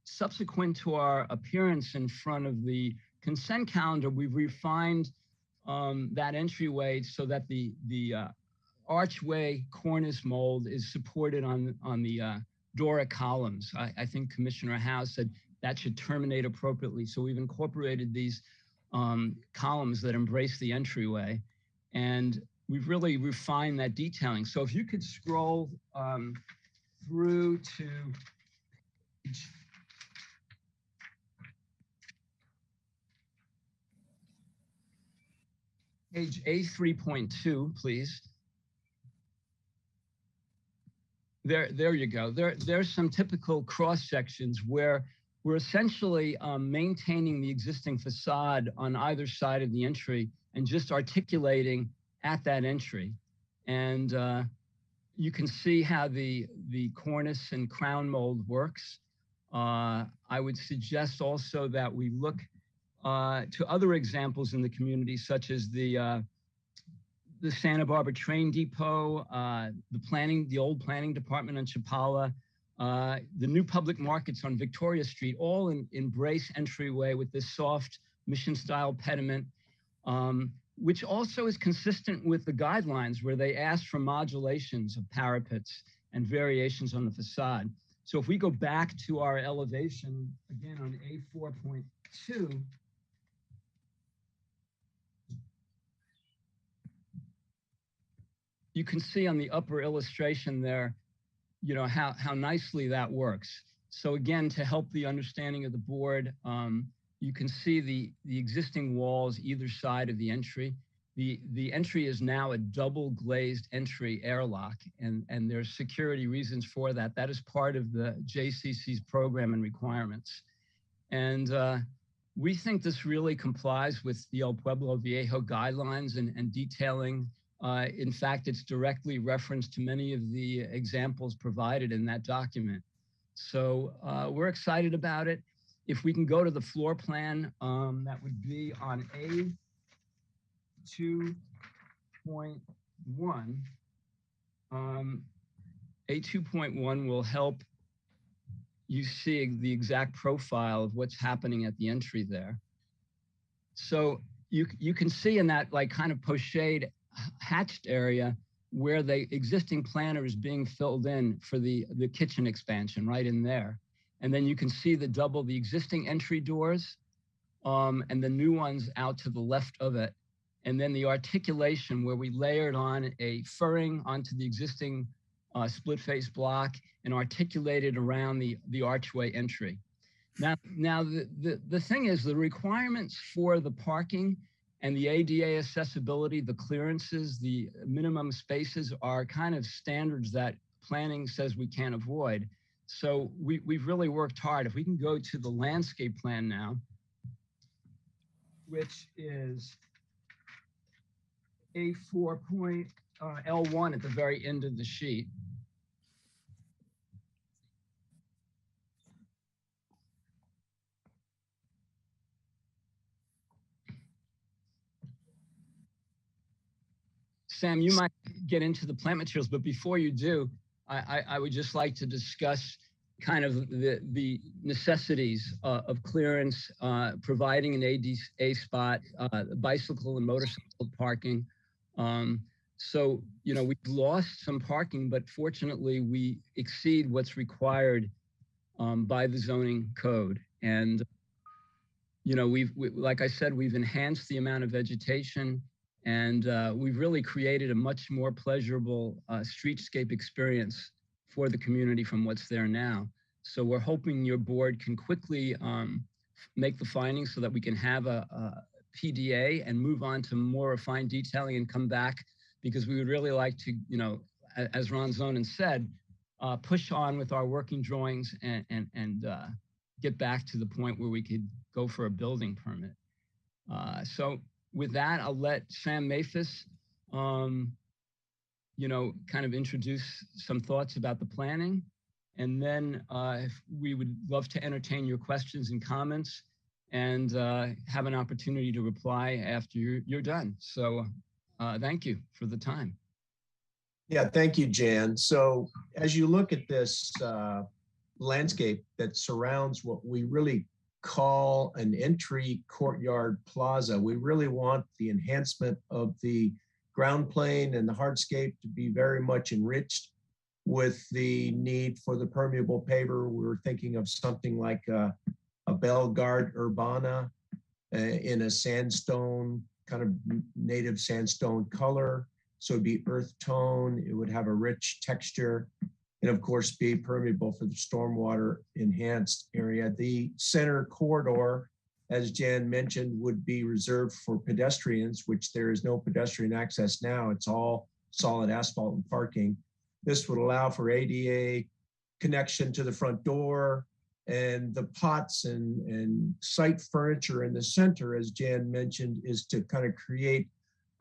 subsequent to our appearance in front of the consent calendar, we've refined that entryway so that the archway cornice mold is supported on the Doric columns. I think Commissioner Howe said that should terminate appropriately. So we've incorporated these columns that embrace the entryway, and we've really refined that detailing. So if you could scroll through to page A3.2, please. There you go. There's some typical cross sections where we're essentially maintaining the existing facade on either side of the entry and just articulating at that entry. And you can see how the cornice and crown mold works. I would suggest also that we look to other examples in the community, such as the Santa Barbara Train Depot, the old planning department on Chapala, the new public markets on Victoria Street, all embrace entryway with this soft mission-style pediment, which also is consistent with the guidelines where they ask for modulations of parapets and variations on the facade. So if we go back to our elevation, again on A4.2, you can see on the upper illustration there, how nicely that works. So again, to help the understanding of the board, you can see the existing walls either side of the entry. The entry is now a double glazed entry airlock, and there's security reasons for that. That is part of the JCC's program and requirements. And we think this really complies with the El Pueblo Viejo guidelines and detailing. In fact, it's directly referenced to many of the examples provided in that document. So we're excited about it. If we can go to the floor plan, that would be on A2.1. A2.1 will help you see the exact profile of what's happening at the entry there. So you can see in that kind of pochade hatched area where the existing planter is being filled in for the kitchen expansion right in there. And then you can see the existing entry doors and the new ones out to the left of it. And then the articulation where we layered on a furring onto the existing split face block and articulated around the archway entry. Now the thing is, the requirements for the parking and the ADA accessibility, the clearances, the minimum spaces are kind of standards that planning says we can't avoid. So we've really worked hard. If we can go to the landscape plan now, which is A4.L1 at the very end of the sheet. Sam, you might get into the plant materials, but before you do, I would just like to discuss kind of the necessities of clearance, providing an ADA spot, bicycle and motorcycle parking. So, you know, we've lost some parking, but fortunately we exceed what's required by the zoning code. And, you know, like I said, we've enhanced the amount of vegetation, and we've really created a much more pleasurable streetscape experience for the community from what's there now. So we're hoping your board can quickly make the findings so that we can have a PDA and move on to more refined detailing and come back, because we would really like to, you know, as Ron Zonen said, push on with our working drawings and get back to the point where we could go for a building permit. So with that, I'll let Sam Maphis, you know, kind of introduce some thoughts about the planning. And then we would love to entertain your questions and comments and have an opportunity to reply after you're done. So thank you for the time. Yeah, thank you, Jan. So as you look at this landscape that surrounds what we really call an entry courtyard plaza, we really want the enhancement of the ground plane and the hardscape to be very much enriched with the need for the permeable paver. We were thinking of something like a Bellegarde Urbana in a sandstone, kind of native sandstone color. So it'd be earth tone, it would have a rich texture, and of course be permeable for the stormwater enhanced area. The center corridor, as Jan mentioned, would be reserved for pedestrians, which there is no pedestrian access now. It's all solid asphalt and parking. This would allow for ADA connection to the front door, and the pots and site furniture in the center, as Jan mentioned, is to kind of create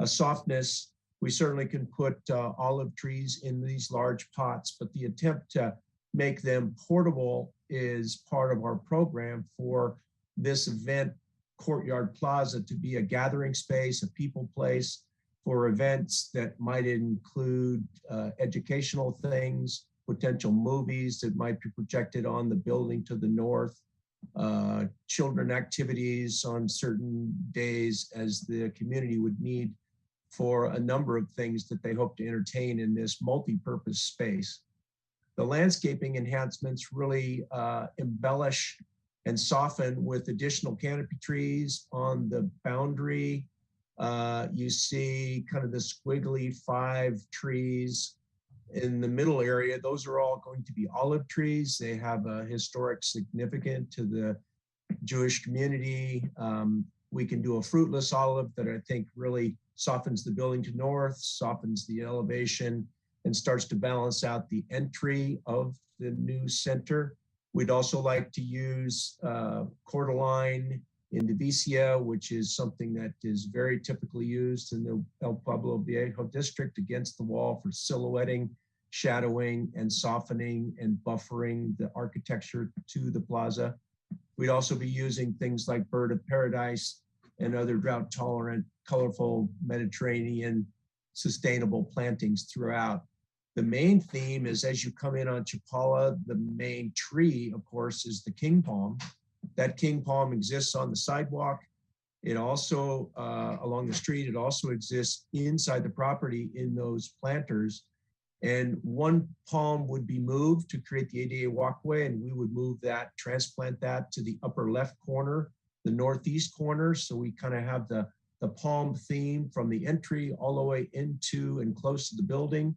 a softness. We certainly can put olive trees in these large pots, but the attempt to make them portable is part of our program for this event courtyard plaza to be a gathering space, a people place for events that might include educational things, potential movies that might be projected on the building to the north, children activities on certain days as the community would need for a number of things that they hope to entertain in this multi-purpose space. The landscaping enhancements really embellish and soften with additional canopy trees on the boundary. You see kind of the squiggly 5 trees in the middle area. Those are all going to be olive trees. They have a historic significance to the Jewish community. We can do a fruitless olive that I think really softens the building to north, softens the elevation, and starts to balance out the entry of the new center. We'd also like to use cordyline indivicia, which is something that is very typically used in the El Pueblo Viejo district against the wall for silhouetting, shadowing, and softening and buffering the architecture to the plaza. We'd also be using things like bird of paradise and other drought tolerant, colorful Mediterranean sustainable plantings throughout. The main theme is as you come in on Chapala, the main tree, of course, is the king palm. That king palm exists on the sidewalk. It also, along the street, it also exists inside the property in those planters. And one palm would be moved to create the ADA walkway, and we would move that, transplant that to the upper left corner, the northeast corner. So we kind of have the palm theme from the entry all the way into and close to the building.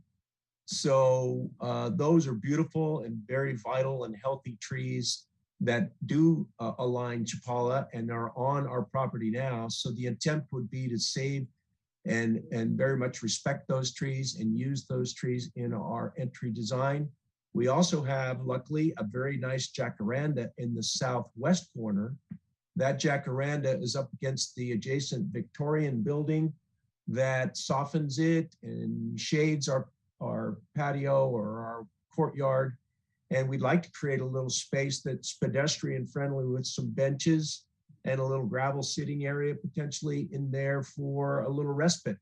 So those are beautiful and very vital and healthy trees that do align Chapala and are on our property now. So the attempt would be to save and very much respect those trees and use those trees in our entry design. We also have, luckily, a very nice jacaranda in the southwest corner. That jacaranda is up against the adjacent Victorian building that softens it and shades our patio or our courtyard. And we'd like to create a little space that's pedestrian friendly with some benches and a little gravel sitting area potentially in there for a little respite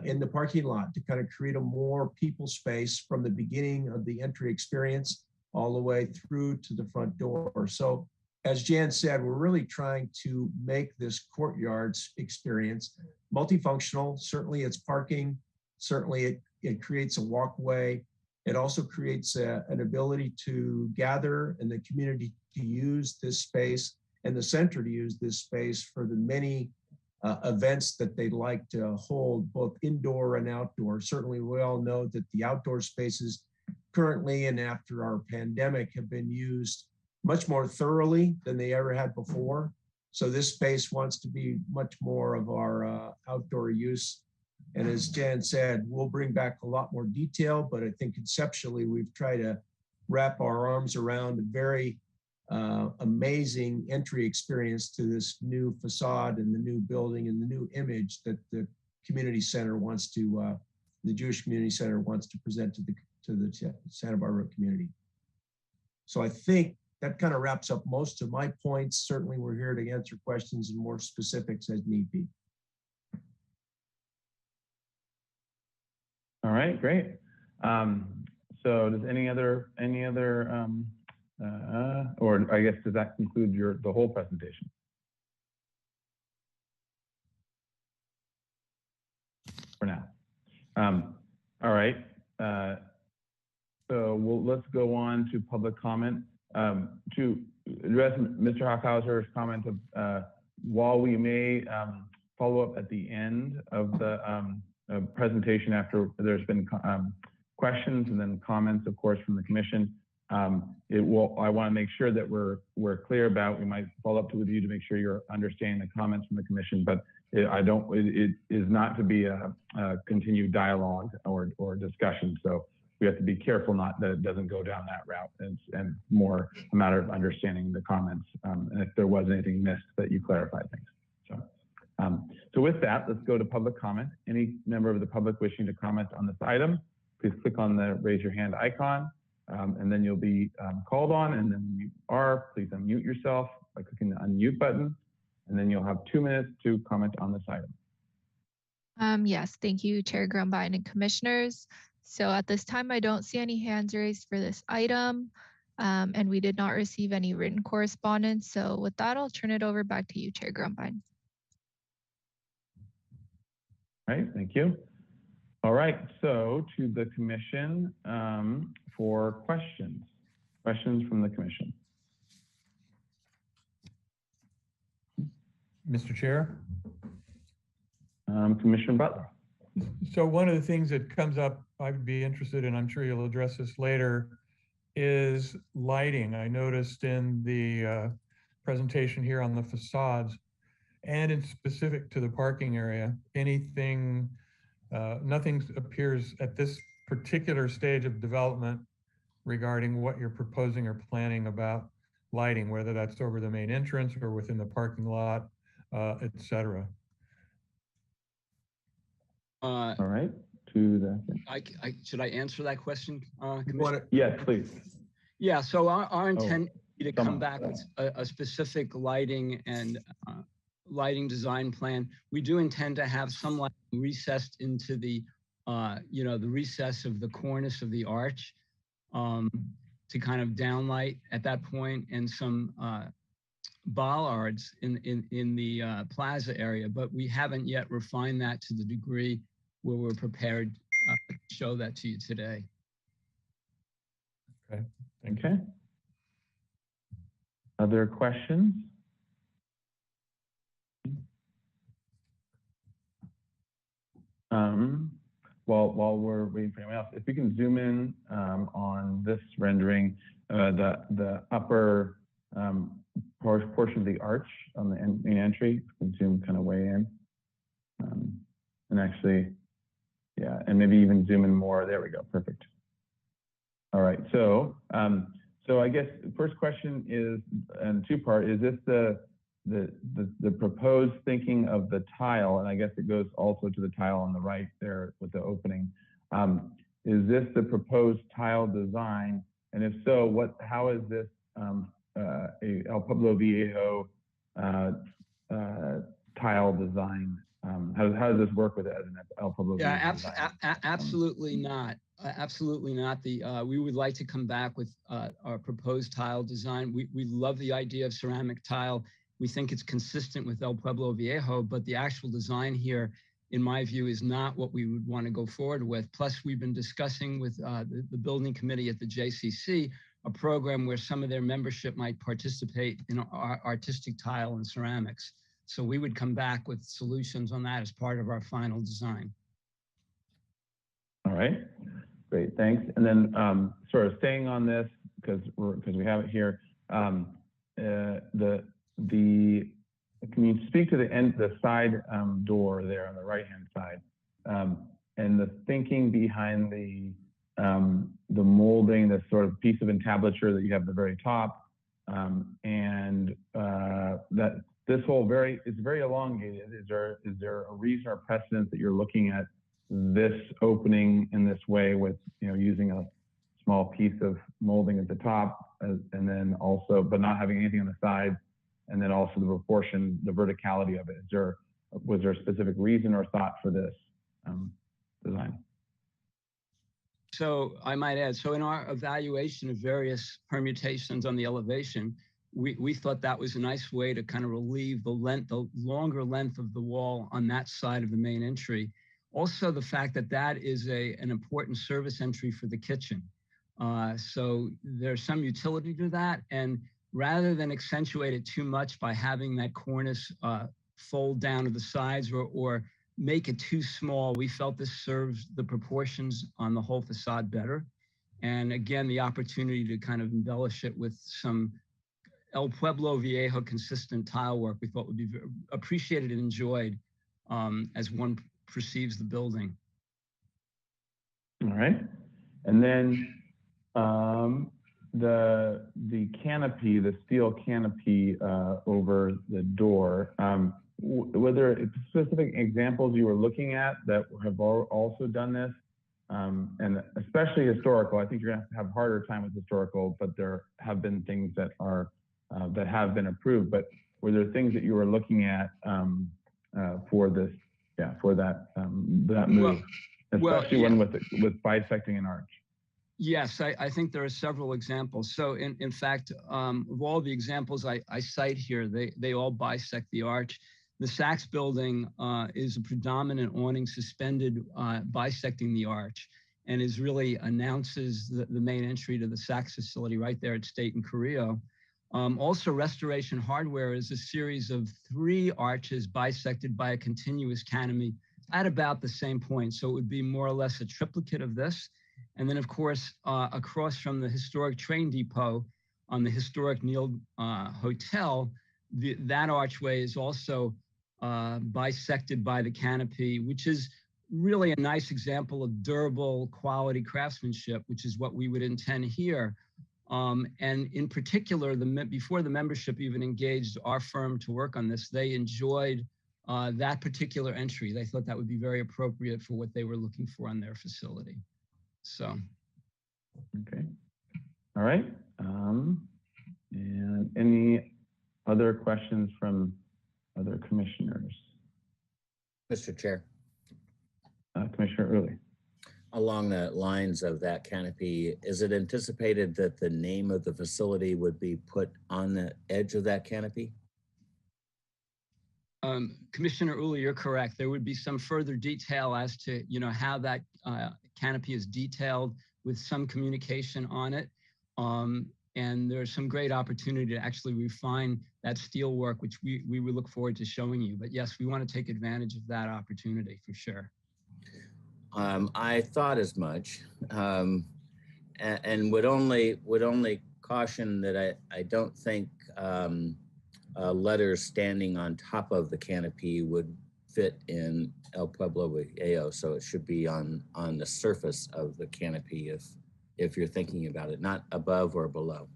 in the parking lot to kind of create a more people space from the beginning of the entry experience all the way through to the front door. So as Jan said, we're really trying to make this courtyards experience multifunctional. Certainly it's parking. Certainly it creates a walkway. It also creates an ability to gather and the community to use this space and the center to use this space for the many events that they'd like to hold, both indoor and outdoor. Certainly we all know that the outdoor spaces currently and after our pandemic have been used much more thoroughly than they ever had before. So this space wants to be much more of our outdoor use. And as Jan said, we'll bring back a lot more detail, but I think conceptually we've tried to wrap our arms around a very amazing entry experience to this new facade and the new building and the new image that the community center wants to, the Jewish Community Center wants to present to the Santa Barbara community. So I think that kind of wraps up most of my points. Certainly we're here to answer questions and more specifics as need be. All right, great. So does any other, or I guess, does that conclude the whole presentation? For now. All right. So let's go on to public comment. To address Mr. Hockhauser's comment of, while we may follow up at the end of the presentation after there's been questions and then comments, of course, from the commission, I want to make sure that we're clear about, we might follow up with you to make sure you're understanding the comments from the commission, but it is not to be a continued dialogue or discussion. So we have to be careful not that it doesn't go down that route, and more a matter of understanding the comments, and if there was anything missed that you clarified things. So with that, let's go to public comment. Any member of the public wishing to comment on this item, please click on the raise your hand icon, and then you'll be called on, and then when you are, please unmute yourself by clicking the unmute button, and then you'll have 2 minutes to comment on this item. Yes, thank you, Chair Grumbine and commissioners. So at this time, I don't see any hands raised for this item, and we did not receive any written correspondence. So with that, I'll turn it over back to you, Chair Grumbine. All right, thank you. All right, so to the commission for questions. Questions from the commission. Mr. Chair? Commissioner Butler. So one of the things that comes up, I'd be interested in, I'm sure you'll address this later, is lighting. I noticed in the presentation here on the facades, and in specific to the parking area, anything, nothing appears at this particular stage of development regarding what you're proposing or planning about lighting, whether that's over the main entrance or within the parking lot, et cetera. All right, to the. Should I answer that question, Yes, please. Yeah, so our intent is to come back with a specific lighting and lighting design plan. We do intend to have some lighting recessed into the, the recess of the cornice of the arch to kind of downlight at that point, and some bollards in the plaza area, but we haven't yet refined that to the degree where we're prepared to show that to you today. Okay, okay. Other questions? While we're waiting for anyone else, if we can zoom in on this rendering, the upper portion of the arch on the main entry, we can zoom kind of way in, and actually, yeah, and maybe even zoom in more. There we go, perfect. All right, so I guess the first question is, and two-part, is this the proposed thinking of the tile, and I guess it goes also to the tile on the right there with the opening. Is this the proposed tile design? And if so, how is this a El Pueblo Viejo tile design how does this work with it as an El Pueblo? Yeah, design? absolutely not. Absolutely not. We would like to come back with our proposed tile design. We love the idea of ceramic tile. We think it's consistent with El Pueblo Viejo, but the actual design here, in my view, is not what we would want to go forward with. Plus, we've been discussing with the building committee at the JCC a program where some of their membership might participate in our artistic tile and ceramics. So we would come back with solutions on that as part of our final design. All right, great, thanks. And then sort of staying on this, because we have it here, can you speak to the side door there on the right-hand side, and the thinking behind the molding, this sort of piece of entablature that you have at the very top, and that this whole it's very elongated. Is there a reason or precedent that you're looking at this opening in this way with, using a small piece of molding at the top, and then also, but not having anything on the side, and then also the proportion, the verticality of it? Was there a specific reason or thought for this design? So I might add, so in our evaluation of various permutations on the elevation, we thought that was a nice way to kind of relieve the longer length of the wall on that side of the main entry. Also, the fact that that is an important service entry for the kitchen. So there's some utility to that. And rather than accentuate it too much by having that cornice fold down to the sides or make it too small, we felt this serves the proportions on the whole facade better. And again, the opportunity to kind of embellish it with some El Pueblo Viejo consistent tile work we thought would be appreciated and enjoyed as one perceives the building. All right. And then the canopy, the steel canopy over the door, were there specific examples you were looking at that have also done this? And especially historical, I think you're gonna have a harder time with historical, but there have been things that are that have been approved. But were there things that you were looking at for this, for that move, especially one with bisecting an arch? Yes, I think there are several examples. So in fact, of all the examples I cite here, they all bisect the arch. The Saks building is a predominant awning suspended bisecting the arch, and is really announces the main entry to the Saks facility right there at State and Carrillo. Also, Restoration Hardware is a series of 3 arches bisected by a continuous canopy at about the same point. So it would be more or less a triplicate of this. And then, of course, across from the historic train depot on the historic Neal Hotel, that archway is also bisected by the canopy, which is really a nice example of durable quality craftsmanship, which is what we would intend here. And in particular, before the membership even engaged our firm to work on this, they enjoyed that particular entry. They thought that would be very appropriate for what they were looking for on their facility. So. Okay. All right. And any other questions from other commissioners? Mr. Chair. Commissioner Early. Along the lines of that canopy, is it anticipated that the name of the facility would be put on the edge of that canopy? Commissioner Uli, you're correct. There would be some further detail as to how that canopy is detailed with some communication on it. And there's some great opportunity to actually refine that steel work, which we would look forward to showing you. But yes, we want to take advantage of that opportunity for sure. I thought as much, and would only caution that I don't think letters standing on top of the canopy would fit in El Pueblo Viejo, so it should be on the surface of the canopy if you're thinking about it, not above or below.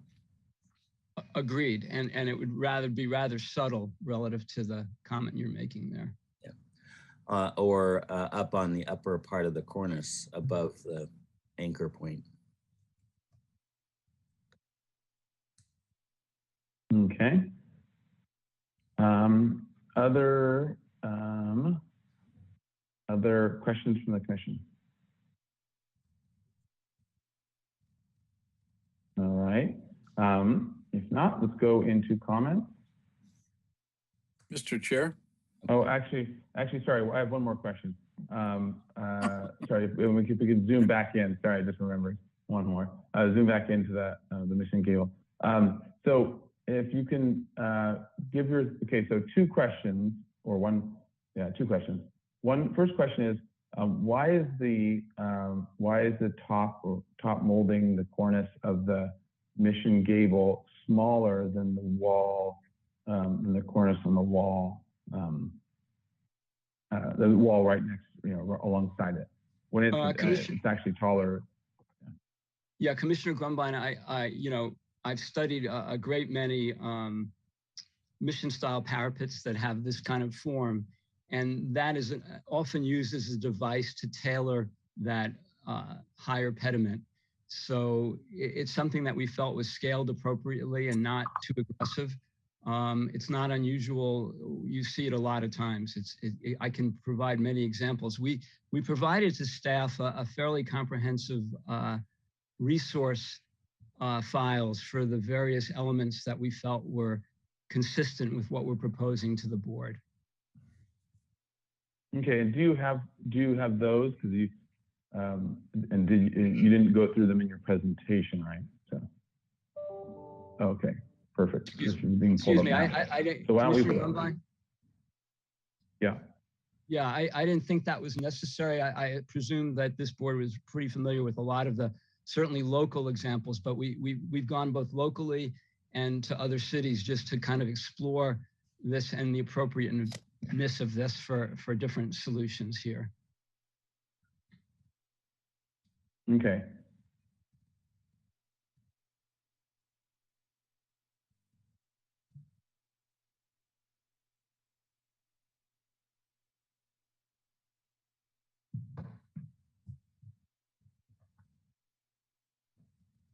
Agreed, and it would be rather subtle relative to the comment you're making there. Or up on the upper part of the cornice above the anchor point. Okay. Other Other questions from the commission? All right. If not, let's go into comments. Mr. Chair? Oh, actually, sorry, I have one more question. Sorry, if we could zoom back in. Sorry, I just remembered one more. Zoom back into that, the mission gable. So if you can give your, okay, so two questions, or one, yeah, two questions. First question is, why is the top molding, the cornice of the mission gable smaller than the wall, than the cornice on the wall right next, alongside it, when it's actually taller? Yeah, Commissioner Grumbine, I've studied a great many mission style parapets that have this kind of form, and that is often used as a device to tailor that higher pediment. So it's something that we felt was scaled appropriately and not too aggressive. It's not unusual. You see it a lot of times. I can provide many examples. We provided to staff a fairly comprehensive resource files for the various elements that we felt were consistent with what we're proposing to the board. Okay, and do you have those? Because you you didn't go through them in your presentation, right? So, okay, perfect. Excuse me, so why don't we put it? Yeah. Yeah, I didn't think that was necessary. I presume that this board was pretty familiar with a lot of the certainly local examples, but we've gone both locally and to other cities just to kind of explore this and the appropriateness of this for different solutions here. Okay.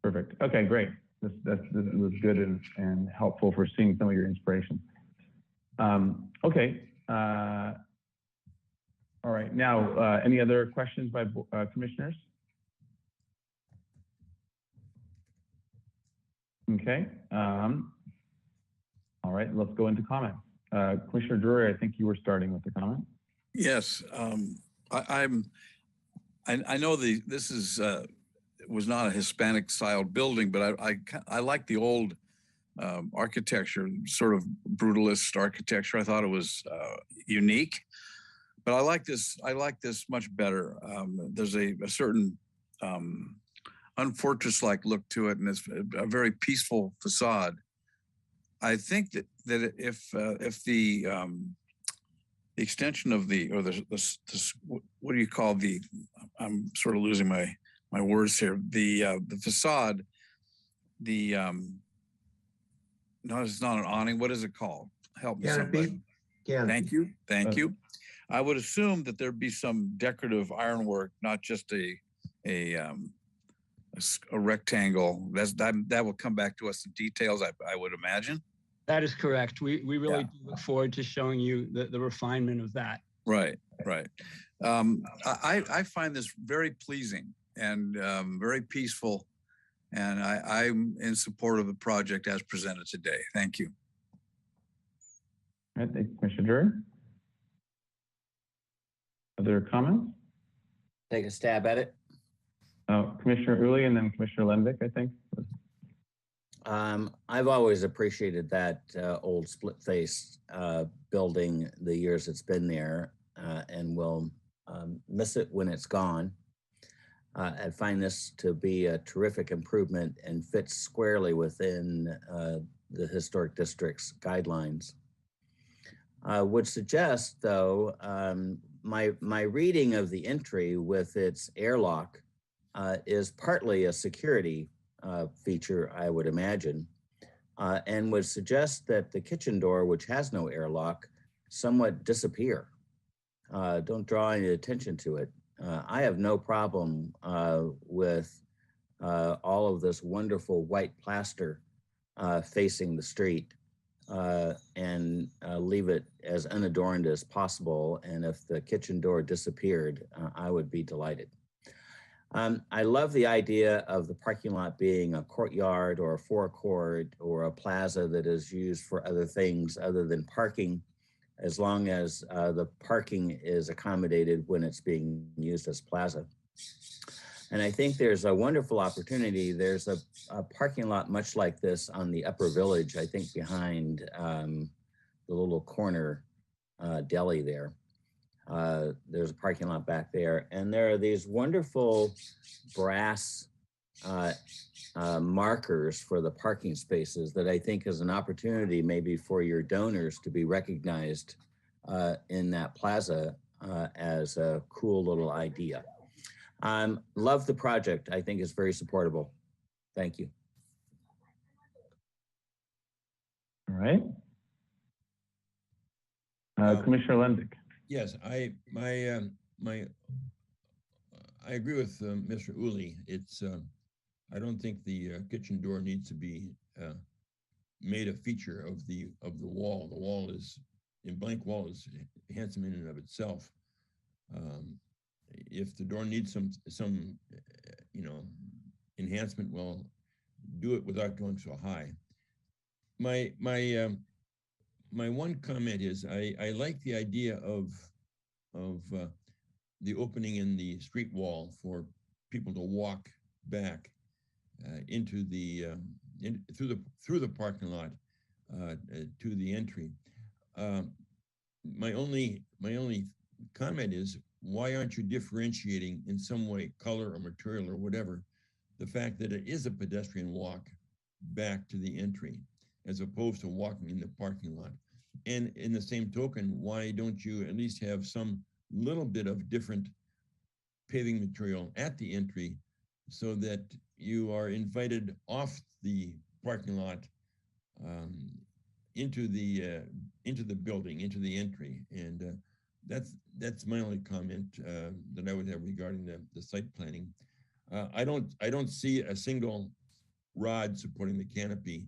Perfect. Okay, great. This was good and helpful for seeing some of your inspiration. Okay. All right. Now, any other questions by commissioners? Okay. All right. Let's go into comment. Commissioner Drury, I think you were starting with the comment. Yes. I know this is was not a Hispanic style building, but I like the old architecture, sort of brutalist architecture. I thought it was unique, but I like this much better. There's a certain unfortress-like look to it, and it's a very peaceful facade. I think that if the extension of what do you call I'm sort of losing my words here. The facade, no, it's not an awning. What is it called? Help me, somebody. Canopy. Thank you. I would assume that there'd be some decorative ironwork, not just a rectangle. That will come back to us in details, I would imagine. That is correct. We really do look forward to showing you the refinement of that. Right. I find this very pleasing and very peaceful, and I'm in support of the project as presented today. Thank you. All right, thank you, Commissioner Drury. Other comments? Take a stab at it. Commissioner Uli and then Commissioner Lenvik, I think. I've always appreciated that old split face building the years it's been there, and will miss it when it's gone. I find this to be a terrific improvement and fits squarely within the historic district's guidelines. I would suggest, though, my reading of the entry with its airlock is partly a security feature, I would imagine, and would suggest that the kitchen door, which has no airlock, somewhat disappear. Don't draw any attention to it. I have no problem with all of this wonderful white plaster facing the street. and leave it as unadorned as possible. And if the kitchen door disappeared, I would be delighted. I love the idea of the parking lot being a courtyard or a forecourt or a plaza that is used for other things other than parking, as long as the parking is accommodated when it's being used as plaza. And I think there's a wonderful opportunity. There's a parking lot much like this on the Upper Village, I think behind the little corner deli there. There's a parking lot back there. And there are these wonderful brass markers for the parking spaces that I think is an opportunity maybe for your donors to be recognized in that plaza as a cool little idea. Love the project. I think it's very supportable. Thank you. All right. Commissioner Lendick. Yes, I agree with Mr. Uli. It's I don't think the kitchen door needs to be made a feature of the wall. The wall is blank wall is handsome in and of itself. If the door needs some enhancement, well, do it without going so high. My one comment is I like the idea of the opening in the street wall for people to walk back into the through the parking lot to the entry. My only comment is, why aren't you differentiating in some way, color or material or whatever, the fact that it is a pedestrian walk back to the entry, as opposed to walking in the parking lot? And in the same token, why don't you at least have some little bit of different paving material at the entry so that you are invited off the parking lot into the building, into the entry? And that's my only comment that I would have regarding the site planning. I don't see a single rod supporting the canopy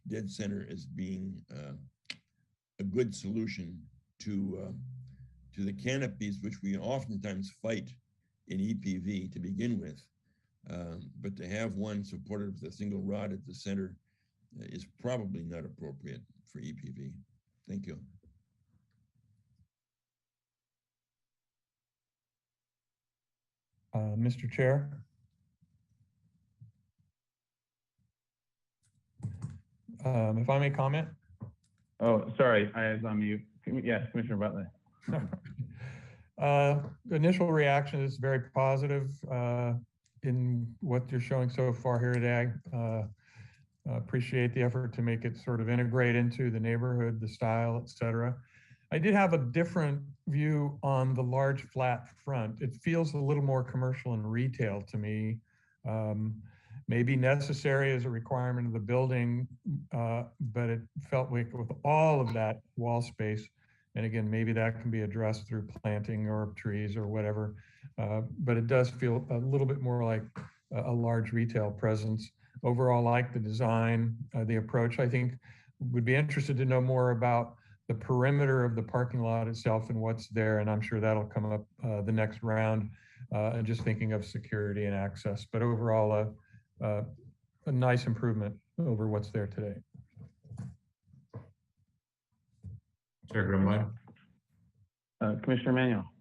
dead center as being a good solution to the canopies, which we oftentimes fight in EPV to begin with. But to have one supported with a single rod at the center is probably not appropriate for EPV. Thank you. Mr. Chair. If I may comment. Oh, sorry, I was on mute. Yes, Commissioner Butler. The initial reaction is very positive in what you're showing so far here today. Appreciate the effort to make it sort of integrate into the neighborhood, the style, et cetera. I did have a different view on the large flat front. It feels a little more commercial and retail to me. Maybe necessary as a requirement of the building, but it felt like with all of that wall space, and again, maybe that can be addressed through planting or trees or whatever, but it does feel a little bit more like a large retail presence. Overall, like the design, the approach. I think would be interested to know more about the perimeter of the parking lot itself and what's there, and I'm sure that'll come up the next round, and just thinking of security and access. But overall, a nice improvement over what's there today. Chair Grumbine. Commissioner Manuel.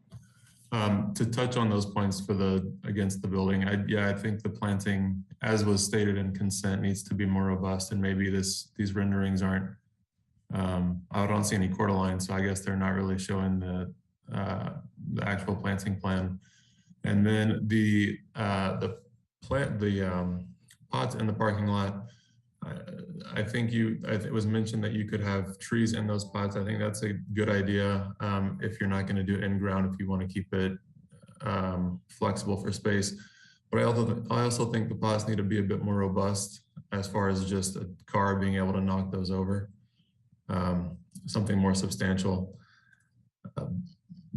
To touch on those points for against the building, I think the planting, as was stated in consent, needs to be more robust, and maybe these renderings aren't. I don't see any quarter lines, so I guess they're not really showing the actual planting plan. And then the pots in the parking lot. I think it was mentioned that you could have trees in those pots. I think that's a good idea if you're not going to do it in ground, if you want to keep it flexible for space. But I also think the pots need to be a bit more robust as far as just a car being able to knock those over. Something more substantial.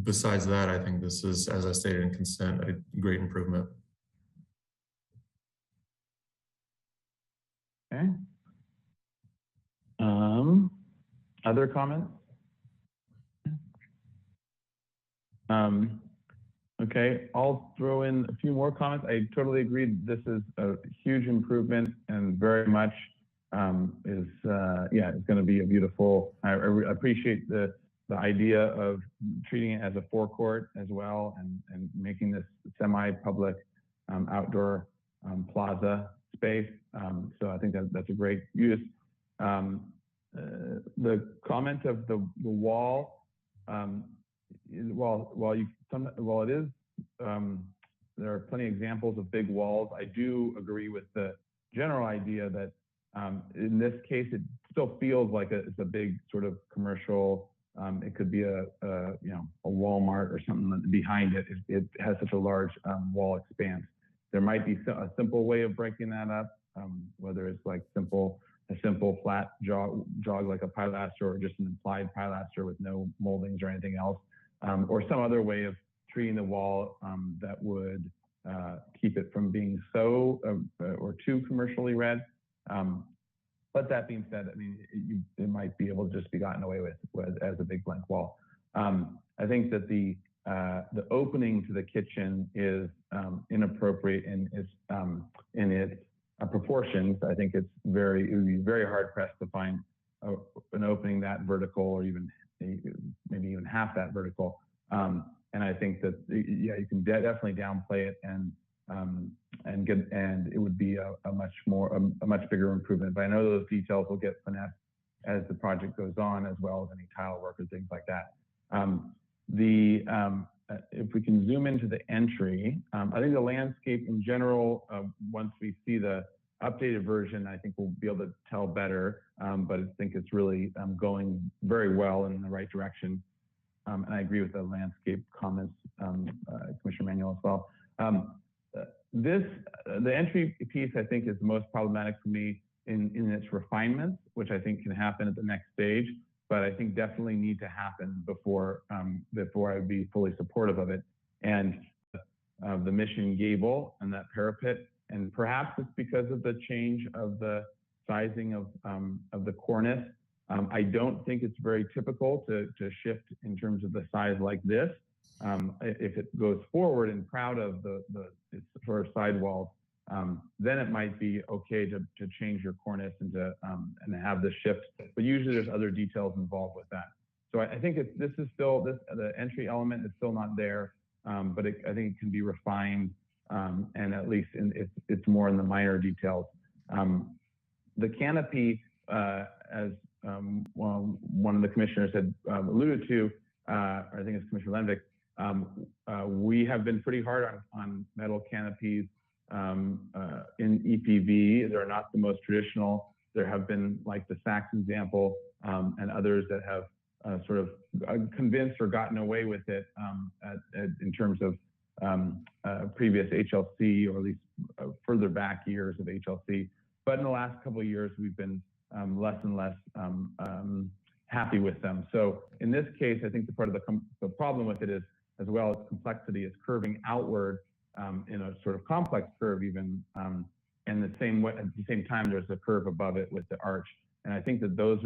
Besides that, I think this is, as I stated in consent, a great improvement. Okay. Other comments? Okay, I'll throw in a few more comments. I totally agree. This is a huge improvement and very much it's going to be a beautiful. I appreciate the idea of treating it as a forecourt as well and making this semi-public outdoor plaza space. So I think that's a great use. The comment of the wall, while it is, there are plenty of examples of big walls. I do agree with the general idea that in this case, it still feels like it's a big sort of commercial. It could be a Walmart or something behind it. It has such a large wall expanse. There might be a simple way of breaking that up, whether it's like a simple flat jog like a pilaster or just an implied pilaster with no moldings or anything else, or some other way of treating the wall that would keep it from being so or too commercially read. But that being said, I mean, it might be able to just be gotten away with as a big blank wall. I think that the opening to the kitchen is inappropriate in its proportions. I think it would be very hard pressed to find an opening that vertical or even maybe even half that vertical. And I think that you can definitely downplay it and it would be a much bigger improvement. But I know those details will get finessed as the project goes on, as well as any tile work or things like that. If we can zoom into the entry, I think the landscape in general, once we see the updated version, I think we'll be able to tell better. But I think it's really going very well in the right direction. And I agree with the landscape comments, Commissioner Manuel as well. The entry piece, I think, is the most problematic for me in its refinements, which I think can happen at the next stage, but I think definitely need to happen before I would be fully supportive of it. And the mission gable and that parapet, and perhaps it's because of the change of the sizing of the cornice. I don't think it's very typical to shift in terms of the size like this. If it goes forward and proud of the sort of sidewalls, then it might be okay to change your cornice and have this shift. But usually there's other details involved with that. So I think the entry element is still not there, but I think it can be refined, and at least it's more in the minor details. The canopy, as one of the commissioners had alluded to, I think it's Commissioner Lenvik, we have been pretty hard on metal canopies in EPV. They're not the most traditional. There have been, like the Saks example, and others that have sort of convinced or gotten away with it in terms of previous HLC, or at least further back years of HLC. But in the last couple of years, we've been less and less happy with them. So in this case, I think the part of the problem with it is, as well as complexity, is curving outward in a sort of complex curve even, and at the same time, there's a curve above it with the arch. And I think that those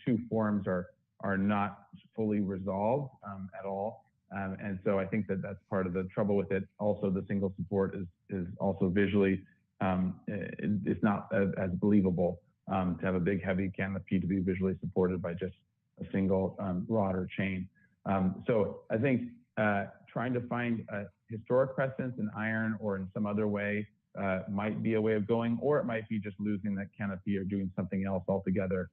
two forms are not fully resolved at all. And so I think that that's part of the trouble with it. Also, the single support is also visually, it's not as believable to have a big heavy canopy to be visually supported by just a single rod or chain. So I think trying to find historic precedents in iron or in some other way might be a way of going, or it might be just losing that canopy or doing something else altogether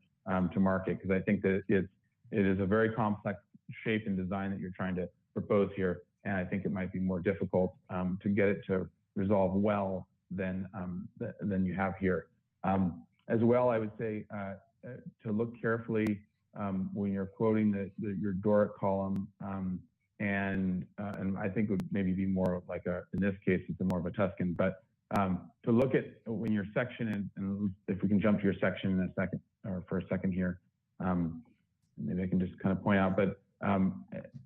to market, because I think that it is a very complex shape and design that you're trying to propose here, and I think it might be more difficult to get it to resolve well than you have here. As well, I would say to look carefully when you're quoting your Doric column, and I think it would maybe be more like in this case, it's more of a Tuscan, but to look at when your section, and if we can jump to your section in a second, or for a second here, maybe I can just kind of point out, but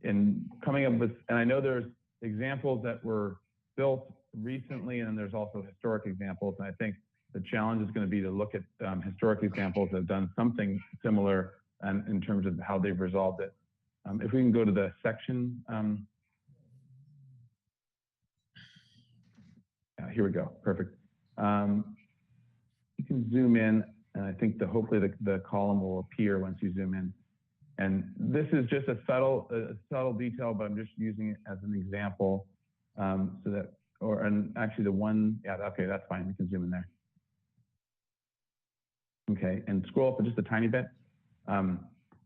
in coming up with, and I know there's examples that were built recently, and there's also historic examples, and I think the challenge is going to be to look at historic examples that have done something similar and in terms of how they've resolved it. If we can go to the section, here we go, perfect. You can zoom in, and I think hopefully the column will appear once you zoom in. And this is just a subtle detail, but I'm just using it as an example, so that, and actually the one, yeah, okay, that's fine. We can zoom in there. Okay, and scroll up just a tiny bit.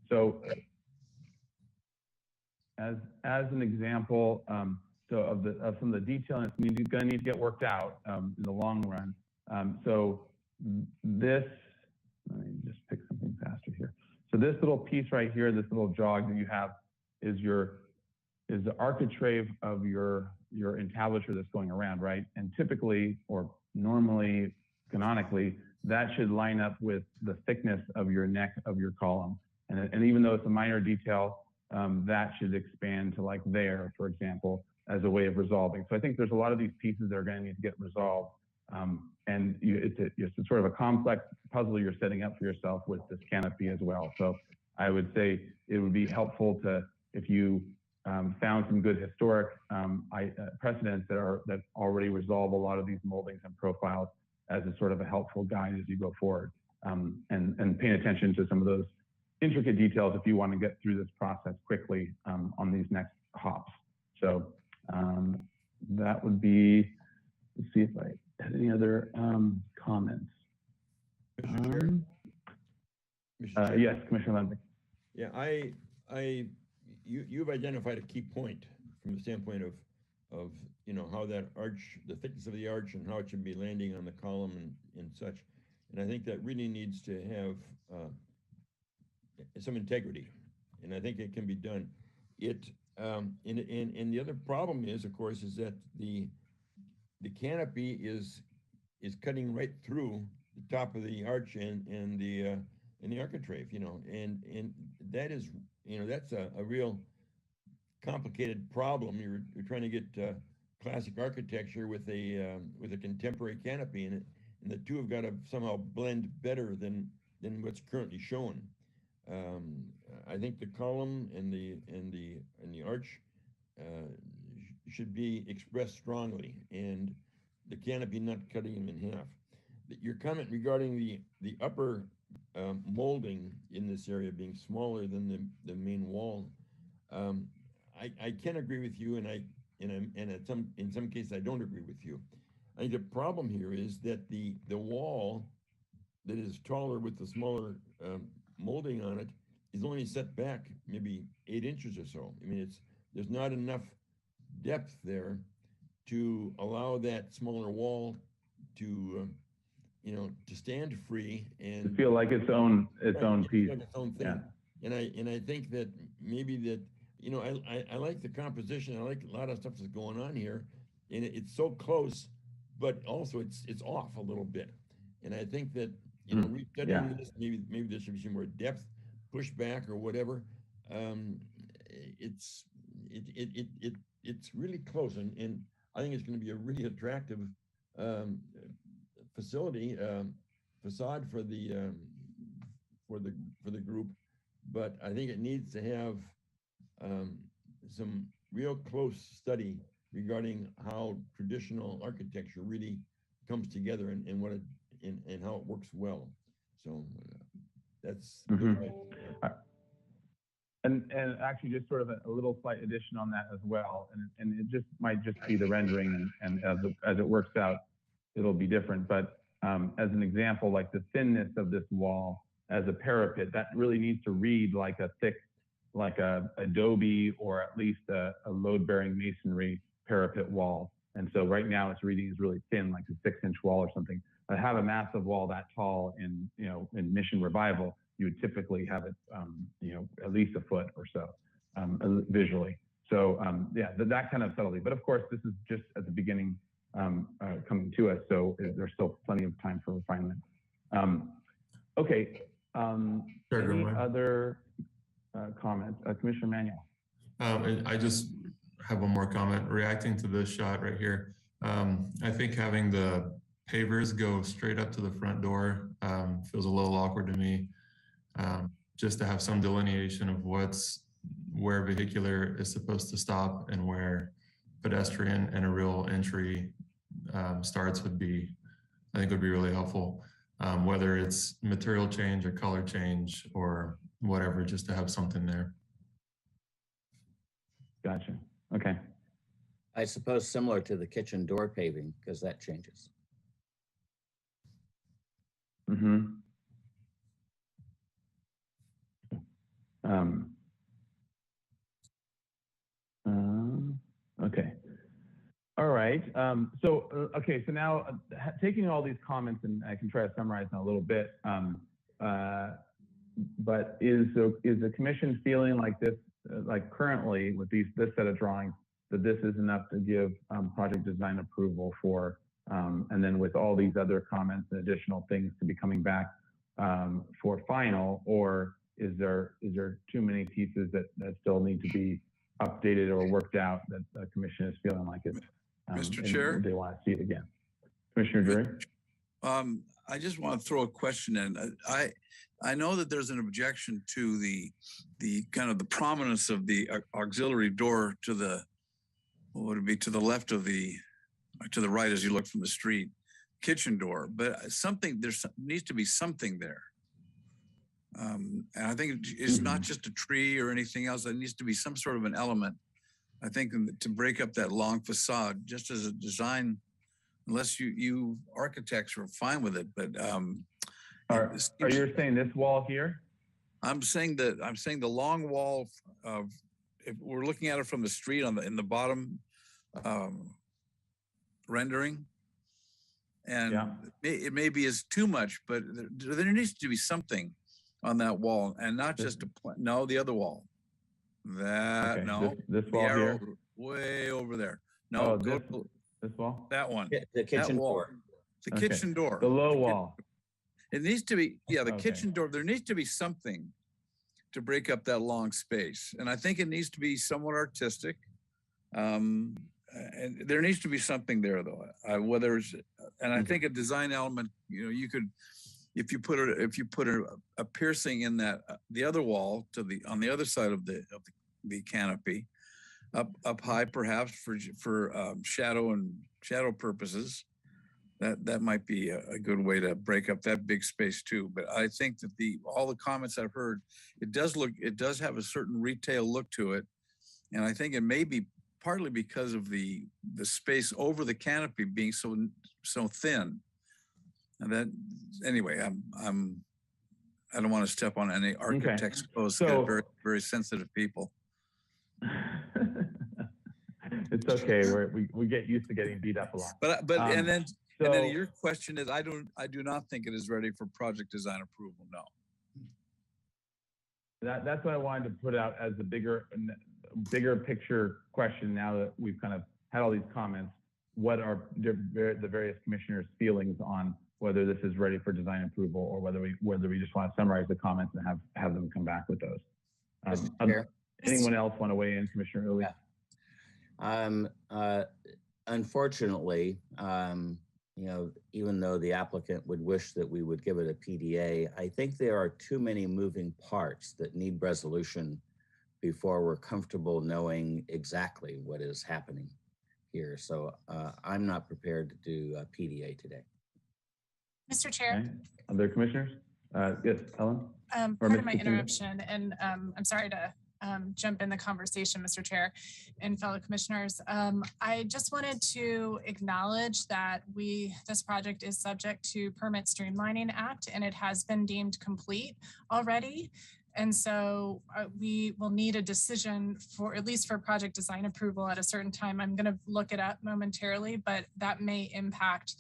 So as an example, so of some of the detail, it's going to need to get worked out in the long run. So this, let me just pick something faster here. So this little piece right here, this little jog that you have is the architrave of your entablature that's going around, right? And typically, or normally, canonically, that should line up with the thickness of your neck of your column. And even though it's a minor detail, that should expand to like there, for example, as a way of resolving. So I think there's a lot of these pieces that are going to need to get resolved. And it's sort of a complex puzzle you're setting up for yourself with this canopy as well. So I would say it would be helpful to, if you found some good historic precedents that already resolve a lot of these moldings and profiles as a sort of a helpful guide as you go forward, and paying attention to some of those intricate details if you want to get through this process quickly on these next hops. So that would be, let's see if I had any other comments. Yes, Commissioner Lundberg. Yeah, you've identified a key point from the standpoint of how that arch, the thickness of the arch, and how it should be landing on the column and such. And I think that really needs to have some integrity, and I think it can be done. And the other problem is, of course, is that the canopy is cutting right through the top of the arch and the architrave, and that is, that's a real complicated problem. You're trying to get classic architecture with a contemporary canopy, and the two have got to somehow blend better than what's currently shown. I think the column and the arch should be expressed strongly, and the canopy not cutting them in half. Your comment regarding the upper molding in this area being smaller than the main wall, I can agree with you, and in some cases I don't agree with you. I think the problem here is that the wall that is taller with the smaller molding on it is only set back maybe 8 inches or so. I mean, there's not enough depth there to allow that smaller wall to to stand free and to feel like its own piece. Like its own thing. Yeah. And I think that maybe that I like the composition. I like a lot of stuff that's going on here, and it's so close, but also it's off a little bit. And I think that restudying this, maybe there should be some more depth, pushback or whatever. It's really close, and I think it's going to be a really attractive facility facade for the group, but I think it needs to have some real close study regarding how traditional architecture really comes together and what it and how it works well. So that's and actually just sort of a little slight addition on that as well, and it might just be the rendering, and as it works out, it'll be different. But as an example, like the thinness of this wall as a parapet, that really needs to read like a thick, like a adobe or at least a load-bearing masonry parapet wall. And so right now it's reading is really thin, like a 6-inch wall or something. But have a massive wall that tall in Mission Revival, you would typically have it at least a foot or so visually. So that kind of subtlety. But of course, this is just at the beginning coming to us, so there's still plenty of time for refinement. Okay. Any other comments? Commissioner Manuel. I just have one more comment reacting to this shot right here. I think having the pavers go straight up to the front door feels a little awkward to me. just to have some delineation of where vehicular is supposed to stop and where pedestrian and a real entry starts would be, I think would be really helpful. Whether it's material change or color change or whatever, just to have something there. Gotcha. Okay. I suppose similar to the kitchen door paving, because that changes. Mm-hmm. Okay. All right. Okay. So now taking all these comments, and I can try to summarize in a little bit. But is the commission feeling like this, like currently with this set of drawings, that this is enough to give project design approval for, and then with all these other comments and additional things to be coming back for final, or is there too many pieces that still need to be updated or worked out that the commission is feeling like it's Mr. Chair, they want to see it again? Commissioner Drury? I just want to throw a question in. I know that there's an objection to the kind of the prominence of the auxiliary door to the, what would it be, to the left of the, to the right as you look from the street, kitchen door, but there needs to be something there. And I think it's not just a tree or anything else. There needs to be some sort of an element, I think, to break up that long facade, just as a design, unless you architects are fine with it. But are you saying this wall here? I'm saying the long wall of, if we're looking at it from the street in the bottom rendering, and yeah, it maybe is too much, but there needs to be something on that wall, and not just no, the other wall. That, okay, no, this wall here, way over there. No, this wall, that one, the kitchen door, the kitchen door, the low wall. It needs to be, yeah, the kitchen door. There needs to be something to break up that long space, and I think it needs to be somewhat artistic. And there needs to be something there, though. Whether it's, and I think a design element, you could, if you put a piercing in that the other wall on the other side of the canopy, up high, perhaps for shadow purposes, that might be a good way to break up that big space too. But I think that all the comments I've heard, it does have a certain retail look to it, and I think it may be partly because of the space over the canopy being so thin. And that, anyway, I don't want to step on any architect's toes. So, very, very sensitive people. It's okay. We get used to getting beat up a lot. But and then your question is, I do not think it is ready for project design approval. No. That's what I wanted to put out as a bigger picture question. Now that we've kind of had all these comments, what are the various commissioners' feelings on whether this is ready for design approval, or whether we just want to summarize the comments and have them come back with those? Anyone else want to weigh in, Commissioner Uli? Yeah. Unfortunately, even though the applicant would wish that we would give it a PDA, I think there are too many moving parts that need resolution before we're comfortable knowing exactly what is happening here. So I'm not prepared to do a PDA today. Mr. Chair. Okay. Other commissioners? Yes, Ellen? Part of my interruption, and I'm sorry to jump in the conversation, Mr. Chair and fellow commissioners. I just wanted to acknowledge that this project is subject to Permit Streamlining Act, and it has been deemed complete already. And so we will need a decision at least for project design approval at a certain time. I'm going to look it up momentarily, but that may impact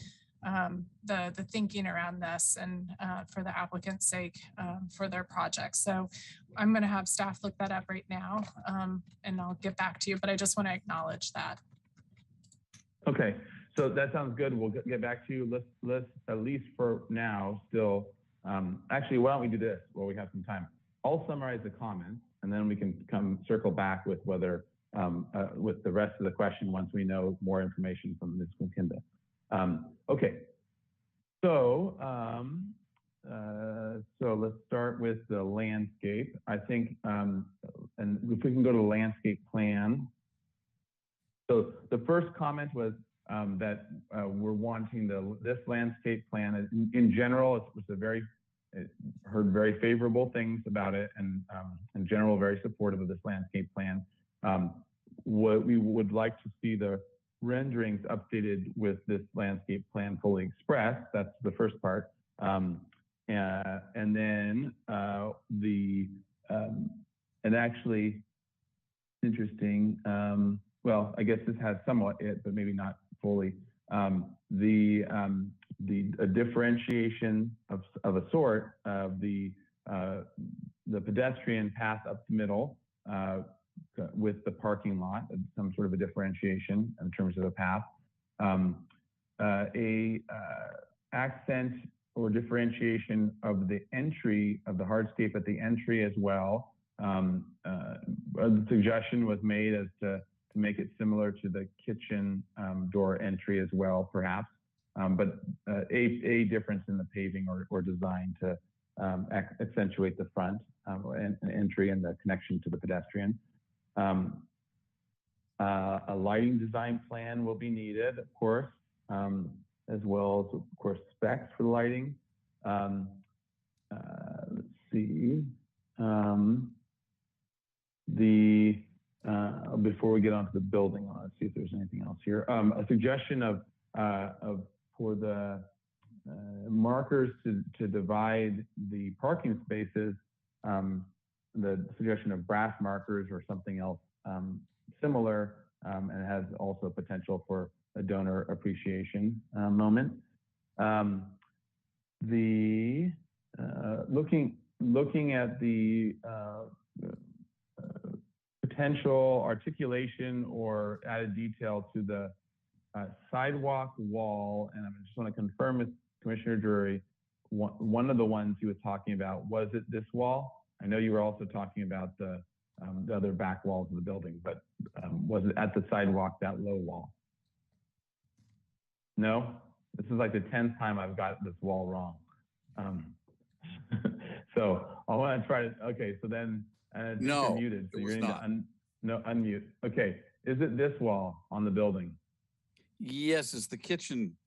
the thinking around this and for the applicant's sake for their project. So I'm going to have staff look that up right now, and I'll get back to you, but I just want to acknowledge that. Okay, so that sounds good. We'll get back to you. Let's at least for now still, actually, why don't we do this while we have some time? I'll summarize the comments, and then we can circle back with whether with the rest of the question once we know more information from Ms. Quintinda. Okay, so so let's start with the landscape. I think, and if we can go to the landscape plan. So the first comment was that we're wanting this landscape plan. In general, heard very favorable things about it, and in general, very supportive of this landscape plan. What we would like to see the renderings updated with this landscape plan fully expressed. That's the first part. And then and actually, interesting. Well, I guess this has somewhat it, but maybe not fully. A differentiation of a sort of the pedestrian path up the middle with the parking lot, some sort of a differentiation in terms of the path. Accent or differentiation of the entry of the hardscape at the entry as well. The suggestion was made as to make it similar to the kitchen door entry as well, perhaps. But a difference in the paving or design to accentuate the front and entry and the connection to the pedestrian. A lighting design plan will be needed, of course, as well as, of course, specs for lighting. Let's see. Before we get onto the building, let's see if there's anything else here. A suggestion for the markers to divide the parking spaces, the suggestion of brass markers or something else similar, and it has also potential for a donor appreciation moment. Looking at the potential articulation or added detail to the sidewalk wall, and I just want to confirm with Commissioner Drury, one of the ones he was talking about, was it this wall? I know you were also talking about the other back walls of the building, but was it at the sidewalk, that low wall? No? This is like the 10th time I've got this wall wrong. So I want to try to, okay, so then no, you're muted, so it you're was going not. to unmute. Okay, is it this wall on the building? Yes, it's the kitchen.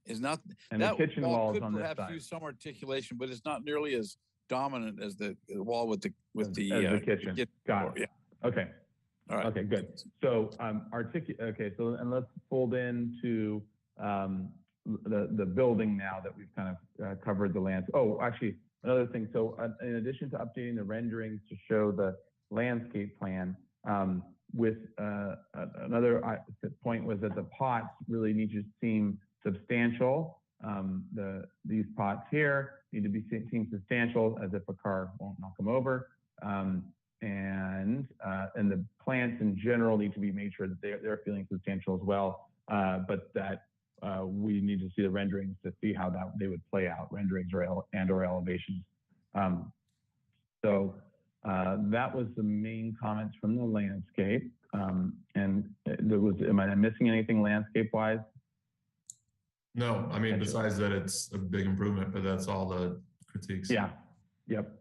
Is not and that the kitchen wall is could on this perhaps side. use some articulation, but it's not nearly as dominant as the wall with the kitchen. Got it. Yeah. Okay. All right. Okay, good. So okay, so and let's fold into the building now that we've kind of covered the lands. Oh, actually, another thing. So in addition to updating the renderings to show the landscape plan, with another point was that the pots really need to seem substantial. These pots here need to be seen substantial, as if a car won't knock them over. And the plants in general need to be made sure that they're feeling substantial as well, but that we need to see the renderings to see how they would play out, renderings or elevations. So that was the main comments from the landscape. And am I missing anything landscape-wise? No, I mean, besides that, it's a big improvement, but that's all the critiques. Yeah, yep.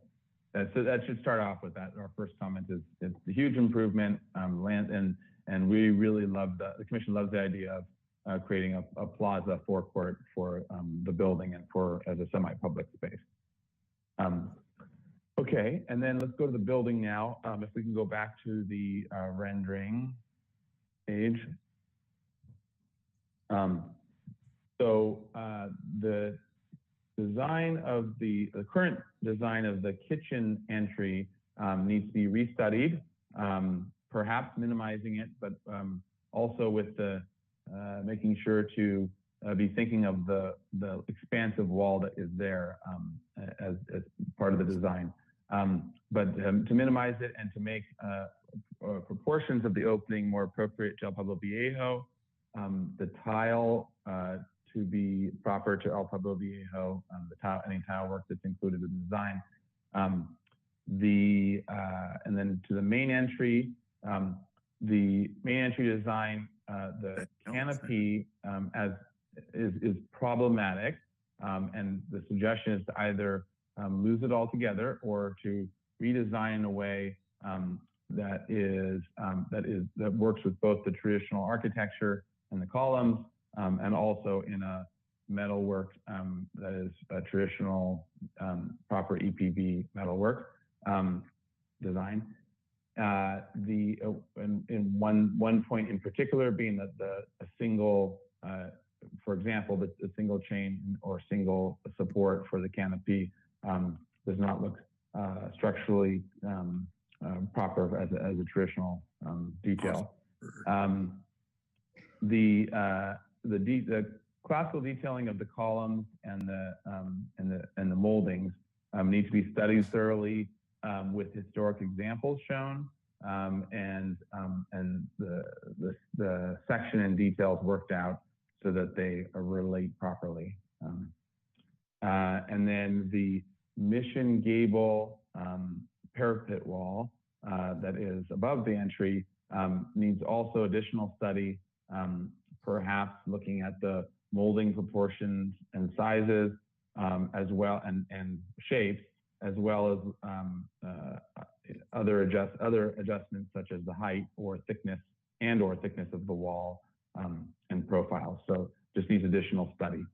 So that should start off with that. Our first comment is it's a huge improvement, and we really love the commission loves the idea of creating a plaza forecourt for the building and as a semi-public space. Okay, and then let's go to the building now. If we can go back to the rendering page. So the design of the current design of the kitchen entry needs to be restudied, perhaps minimizing it, but also with the making sure to be thinking of the expansive wall that is there as part of the design. But to minimize it and to make proportions of the opening more appropriate to El Pueblo Viejo, the tile to be proper to El Pueblo Viejo, any tile work that's included in the design. And then to the main entry, the main entry design, the canopy is problematic, and the suggestion is to either lose it altogether or to redesign in a way that works with both the traditional architecture and the columns, and also in a metalwork that is a traditional proper EPB metalwork design. In one point in particular being that a single, for example, the single chain or single support for the canopy does not look structurally proper as a traditional detail. The classical detailing of the columns and the moldings need to be studied thoroughly with historic examples shown, and the section and details worked out so that they relate properly. And then the mission gable parapet wall that is above the entry needs also additional study, perhaps looking at the molding proportions and sizes, as well, and shapes, as well as other adjustments such as the height or thickness of the wall and profile. So just needs additional study.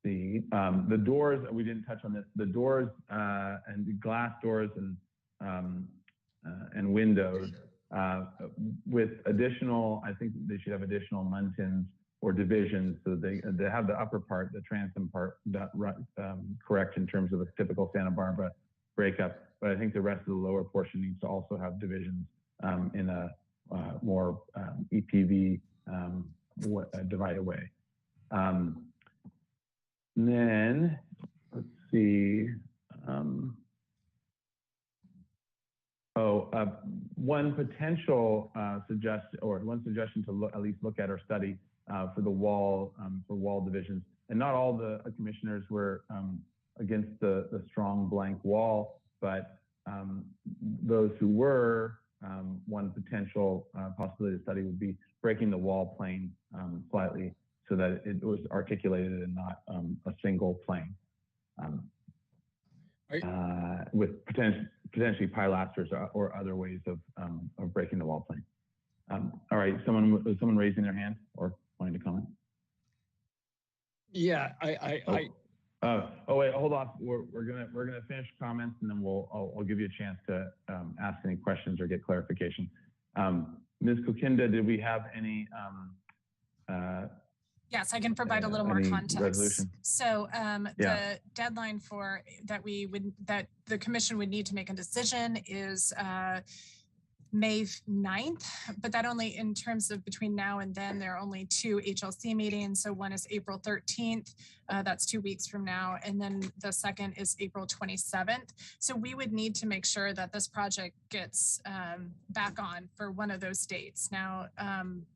The doors, we didn't touch on this. The doors and the glass doors and windows with additional, I think they should have additional muntins or divisions so they have the upper part, the transom part, correct in terms of a typical Santa Barbara breakup. But I think the rest of the lower portion needs to also have divisions in a more EPV divided way. Then let's see. One potential suggestion to at least look at or study for the wall, for wall divisions. And not all the commissioners were against the strong blank wall, but those who were, one potential possibility to study would be breaking the wall plane slightly so that it was articulated and not a single plane. With potentially pilasters or other ways of breaking the wall plane. All right, someone raising their hand or wanting to comment? Yeah, Oh wait, hold on. We're gonna finish comments and then I'll give you a chance to ask any questions or get clarification. Ms. Kokinda, did we have any? Yes, I can provide a little more context. Resolution? So the deadline that the commission would need to make a decision is May 9th, but that only in terms of between now and then, there are only 2 HLC meetings. So one is April 13th, that's 2 weeks from now. And then the second is April 27th. So we would need to make sure that this project gets back on for one of those dates. Now,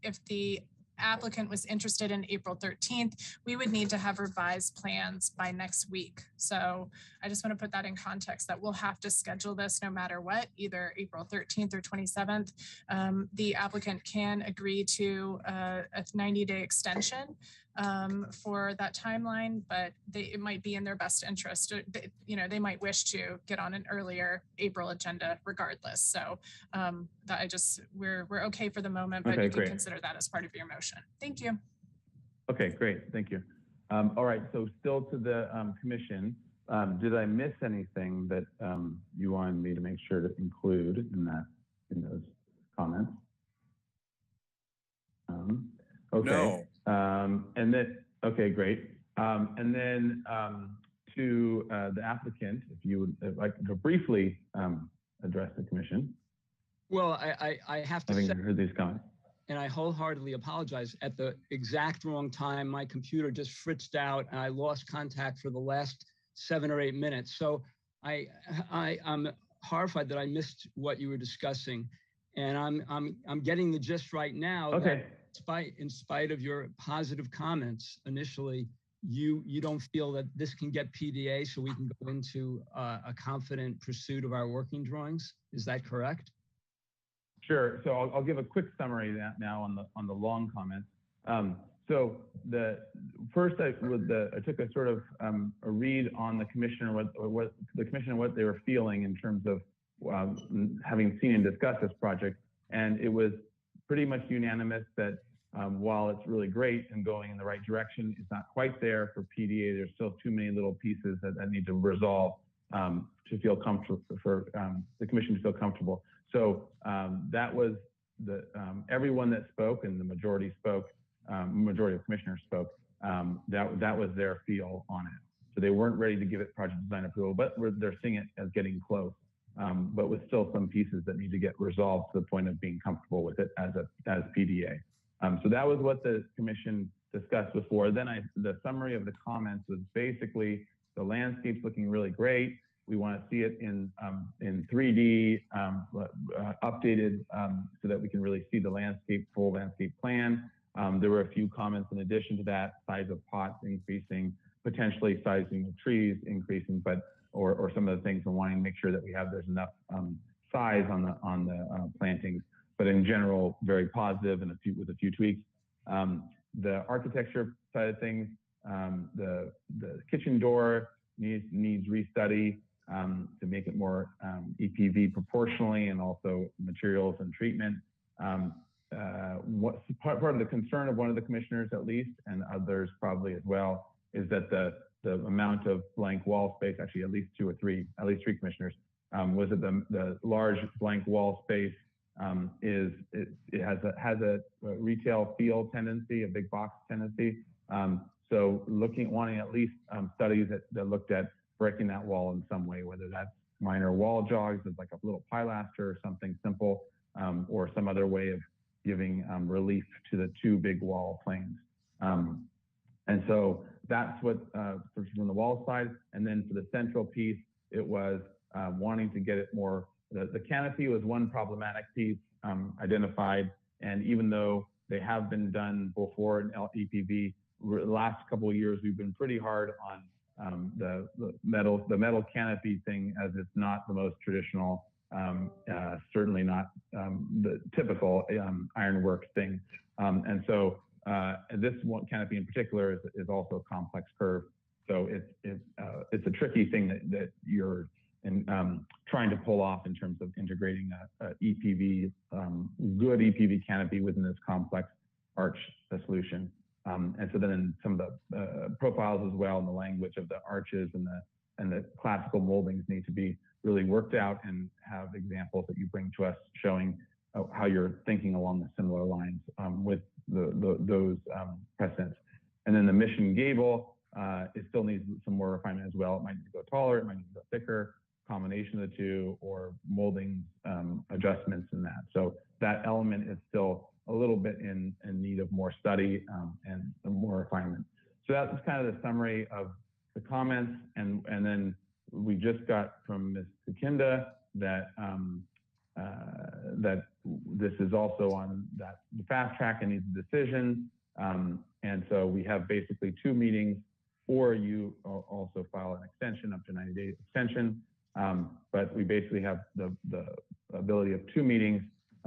if the applicant was interested in April 13th, we would need to have revised plans by next week. So I just want to put that in context that we'll have to schedule this no matter what, either April 13th or 27th. The applicant can agree to a 90-day extension for that timeline, but it might be in their best interest. They might wish to get on an earlier April agenda regardless. So we're okay for the moment, but you can consider that as part of your motion. Thank you. Okay, great, thank you. All right, so still to the commission. Did I miss anything that you wanted me to make sure to include in those comments? Okay. No. And then, okay, great. And then to the applicant, if you would like to briefly address the commission. Well, I have to say, heard these comments. and I wholeheartedly apologize. At the exact wrong time, my computer just fritzed out and I lost contact for the last 7 or 8 minutes. So I'm horrified that I missed what you were discussing. And I'm getting the gist right now. Okay. That in spite of your positive comments initially, you don't feel that this can get PDA so we can go into a confident pursuit of our working drawings. Is that correct? Sure. So I'll give a quick summary of that now on the long comments. So the first, I took a sort of a read on the commissioner, what the commissioner, what they were feeling in terms of having seen and discussed this project, and it was pretty much unanimous that while it's really great and going in the right direction, it's not quite there for PDA. There's still too many little pieces that need to resolve to feel comfortable for the commission to feel comfortable. So that was the everyone that spoke, and the majority spoke. Majority of commissioners spoke. That was their feel on it. So they weren't ready to give it project design approval, but they're seeing it as getting close. But with still some pieces that need to get resolved to the point of being comfortable with it as PDA. So that was what the commission discussed before. Then the summary of the comments was basically the landscape's looking really great. We want to see it in 3D, updated so that we can really see the landscape, full landscape plan. There were a few comments in addition to that: size of pots increasing, potentially sizing of trees increasing, but or some of the things, and wanting to make sure that there's enough size on the plantings. But in general, very positive and with a few tweaks. The architecture side of things, the kitchen door needs restudy to make it more EPV proportionally, and also materials and treatment. What's part of the concern of one of the commissioners, at least, and others probably as well, is that the amount of blank wall space, actually at least three commissioners, was that the large blank wall space it has a retail feel tendency, a big box tendency. So wanting at least studies that looked at breaking that wall in some way, whether that's minor wall jogs, as like a little pilaster or something simple, or some other way of giving relief to the two big wall planes. And so that's what from the wall side. And then for the central piece, it was wanting to get it more, the canopy was one problematic piece identified. And even though they have been done before in EPV, the last couple of years, we've been pretty hard on the metal canopy thing, as it's not the most traditional, certainly not the typical ironwork thing. And so this one canopy in particular is also a complex curve. So it's a tricky thing that you're trying to pull off in terms of integrating a EPV, good EPV canopy within this complex arch solution. And so then some of the profiles as well, and the language of the arches and the classical moldings need to be really worked out, and have examples that you bring to us showing how you're thinking along the similar lines with those precedents. And then the mission gable, it still needs some more refinement as well. It might need to go taller, it might need to go thicker, combination of the two, or molding adjustments in that. So that element is still a little bit in need of more study and more refinement. So that's kind of the summary of the comments. And then we just got from Ms. Kukinda that that this is also on that the fast track and needs a decision. And so we have basically 2 meetings, or you also file an extension, up to 90-day extension. But we basically have the ability of 2 meetings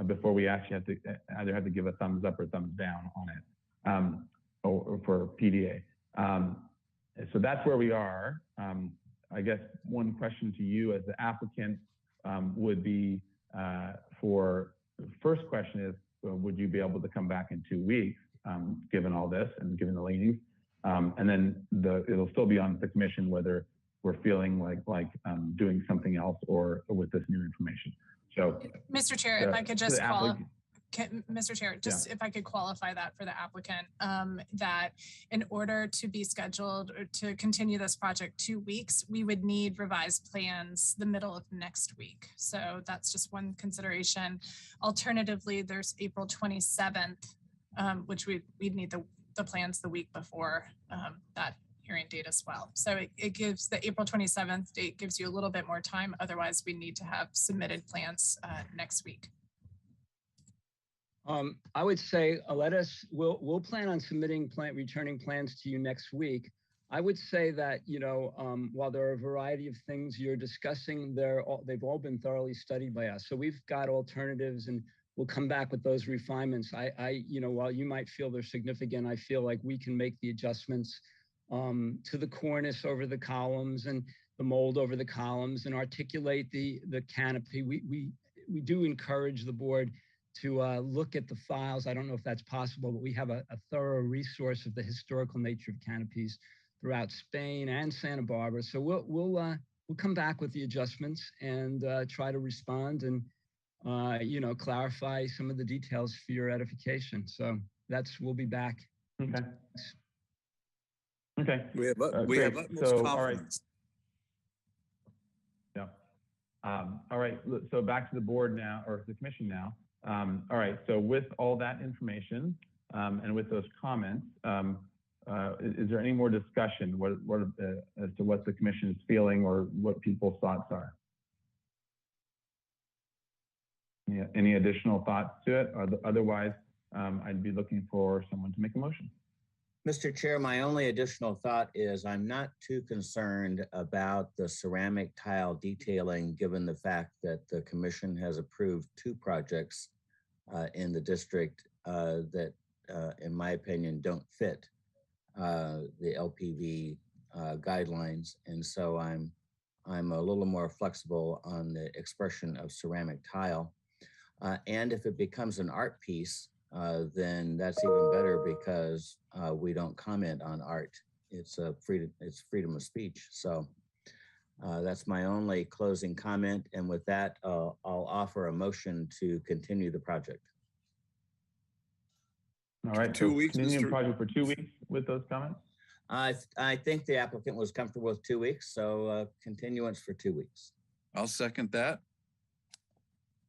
before we actually have to either have to give a thumbs up or thumbs down on it, or for PDA. So that's where we are. I guess one question to you as the applicant would be for the first question is, would you be able to come back in 2 weeks, given all this and given the leanings? And then it'll still be on the commission whether we're feeling like doing something else or with this new information. So, Mr. Chair, if I could just Mr. Chair, just if I could qualify that for the applicant, that in order to be scheduled or to continue this project 2 weeks, we would need revised plans the middle of next week. So that's just one consideration. Alternatively, there's April 27th, which we'd need the plans the week before that hearing date as well. So it gives the April 27th date gives you a little bit more time. Otherwise, we need to have submitted plans next week. I would say we'll plan on submitting returning plans to you next week. I would say that, while there are a variety of things you're discussing, they've all been thoroughly studied by us. So we've got alternatives and we'll come back with those refinements. While you might feel they're significant, I feel like we can make the adjustments to the cornice over the columns and the mold over the columns and articulate the canopy. We do encourage the board to look at the files. I don't know if that's possible, but we have a thorough resource of the historical nature of canopies throughout Spain and Santa Barbara. So we'll come back with the adjustments and try to respond and clarify some of the details for your edification. So we'll be back. Okay. Okay. We have Great. utmost So, all right. confidence. Yeah. All right. So back to the board now, or the commission now. All right. So with all that information and with those comments, is there any more discussion as to what the commission is feeling or what people's thoughts are? Any additional thoughts to it? Otherwise, I'd be looking for someone to make a motion. Mr. Chair, my only additional thought is I'm not too concerned about the ceramic tile detailing, given the fact that the commission has approved 2 projects in the district that, in my opinion, don't fit the LPV guidelines. And so I'm a little more flexible on the expression of ceramic tile. And if it becomes an art piece, then that's even better because we don't comment on art. It's freedom of speech. So that's my only closing comment. And with that, I'll offer a motion to continue the project. All right. 2 weeks, Continuing Mr. project for 2 weeks with those comments. I think the applicant was comfortable with 2 weeks, so continuance for 2 weeks. I'll second that.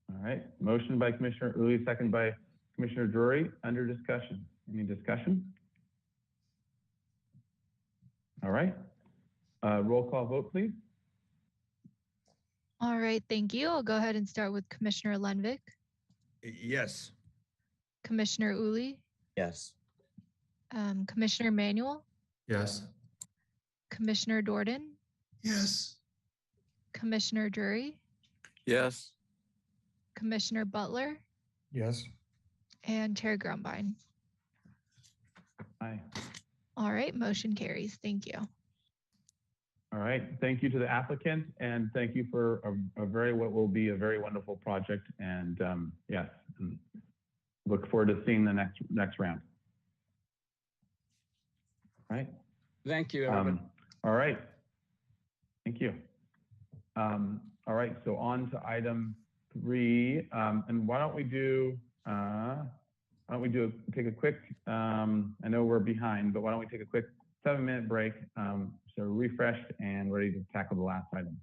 All right. Motion by Commissioner Uli, second by Commissioner Drury. Under discussion. Any discussion? All right. Roll call vote, please. All right, thank you. I'll go ahead and start with Commissioner Lenvik, Yes. Commissioner Uli, Yes. Commissioner Manuel, Yes. Commissioner Jordan, Yes, Commissioner Drury, Yes. Commissioner Butler, Yes. and Chair Grumbine. Aye. All right, motion carries. Thank you. All right. Thank you to the applicant and thank you for what will be a very wonderful project. And yes, look forward to seeing the next round. All right. Thank you, everybody. All right. Thank you. All right. So on to item 3. And why don't we take a quick, I know we're behind, but why don't we take a quick 7-minute break, so refreshed and ready to tackle the last item.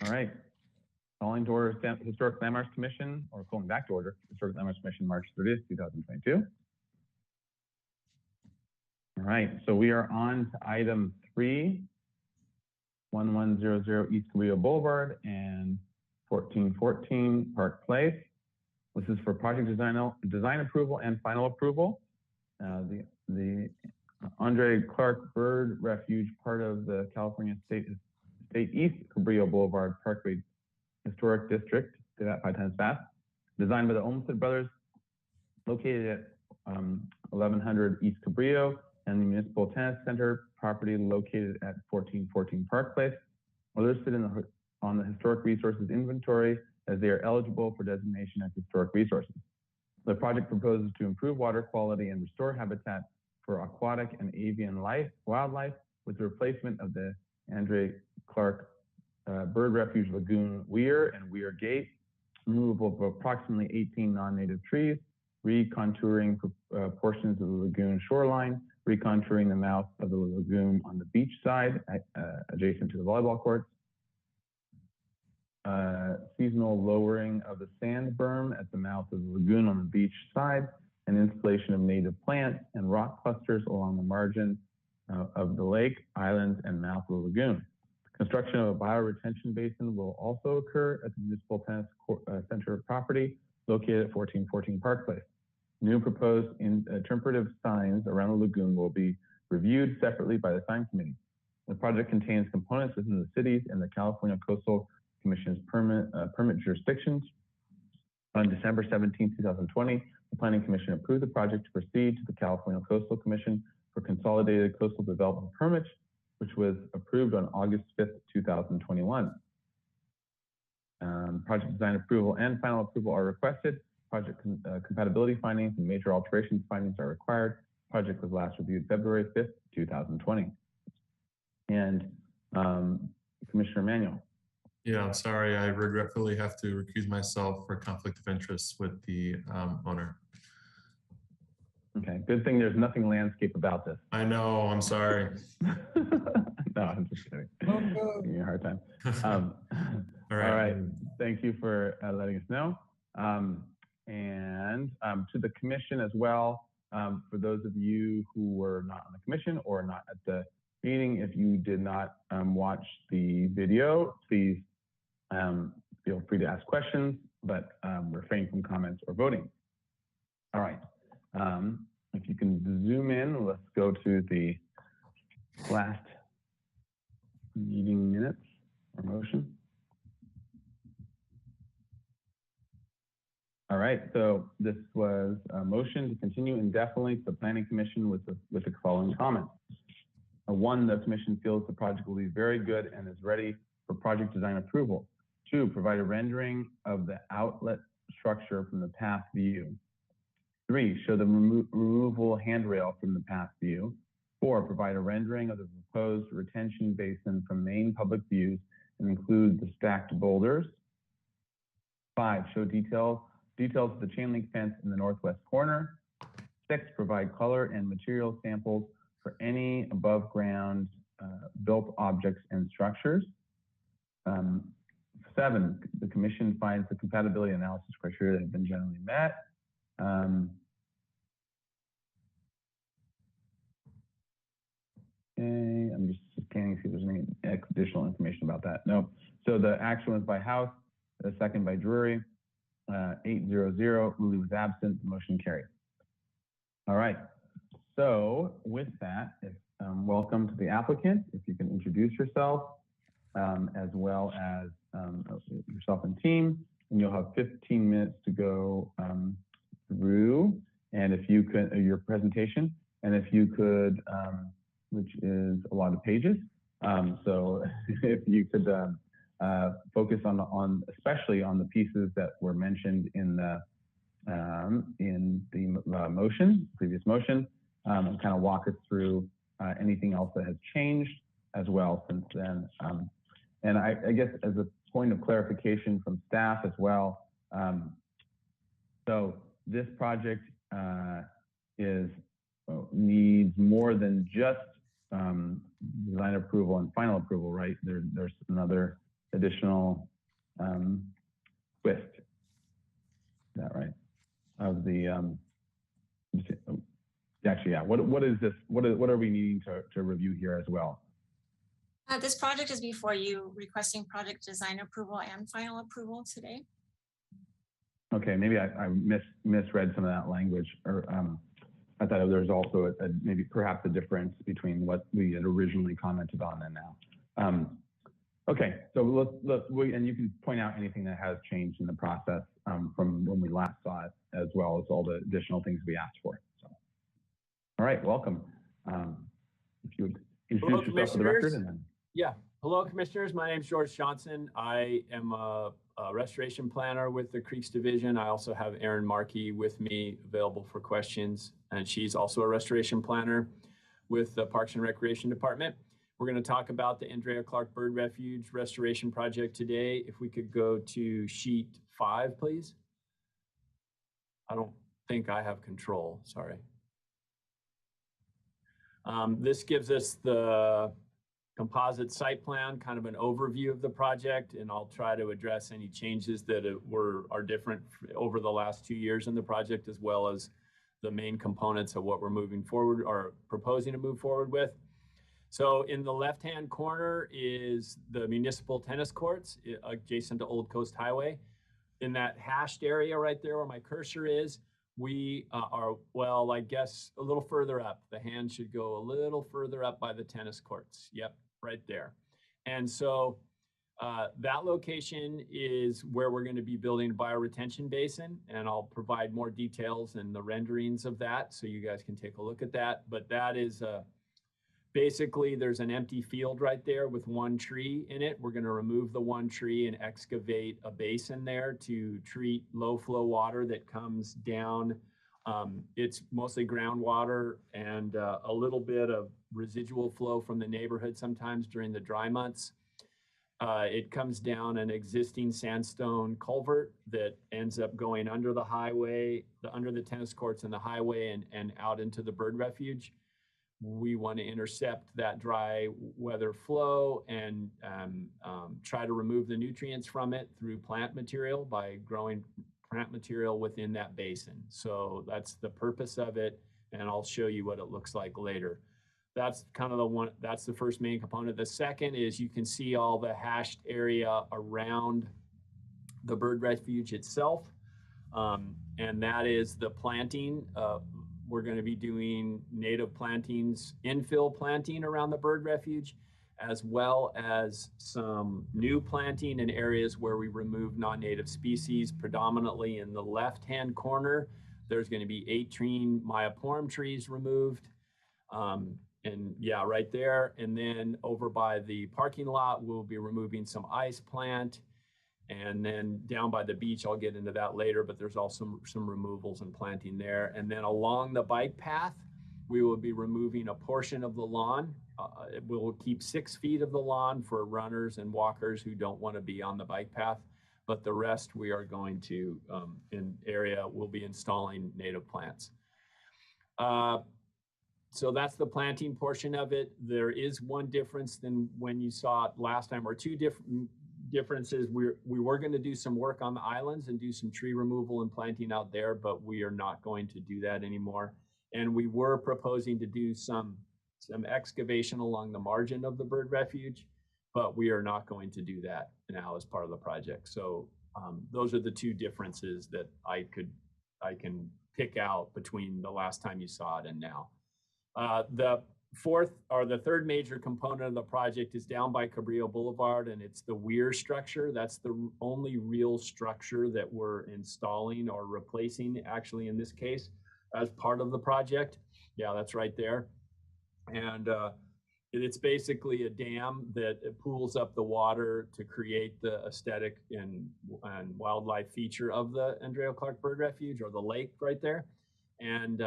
All right. Calling to order Historic Landmarks Commission, or calling back to order Historic Landmarks Commission, March 30th, 2022. All right, so we are on to item 3, 1100 East Cabrillo Boulevard and 1414 Park Place. This is for project design approval and final approval. The Andre Clark Bird Refuge, part of the California State East Cabrillo Boulevard Parkway Historic District, say that 5 times fast, designed by the Olmsted Brothers, located at 1100 East Cabrillo, and the Municipal Tennis Center property located at 1414 Park Place are listed on the Historic Resources Inventory as they are eligible for designation as historic resources. The project proposes to improve water quality and restore habitat for aquatic and avian wildlife with the replacement of the Andre Clark Bird Refuge Lagoon Weir and Weir Gate, removal of approximately 18 non-native trees, recontouring portions of the lagoon shoreline, recontouring the mouth of the lagoon on the beach side adjacent to the volleyball courts, seasonal lowering of the sand berm at the mouth of the lagoon on the beach side, and installation of native plants and rock clusters along the margin of the lake, islands, and mouth of the lagoon. Construction of a bioretention basin will also occur at the Municipal Tennis Center property located at 1414 Park Place. New proposed interpretive signs around the lagoon will be reviewed separately by the sign committee. The project contains components within the cities and the California Coastal Commission's permit jurisdictions. On December 17, 2020, the Planning Commission approved the project to proceed to the California Coastal Commission for consolidated coastal development permits, which was approved on August 5th, 2021. Project design approval and final approval are requested. Project compatibility findings and major alterations findings are required. Project was last reviewed February 5th, 2020. And Commissioner Manuel. Yeah, I'm sorry. I regretfully have to recuse myself for conflict of interest with the owner. Okay, good thing there's nothing landscape about this. I know, I'm sorry. No, I'm just kidding. Giving you a hard time. All right. Thank you for letting us know. And to the commission as well, for those of you who were not on the commission or not at the meeting, if you did not watch the video, please feel free to ask questions, but refrain from comments or voting. All right. If you can zoom in, let's go to the last meeting minutes or motion. All right, so this was a motion to continue indefinitely to the Planning Commission with the following comments. 1, the commission feels the project will be very good and is ready for project design approval. 2, provide a rendering of the outlet structure from the path view. 3, show the removable handrail from the path view. 4, provide a rendering of the proposed retention basin from main public views and include the stacked boulders. 5, show details of the chain link fence in the northwest corner. 6, provide color and material samples for any above ground built objects and structures. 7, the commission finds the compatibility analysis criteria have been generally met. Okay, I'm just scanning to see if there's any additional information about that. No. So the action was by House, the second by Drury. 800, Lully was absent, the motion carried. All right, so with that, welcome to the applicant. If you can introduce yourself as well as yourself and team, and you'll have 15 minutes to go through, and if you could, your presentation, and if you could, which is a lot of pages, so if you could focus on especially on the pieces that were mentioned in the previous motion, and kind of walk us through anything else that has changed as well since then. And I guess as a point of clarification from staff as well, so this project needs more than just design approval and final approval, right? There's another additional twist. Is that right? Of the actually, yeah. What is this? What are we needing to review here as well? This project is before you, requesting project design approval and final approval today. Okay, maybe I misread some of that language, or I thought there was also maybe perhaps a difference between what we had originally commented on and now. Okay, so and you can point out anything that has changed in the process from when we last saw it, as well as all the additional things we asked for. So, all right, welcome. If you would introduce yourself for the record, and then. Yeah. Hello, commissioners. My name is George Johnson. I am a restoration planner with the Creeks Division. I also have Erin Markey with me available for questions, and she's also a restoration planner with the Parks and Recreation Department. We're going to talk about the Andrea Clark Bird Refuge Restoration Project today. If we could go to sheet 5, please. I don't think I have control, sorry. This gives us the composite site plan, kind of an overview of the project, and I'll try to address any changes that are different over the last 2 years in the project, as well as the main components of what we're moving forward or proposing to move forward with. So in the left-hand corner is the municipal tennis courts adjacent to Old Coast Highway. In that hashed area right there where my cursor is, we are, well, I guess a little further up. The hand should go a little further up by the tennis courts. Yep, right there. And so that location is where we're going to be building a bioretention basin, and I'll provide more details and the renderings of that so you guys can take a look at that. But that is basically, there's an empty field right there with one tree in it. We're going to remove the one tree and excavate a basin there to treat low flow water that comes down. It's mostly groundwater and a little bit of residual flow from the neighborhood sometimes during the dry months. It comes down an existing sandstone culvert that ends up going under the highway, under the tennis courts and the highway, and out into the bird refuge. We want to intercept that dry weather flow and try to remove the nutrients from it through plant material by growing plant material within that basin. So that's the purpose of it, and I'll show you what it looks like later. That's kind of the one, that's the first main component. The second is you can see all the hashed area around the bird refuge itself, and that is the planting. We're going to be doing native plantings, infill planting around the bird refuge, as well as some new planting in areas where we remove non-native species. Predominantly in the left-hand corner, there's going to be 18 myoporum trees removed. And yeah, right there. And then over by the parking lot, we'll be removing some ice plant. And then down by the beach, I'll get into that later, but there's also some removals and planting there. And then along the bike path, we will be removing a portion of the lawn. We'll keep 6 feet of the lawn for runners and walkers who don't want to be on the bike path, but the rest we are going to, in area, we'll be installing native plants. So that's the planting portion of it. There is one difference than when you saw it last time, or two differences. We were going to do some work on the islands and do some tree removal and planting out there, but we are not going to do that anymore. And we were proposing to do some excavation along the margin of the bird refuge, but we are not going to do that now as part of the project. So those are the two differences that I can pick out between the last time you saw it and now. The fourth or the third major component of the project is down by Cabrillo Boulevard, and it's the weir structure. That's the only real structure that we're installing or replacing, actually, in this case, as part of the project. Yeah, that's right there. And it's basically a dam that pools up the water to create the aesthetic and wildlife feature of the Andrea Clark Bird Refuge, or the lake right there. And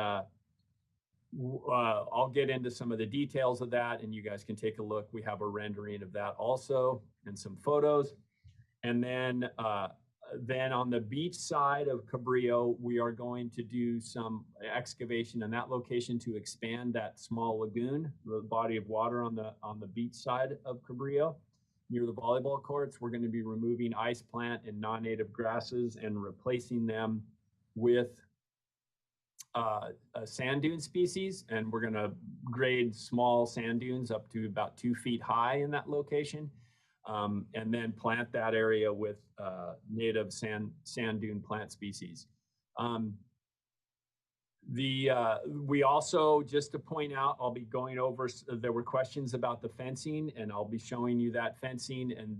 I'll get into some of the details of that, and you guys can take a look. We have a rendering of that also and some photos. And then on the beach side of Cabrillo, we are going to do some excavation in that location to expand that small lagoon, the body of water on the beach side of Cabrillo. near the volleyball courts. We're going to be removing ice plant and non-native grasses and replacing them with a sand dune species. And we're going to grade small sand dunes up to about 2 feet high in that location. And then plant that area with native sand dune plant species. We also, just to point out, I'll be going over, there were questions about the fencing, and I'll be showing you that fencing, and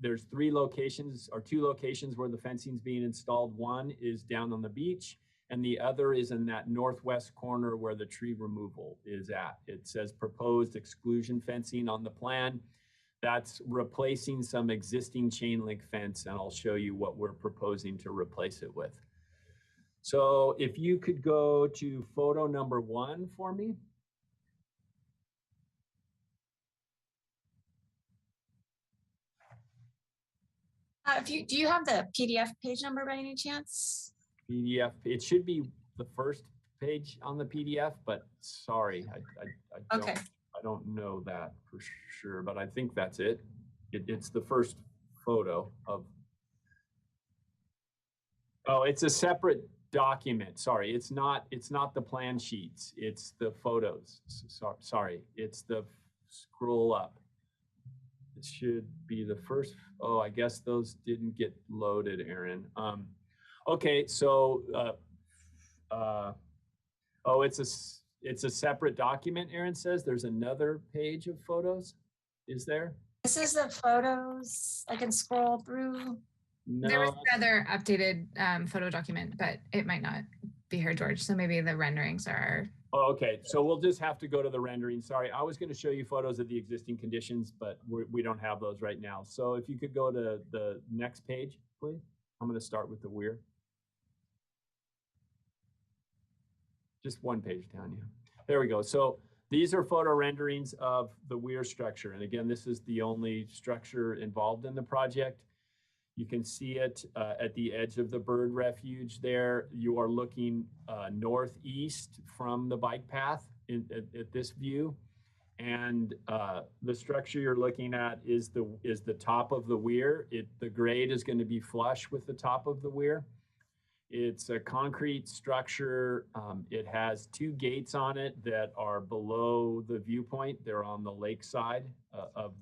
there's 3 locations or 2 locations where the fencing is being installed. One is down on the beach, and the other is in that northwest corner where the tree removal is at. It says proposed exclusion fencing on the plan. That's replacing some existing chain link fence, and I'll show you what we're proposing to replace it with. So if you could go to photo number 1 for me. Do you have the PDF page number by any chance? PDF, it should be the first page on the PDF, but sorry, I don't know that for sure, but I think that's it. It's the first photo of, oh, it's a separate document. Sorry, it's not the plan sheets. It's the photos. Sorry, it's the scroll up. It should be the first. Oh, I guess those didn't get loaded, Aaron. Okay, so oh, it's a separate document. Aaron says there's another page of photos. Is there? This is the photos. I can scroll through. No. There was another updated photo document, but it might not be here, George. So maybe the renderings are. Oh, okay, so we'll just have to go to the rendering. Sorry, I was going to show you photos of the existing conditions, but we don't have those right now. So if you could go to the next page, please. I'm going to start with the weir. Just one page down, yeah. There we go. So these are photo renderings of the weir structure. And again, this is the only structure involved in the project. You can see it at the edge of the bird refuge there. You are looking northeast from the bike path at this view. And the structure you're looking at is the top of the weir. The grade is going to be flush with the top of the weir. It's a concrete structure. It has 2 gates on it that are below the viewpoint. They're on the lake side of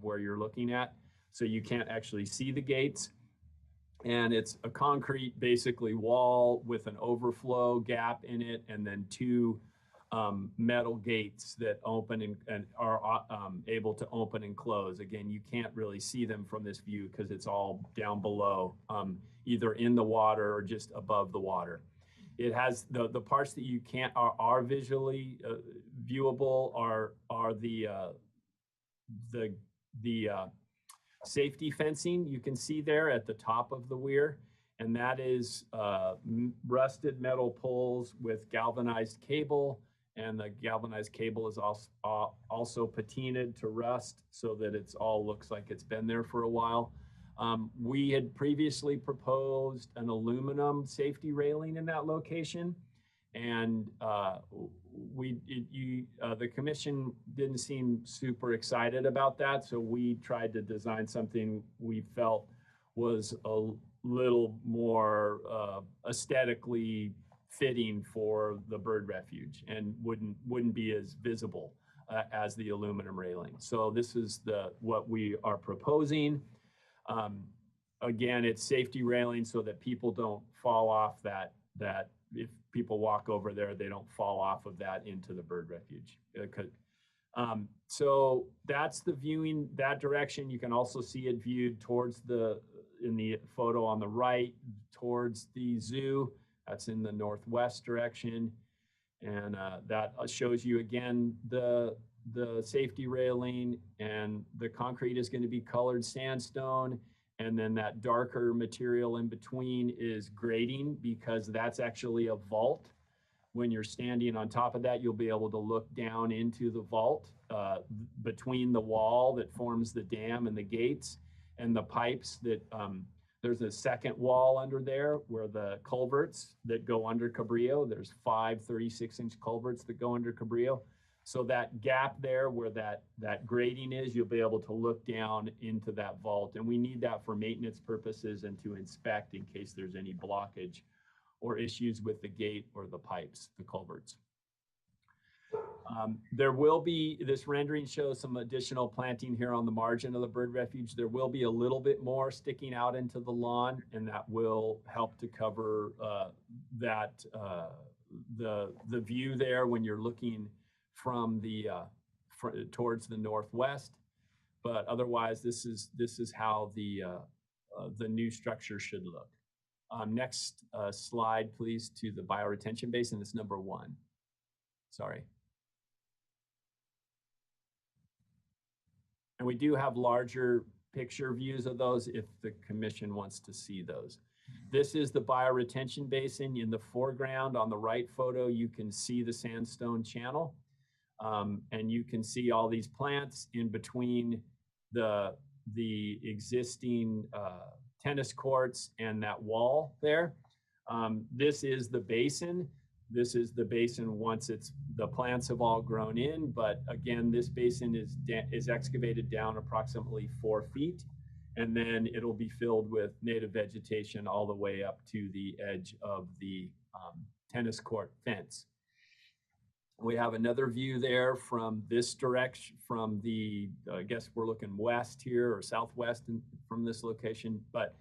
where you're looking at. So you can't actually see the gates. And it's a concrete, basically, wall with an overflow gap in it, and then 2 metal gates that open and are able to open and close. Again, you can't really see them from this view because it's all down below, either in the water or just above the water. It has the parts that you can't are visually viewable are the safety fencing you can see there at the top of the weir, and that is rusted metal poles with galvanized cable, and the galvanized cable is also patinaed to rust so that it's all looks like it's been there for a while. We had previously proposed an aluminum safety railing in that location, and the commission didn't seem super excited about that, so we tried to design something we felt was a little more aesthetically fitting for the bird refuge and wouldn't be as visible as the aluminum railing. So this is what we are proposing. Again, it's safety railing so that people don't fall off that if people walk over there, they don't fall off of that into the bird refuge. So that's the viewing that direction. You can also see it viewed towards in the photo on the right, towards the zoo. That's in the northwest direction. And that shows you again the safety railing, and the concrete is going to be colored sandstone. And then that darker material in between is grading, because that's actually a vault. When you're standing on top of that, you'll be able to look down into the vault between the wall that forms the dam and the gates and the pipes that there's a second wall under there where the culverts that go under Cabrillo, there's 5 36-inch culverts that go under Cabrillo. So that gap there where that grading is, you'll be able to look down into that vault. And we need that for maintenance purposes and to inspect in case there's any blockage or issues with the gate or the pipes, the culverts. There will be, this rendering shows some additional planting here on the margin of the bird refuge. There will be a little bit more sticking out into the lawn, and that will help to cover the view there when you're looking from the towards the northwest. But otherwise, this is how the new structure should look. Next slide, please, to the bioretention basin. It's number 1. Sorry. And we do have larger picture views of those if the commission wants to see those. This is the bioretention basin. In the foreground on the right photo, you can see the sandstone channel. And you can see all these plants in between the existing tennis courts and that wall there. This is the basin. This is the basin once the plants have all grown in, but again, this basin is excavated down approximately 4 feet, and then it'll be filled with native vegetation all the way up to the edge of the tennis court fence. We have another view there from this direction, from the, I guess we're looking west here or southwest from this location. But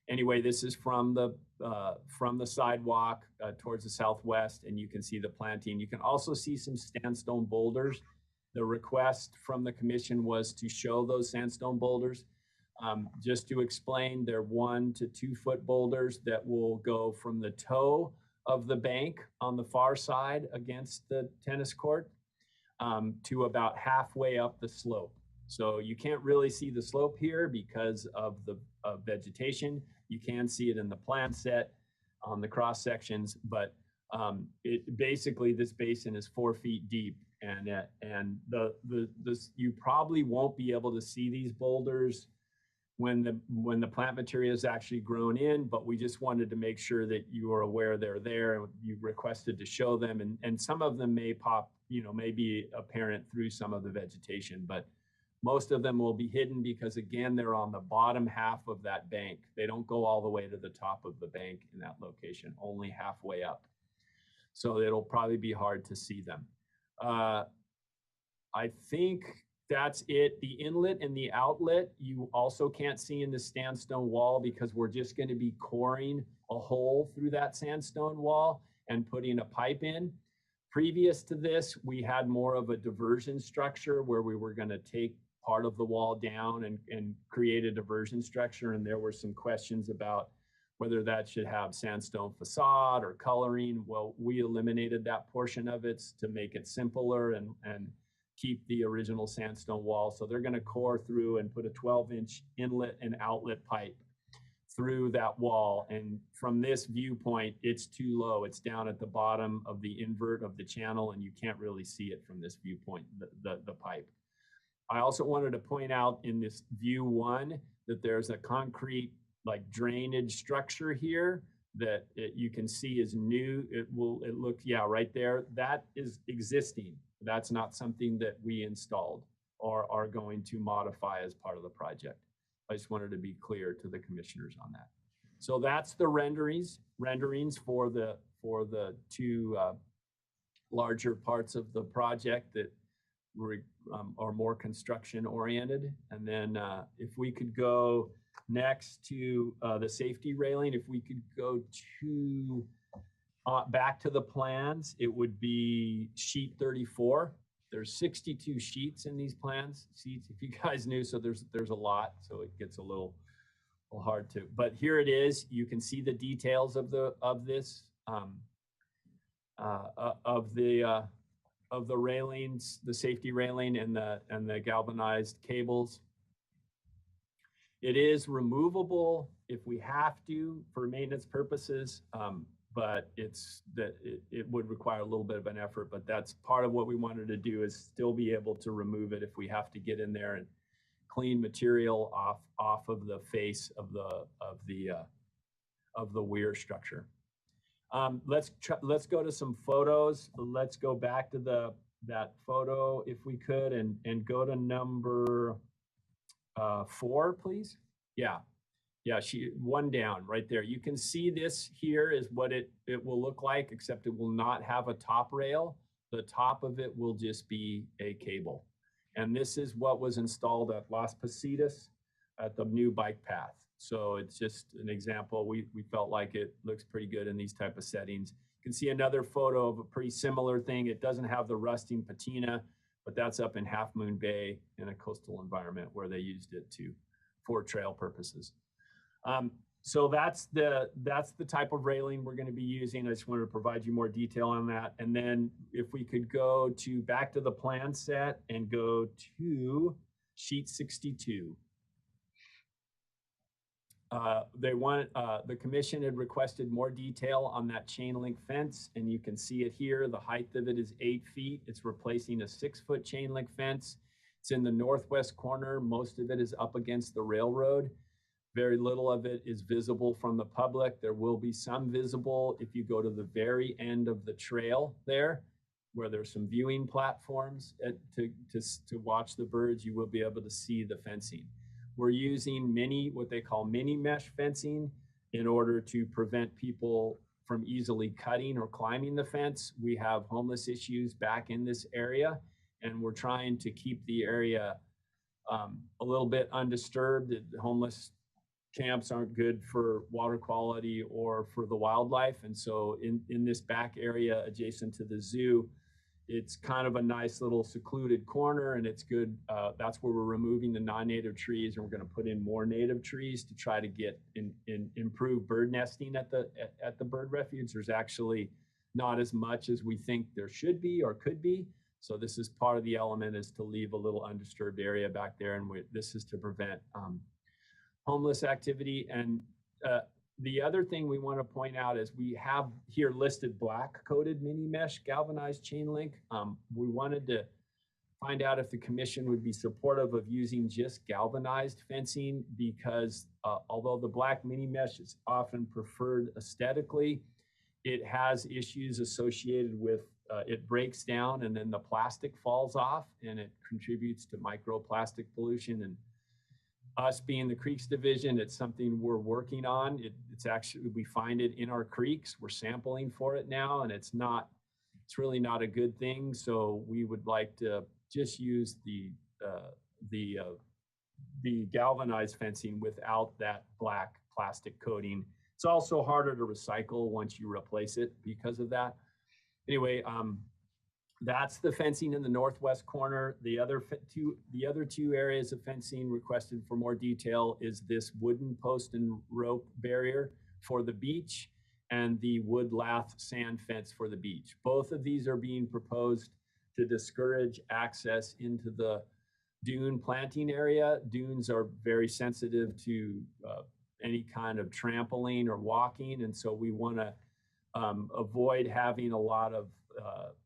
anyway, this is from the sidewalk towards the southwest, and you can see the planting. You can also see some sandstone boulders. The request from the commission was to show those sandstone boulders. Just to explain, they're 1 to 2 foot boulders that will go from the toe of the bank on the far side against the tennis court to about halfway up the slope. So you can't really see the slope here because of the vegetation. You can see it in the plan set on the cross sections, but basically this basin is 4 feet deep, and you probably won't be able to see these boulders when the plant material is actually grown in, but we just wanted to make sure that you are aware they're there, and you requested to show them, and some of them may pop, may be apparent through some of the vegetation, but most of them will be hidden because, again, they're on the bottom half of that bank. They don't go all the way to the top of the bank in that location, only halfway up. So it'll probably be hard to see them. I think that's it. The inlet and the outlet, you also can't see in the sandstone wall because we're just going to be coring a hole through that sandstone wall and putting a pipe in. Previous to this, we had more of a diversion structure where we were going to take part of the wall down and create a diversion structure. And there were some questions about whether that should have sandstone facade or coloring. Well, we eliminated that portion of it to make it simpler and keep the original sandstone wall. So they're going to core through and put a 12-inch inlet and outlet pipe through that wall. And from this viewpoint, it's too low. It's down at the bottom of the invert of the channel, and you can't really see it from this viewpoint, the pipe. I also wanted to point out in this view 1 that there's a concrete drainage structure here that you can see is new. It looks, yeah, right there. That is existing. That's not something that we installed or are going to modify as part of the project. I just wanted to be clear to the commissioners on that. So that's the renderings for the 2 larger parts of the project that are more construction oriented. And then if we could go next to the safety railing, if we could go to back to the plans, it would be sheet 34. There's 62 sheets in these plans. Sheets, if you guys knew, so there's a lot, so it gets a little hard to. But here it is. You can see the details of this of the railings, the safety railing, and the galvanized cables. It is removable if we have to for maintenance purposes. But it would require a little bit of an effort, but that's part of what we wanted to do, is still be able to remove it if we have to get in there and clean material off of the face of the weir structure. Let's go to some photos. Let's go back to that photo if we could, and go to number 4, please. Yeah. Yeah, one down right there. You can see this here is what it will look like, except it will not have a top rail. The top of it will just be a cable. And this is what was installed at Las Positas at the new bike path. So it's just an example. We felt like it looks pretty good in these type of settings. You can see another photo of a pretty similar thing. It doesn't have the rusting patina, but that's up in Half Moon Bay in a coastal environment where they used it for trail purposes. So that's the type of railing we're going to be using. I just wanted to provide you more detail on that. And then if we could go back to the plan set and go to sheet 62. The commission had requested more detail on that chain link fence, and you can see it here. The height of it is 8 feet. It's replacing a 6-foot chain link fence. It's in the northwest corner. Most of it is up against the railroad. Very little of it is visible from the public. There will be some visible if you go to the very end of the trail there, where there's some viewing platforms to watch the birds. You will be able to see the fencing. We're using what they call mini mesh fencing in order to prevent people from easily cutting or climbing the fence. We have homeless issues back in this area, and we're trying to keep the area a little bit undisturbed. The homeless camps aren't good for water quality or for the wildlife. And so in this back area adjacent to the zoo, it's kind of a nice little secluded corner, and it's good. That's where we're removing the non-native trees, and we're going to put in more native trees to try to get improve bird nesting at the bird refuge. There's actually not as much as we think there should be or could be. So this is part of the element, is to leave a little undisturbed area back there, and this is to prevent homeless activity. And the other thing we want to point out is we have here listed black coated mini mesh galvanized chain link. We wanted to find out if the commission would be supportive of using just galvanized fencing, because although the black mini mesh is often preferred aesthetically, it has issues associated with it breaks down and then the plastic falls off, and it contributes to microplastic pollution. And us being the Creeks Division, it's something we're working on. It's actually, we find it in our creeks. We're sampling for it now, and it's really not a good thing. So we would like to just use the galvanized fencing without that black plastic coating. It's also harder to recycle once you replace it because of that. Anyway, that's the fencing in the northwest corner. The other two areas of fencing requested for more detail is this wooden post and rope barrier for the beach and the wood lath sand fence for the beach. Both of these are being proposed to discourage access into the dune planting area. Dunes are very sensitive to any kind of trampling or walking, and so we want to avoid having a lot of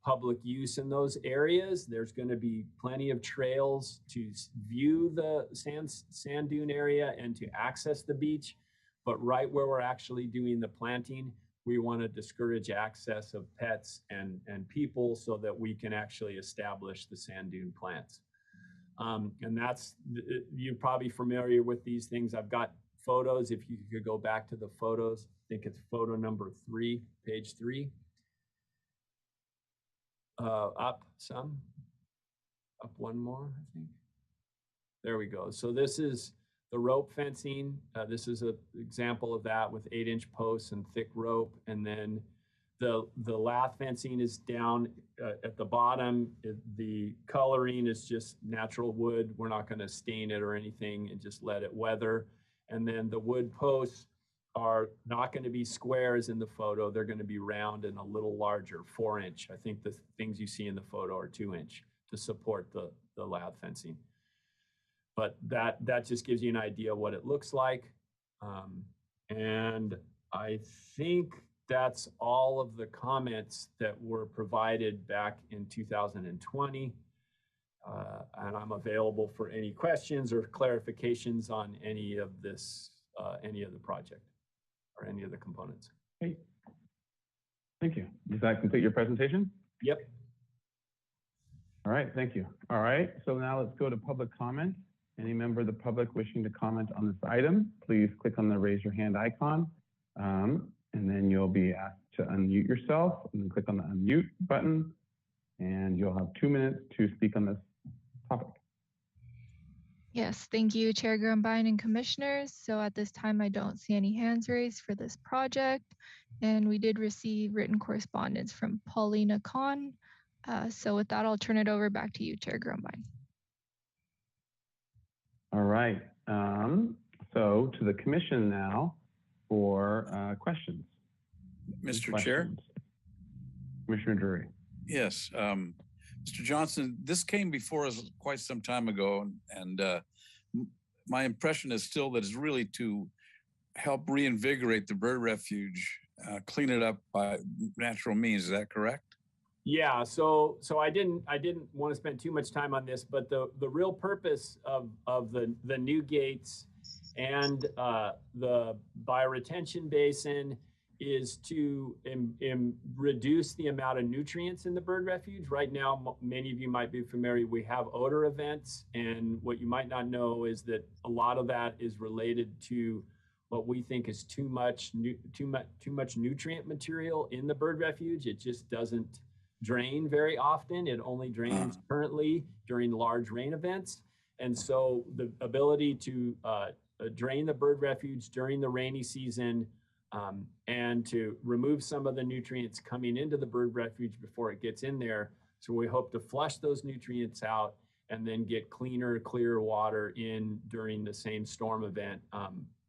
public use in those areas. There's going to be plenty of trails to view the sand dune area and to access the beach, but right where we're actually doing the planting, we want to discourage access of pets and people so that we can actually establish the sand dune plants. And that's, you're probably familiar with these things. I've got photos. If you could go back to the photos, I think it's photo number 3, page 3. Up some, up one more, I think. There we go. So this is the rope fencing. This is an example of that with 8-inch posts and thick rope. And then the lath fencing is down at the bottom. The coloring is just natural wood. We're not going to stain it or anything and just let it weather. And then the wood posts are not going to be squares in the photo. They're going to be round and a little larger, 4-inch. I think the things you see in the photo are 2-inch to support the lath fencing. But that just gives you an idea what it looks like. And I think that's all of the comments that were provided back in 2020. And I'm available for any questions or clarifications on any of this, any of the project or any of the components. Great. Thank you. Does that complete your presentation? Yep. All right, thank you. All right, so now let's go to public comment. Any member of the public wishing to comment on this item, please click on the raise your hand icon. And then you'll be asked to unmute yourself and then click on the unmute button. And you'll have 2 minutes to speak on this topic. Yes, thank you, Chair Grumbine and Commissioners. So at this time, I don't see any hands raised for this project. And we did receive written correspondence from Paulina Khan. So with that, I'll turn it over back to you, Chair Grumbine. All right, so to the commission now for questions. Mr. Chair? Commissioner Drury. Yes, Mr. Johnson, this came before us quite some time ago, and my impression is still that it's really to help reinvigorate the bird refuge, clean it up by natural means. Is that correct? Yeah, so I didn't want to spend too much time on this, but the real purpose of the new gates and the bioretention basin is to reduce the amount of nutrients in the bird refuge. Right now, many of you might be familiar, we have odor events, and what you might not know is that a lot of that is related to what we think is too much nutrient material in the bird refuge. It just doesn't drain very often. It only drains currently during large rain events. And so the ability to drain the bird refuge during the rainy season and to remove some of the nutrients coming into the bird refuge before it gets in there. So we hope to flush those nutrients out and then get cleaner, clearer water in during the same storm event.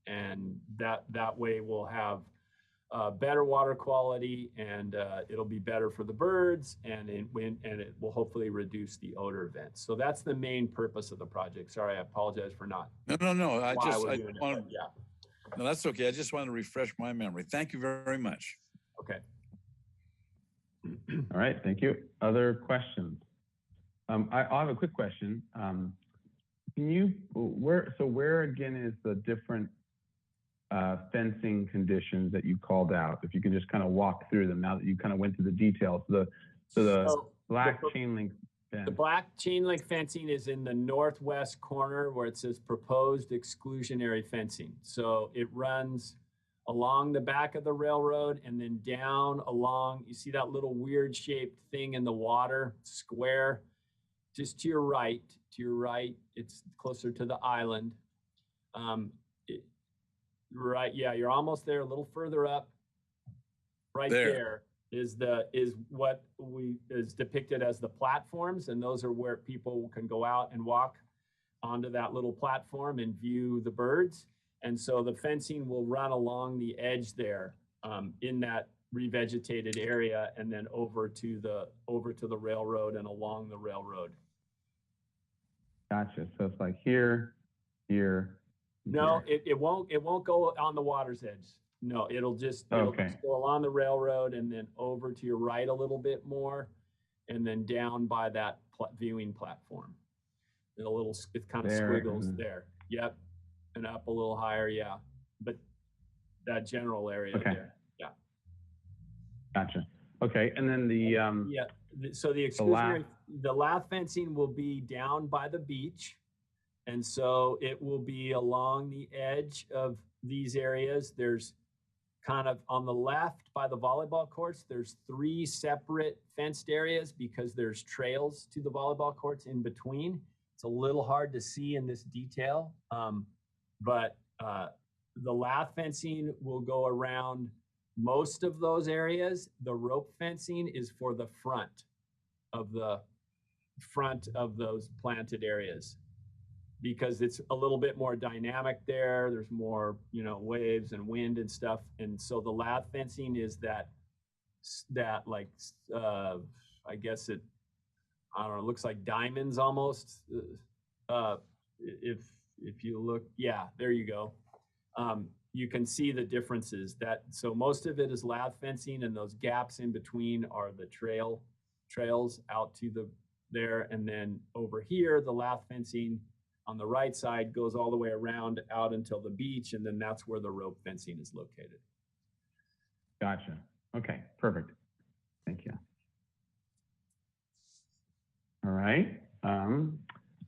And that way we'll have better water quality, and it'll be better for the birds, and it will hopefully reduce the odor events. So that's the main purpose of the project. Sorry, I apologize for not. No. I wanted, yeah. No, that's okay. I just wanted to refresh my memory. Thank you very much. Okay. All right, thank you. Other questions? I'll have a quick question. Where again is the different fencing conditions that you called out? If you can just kind of walk through them now that you kind of went through the details. The black chain link fence. The black chain link fencing is in the northwest corner where it says proposed exclusionary fencing. So it runs along the back of the railroad and then down along, you see that little weird shaped thing in the water, square, just to your right, it's closer to the island. Right, yeah, you're almost there, a little further up. Right there is what is depicted as the platforms, and those are where people can go out and walk onto that little platform and view the birds. And so the fencing will run along the edge there in that revegetated area, and then over to the railroad and along the railroad. Gotcha. So it's like here. No, it won't go on the water's edge. No, it'll just go along the railroad and then over to your right a little bit more, and then down by that viewing platform. And it kind of squiggles there. Yep, and up a little higher, yeah. But that general area there, yeah. Gotcha. Okay, and then so the exclusionary, the lath fencing will be down by the beach. And so it will be along the edge of these areas. There's kind of on the left by the volleyball courts, there's 3 separate fenced areas because there's trails to the volleyball courts in between. It's a little hard to see in this detail, but the lath fencing will go around most of those areas. The rope fencing is for the front of those planted areas, because it's a little bit more dynamic there. There's more, waves and wind and stuff. And so the lath fencing is that like, I guess it looks like diamonds almost. If you look, yeah, there you go. You can see the differences so most of it is lath fencing, and those gaps in between are the trails out to there. And then over here, the lath fencing on the right side goes all the way around out until the beach, and then that's where the rope fencing is located. Gotcha. Okay, perfect. Thank you. All right.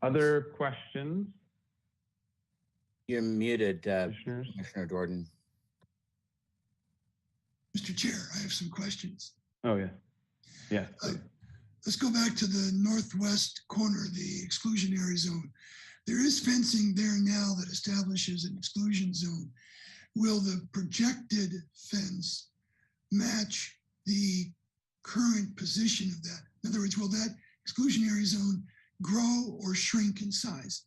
Other questions? You're muted, Commissioners? Commissioner Jordan. Mr. Chair, I have some questions. Oh, yeah. Yeah. Let's go back to the northwest corner, the exclusionary zone. There is fencing there now that establishes an exclusion zone. Will the projected fence match the current position of that? In other words, will that exclusionary zone grow or shrink in size?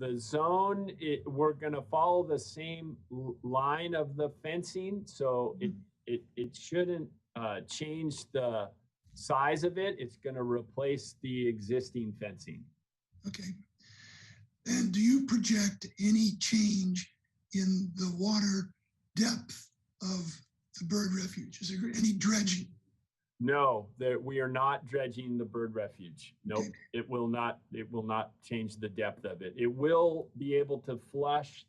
The zone, we're gonna follow the same line of the fencing, so it shouldn't change the size of it. It's gonna replace the existing fencing. Okay. And do you project any change in the water depth of the bird refuge? Is there any dredging? No, we are not dredging the bird refuge. Nope, it will not change the depth of it. It will be able to flush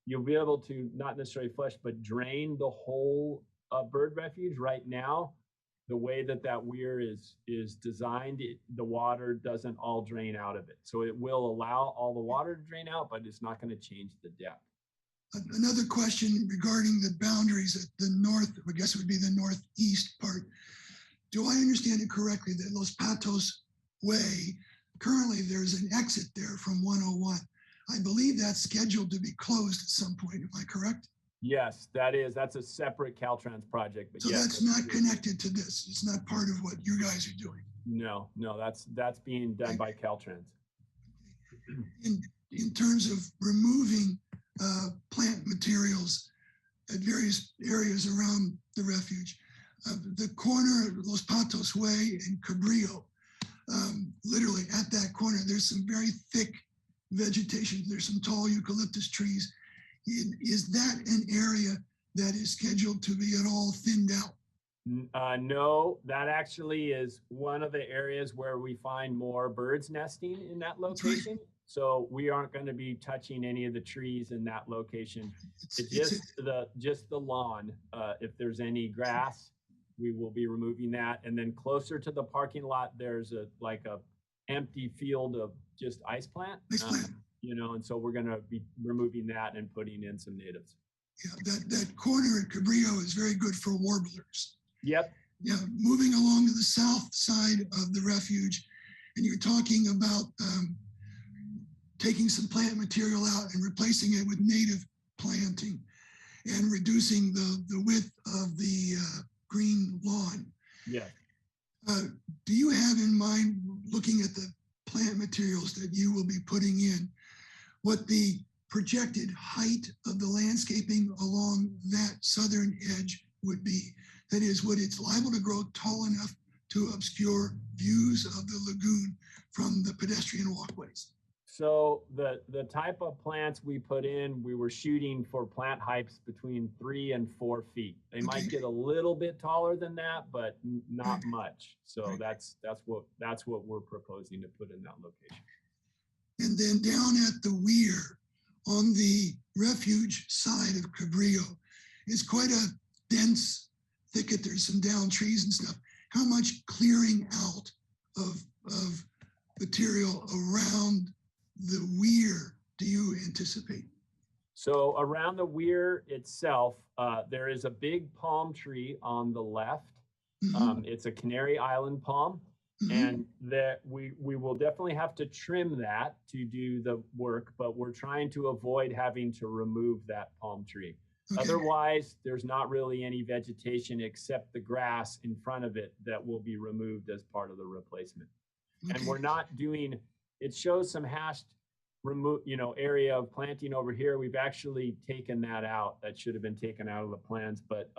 you'll be able to not necessarily flush, but drain the whole bird refuge. Right now, the way that weir is designed, the water doesn't all drain out of it. So it will allow all the water to drain out, but it's not going to change the depth. Another question regarding the boundaries at the north, I guess it would be the northeast part. Do I understand it correctly that Los Patos Way, currently there's an exit there from 101. I believe that's scheduled to be closed at some point. Am I correct? Yes, that's a separate Caltrans project. But so yes, that's not connected to this. It's not part of what you guys are doing. No, that's being done by Caltrans. In terms of removing plant materials at various areas around the refuge, the corner of Los Patos Way and Cabrillo, literally at that corner, there's some very thick vegetation. There's some tall eucalyptus trees. Is that an area that is scheduled to be at all thinned out? No, that actually is one of the areas where we find more birds nesting in that location. Right. So we aren't going to be touching any of the trees in that location. It's just the lawn. If there's any grass, we will be removing that. And then closer to the parking lot, there's a empty field of just ice plant. And so we're going to be removing that and putting in some natives. Yeah, that corner at Cabrillo is very good for warblers. Yep. Yeah, moving along to the south side of the refuge, and you're talking about taking some plant material out and replacing it with native planting and reducing the width of the green lawn. Yeah. Do you have in mind, looking at the plant materials that you will be putting in, what the projected height of the landscaping along that southern edge would be? That is, would it's liable to grow tall enough to obscure views of the lagoon from the pedestrian walkways? So the type of plants we put in, we were shooting for plant heights between 3 and 4 feet. They might get a little bit taller than that, but not much. So that's what we're proposing to put in that location. And then down at the weir on the refuge side of Cabrillo is quite a dense thicket. There's some down trees and stuff. How much clearing out of material around the weir do you anticipate? So around the weir itself, there is a big palm tree on the left. Mm-hmm. It's a Canary Island palm. Mm-hmm. And that we will definitely have to trim that to do the work, but we're trying to avoid having to remove that palm tree. Okay. Otherwise, there's not really any vegetation except the grass in front of it that will be removed as part of the replacement. Okay. And we're not doing, it shows some hashed area of planting over here. We've actually taken that out. That should have been taken out of the plans, but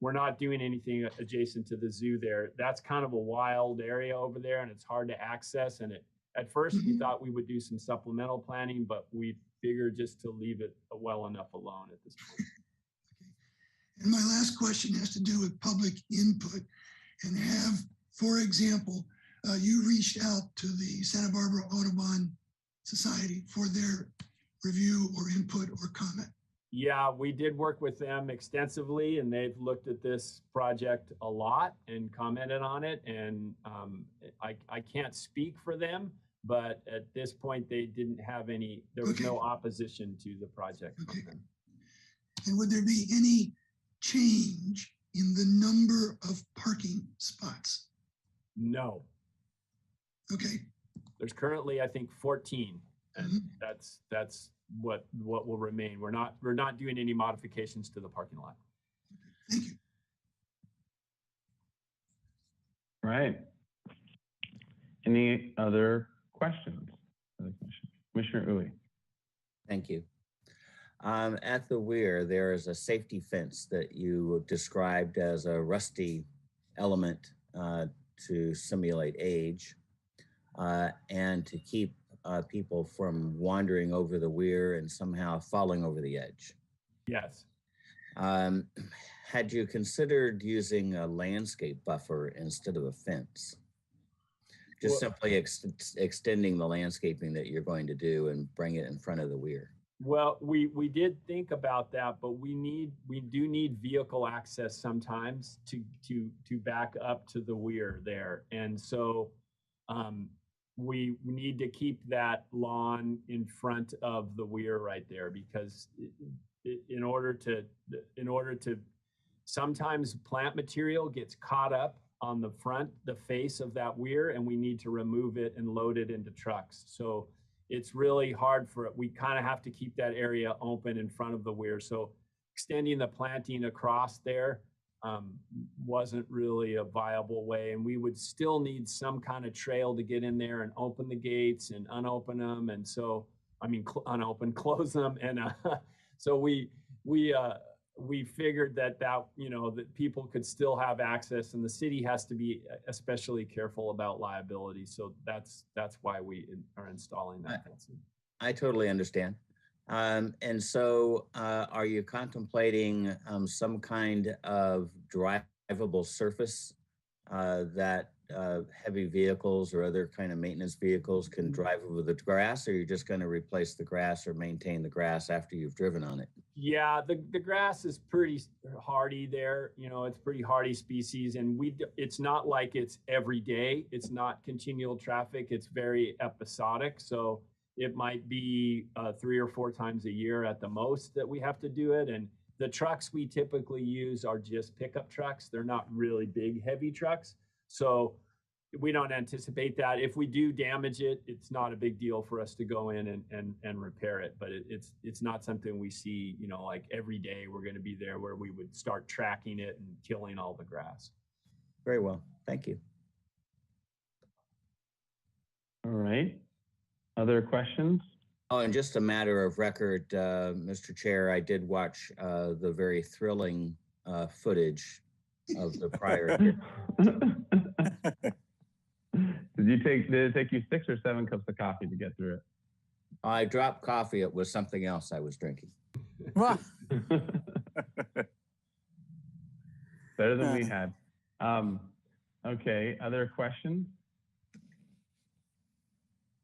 we're not doing anything adjacent to the zoo there. That's kind of a wild area over there, and it's hard to access. And at first we thought we would do some supplemental planning, but we figured just to leave it well enough alone at this point. Okay. And my last question has to do with public input. And have, for example, you reached out to the Santa Barbara Audubon Society for their review or input or comment? Yeah, we did work with them extensively, and they've looked at this project a lot and commented on it. And I can't speak for them, but at this point, they didn't have any, there was no opposition to the project from them. And would there be any change in the number of parking spots? No. Okay. There's currently, I think, 14, and that's what will remain. We're not doing any modifications to the parking lot. Thank you. Right. Any other questions? Commissioner Uy. Thank you. At the Weir, there is a safety fence that you described as a rusty element to simulate age and to keep people from wandering over the weir and somehow falling over the edge. Yes. Had you considered using a landscape buffer instead of a fence? Just simply extending the landscaping that you're going to do and bring it in front of the weir. Well, we did think about that, but we do need vehicle access sometimes to back up to the weir there, and so we need to keep that lawn in front of the weir right there, because in order to sometimes plant material gets caught up on the face of that weir, and we need to remove it and load it into trucks. So it's really hard for it. We kind of have to keep that area open in front of the weir. So extending the planting across there wasn't really a viable way. And we would still need some kind of trail to get in there and open the gates and unopen them. And so, I mean, unopen, close them. And so we figured that that people could still have access, and the city has to be especially careful about liability. So that's why we are installing that fencing. I totally understand. And so are you contemplating some kind of drivable surface that heavy vehicles or other kind of maintenance vehicles can drive over the grass, or you're just going to replace the grass or maintain the grass after you've driven on it? Yeah, the grass is pretty hardy there. It's pretty hardy species, and it's not like it's every day. It's not continual traffic. It's very episodic. So it might be 3 or 4 times a year at the most that we have to do it. And the trucks we typically use are just pickup trucks. They're not really big, heavy trucks. So we don't anticipate that. If we do damage it, it's not a big deal for us to go in and repair it. But it's not something we see, like every day we're going to be there where we would start tracking it and killing all the grass. Very well. Thank you. All right. Other questions? Oh, and just a matter of record, Mr. Chair, I did watch the very thrilling footage of the prior. Did it take you 6 or 7 cups of coffee to get through it? I dropped coffee. It was something else I was drinking. Better than we had. Okay, other questions?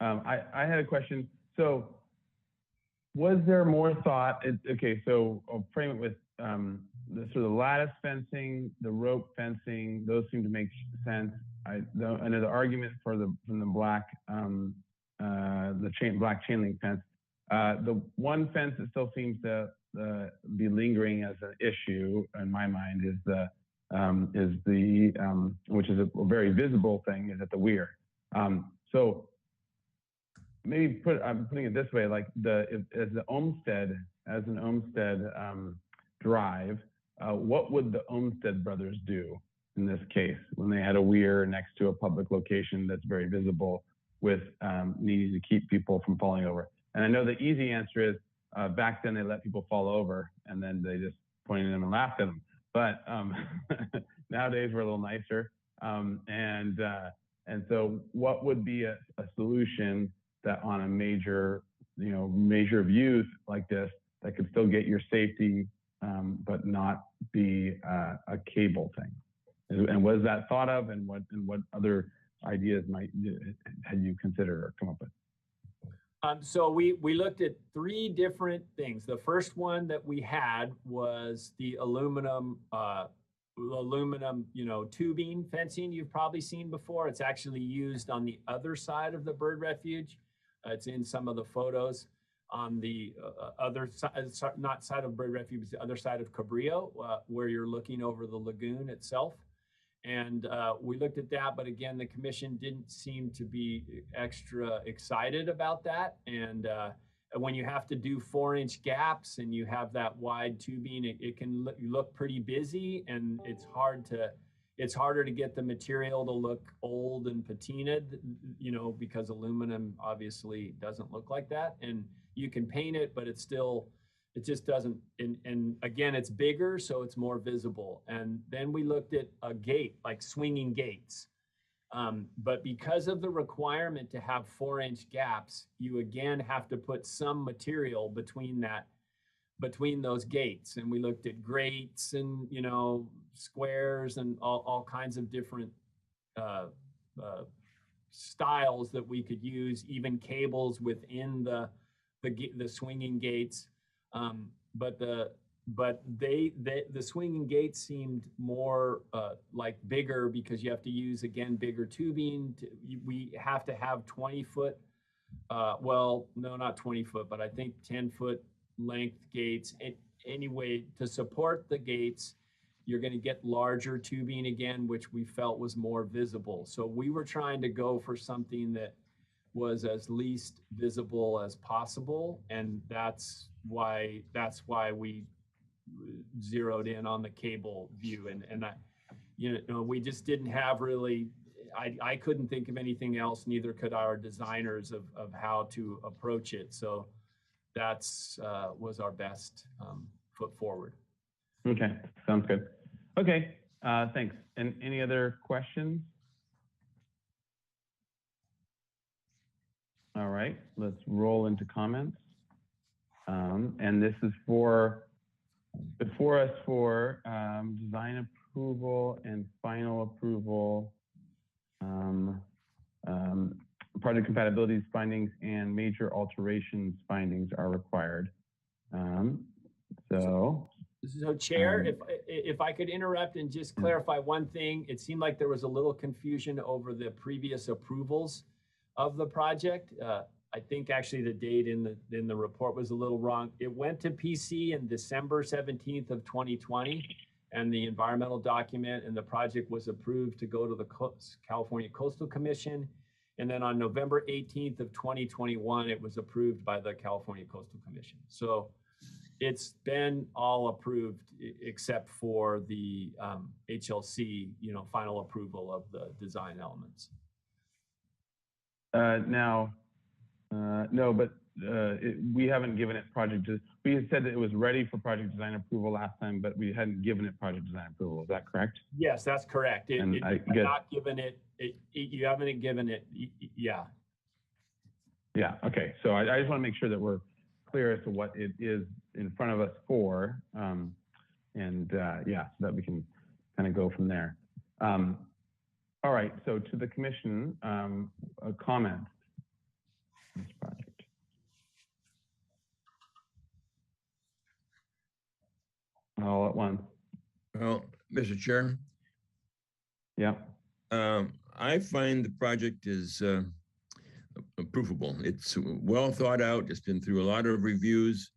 I had a question. So was there more thought? Okay, so I'll frame it with the sort of lattice fencing, the rope fencing, those seem to make sense. I know the argument from the black black chain link fence. The one fence that still seems to be lingering as an issue in my mind is the which is a very visible thing, is at the weir. So maybe I'm putting it this way, like as an Olmsted drive, what would the Olmsted brothers do in this case when they had a weir next to a public location that's very visible with needing to keep people from falling over? And I know the easy answer is back then they let people fall over and then they just pointed at them and laughed at them. But nowadays we're a little nicer. And so what would be a solution that on a major of youth like this that could still get your safety but not be a cable thing? And was that thought of, and what other ideas had you considered or come up with? So we looked at 3 different things. The first one that we had was the aluminum, tubing fencing you've probably seen before. It's actually used on the other side of the bird refuge. It's in some of the photos on the other side, not side of bird refuge, but the other side of Cabrillo, where you're looking over the lagoon itself. And we looked at that, but again, the commission didn't seem to be extra excited about that. And when you have to do 4-inch gaps and you have that wide tubing, it can look pretty busy, and it's harder to get the material to look old and patinaed, because aluminum obviously doesn't look like that. And you can paint it, but it just doesn't, and again, it's bigger, so it's more visible. And then we looked at a gate, like swinging gates. But because of the requirement to have 4-inch gaps, you again have to put some material between those gates. And we looked at grates and, squares and all kinds of different styles that we could use, even cables within the swinging gates. But the swinging gates seemed more like bigger, because you have to use, again, bigger tubing. We have to have 20-foot, well, no, not 20-foot, but I think 10-foot length gates. Anyway, to support the gates, you're going to get larger tubing again, which we felt was more visible. So we were trying to go for something that was as least visible as possible, and that's why we zeroed in on the cable view. And we just didn't have really, I couldn't think of anything else, neither could our designers, of how to approach it. So that's was our best foot forward. Okay, sounds good. Okay, thanks. And any other questions? All right, let's roll into comments. And this is before us for design approval and final approval, project compatibilities findings and major alterations findings are required. So Chair, if I could interrupt and just clarify one thing. It seemed like there was a little confusion over the previous approvals of the project. I think actually the date in the report was a little wrong. It went to PC in December 17th of 2020, and the environmental document and the project was approved to go to the California Coastal Commission. And then on November 18th of 2021, it was approved by the California Coastal Commission. So it's been all approved except for the HLC, final approval of the design elements. No, but we haven't given it we had said that it was ready for project design approval last time, but we hadn't given it project design approval. Is that correct? Yes, that's correct. You haven't given it, yeah. Yeah, okay. So I just want to make sure that we're clear as to what it is in front of us for, so that we can kind of go from there. All right, so to the commission, a comment on this project. All at once. Well, Mr. Chair. Yeah. I find the project is approvable. It's well thought out. It's been through a lot of reviews.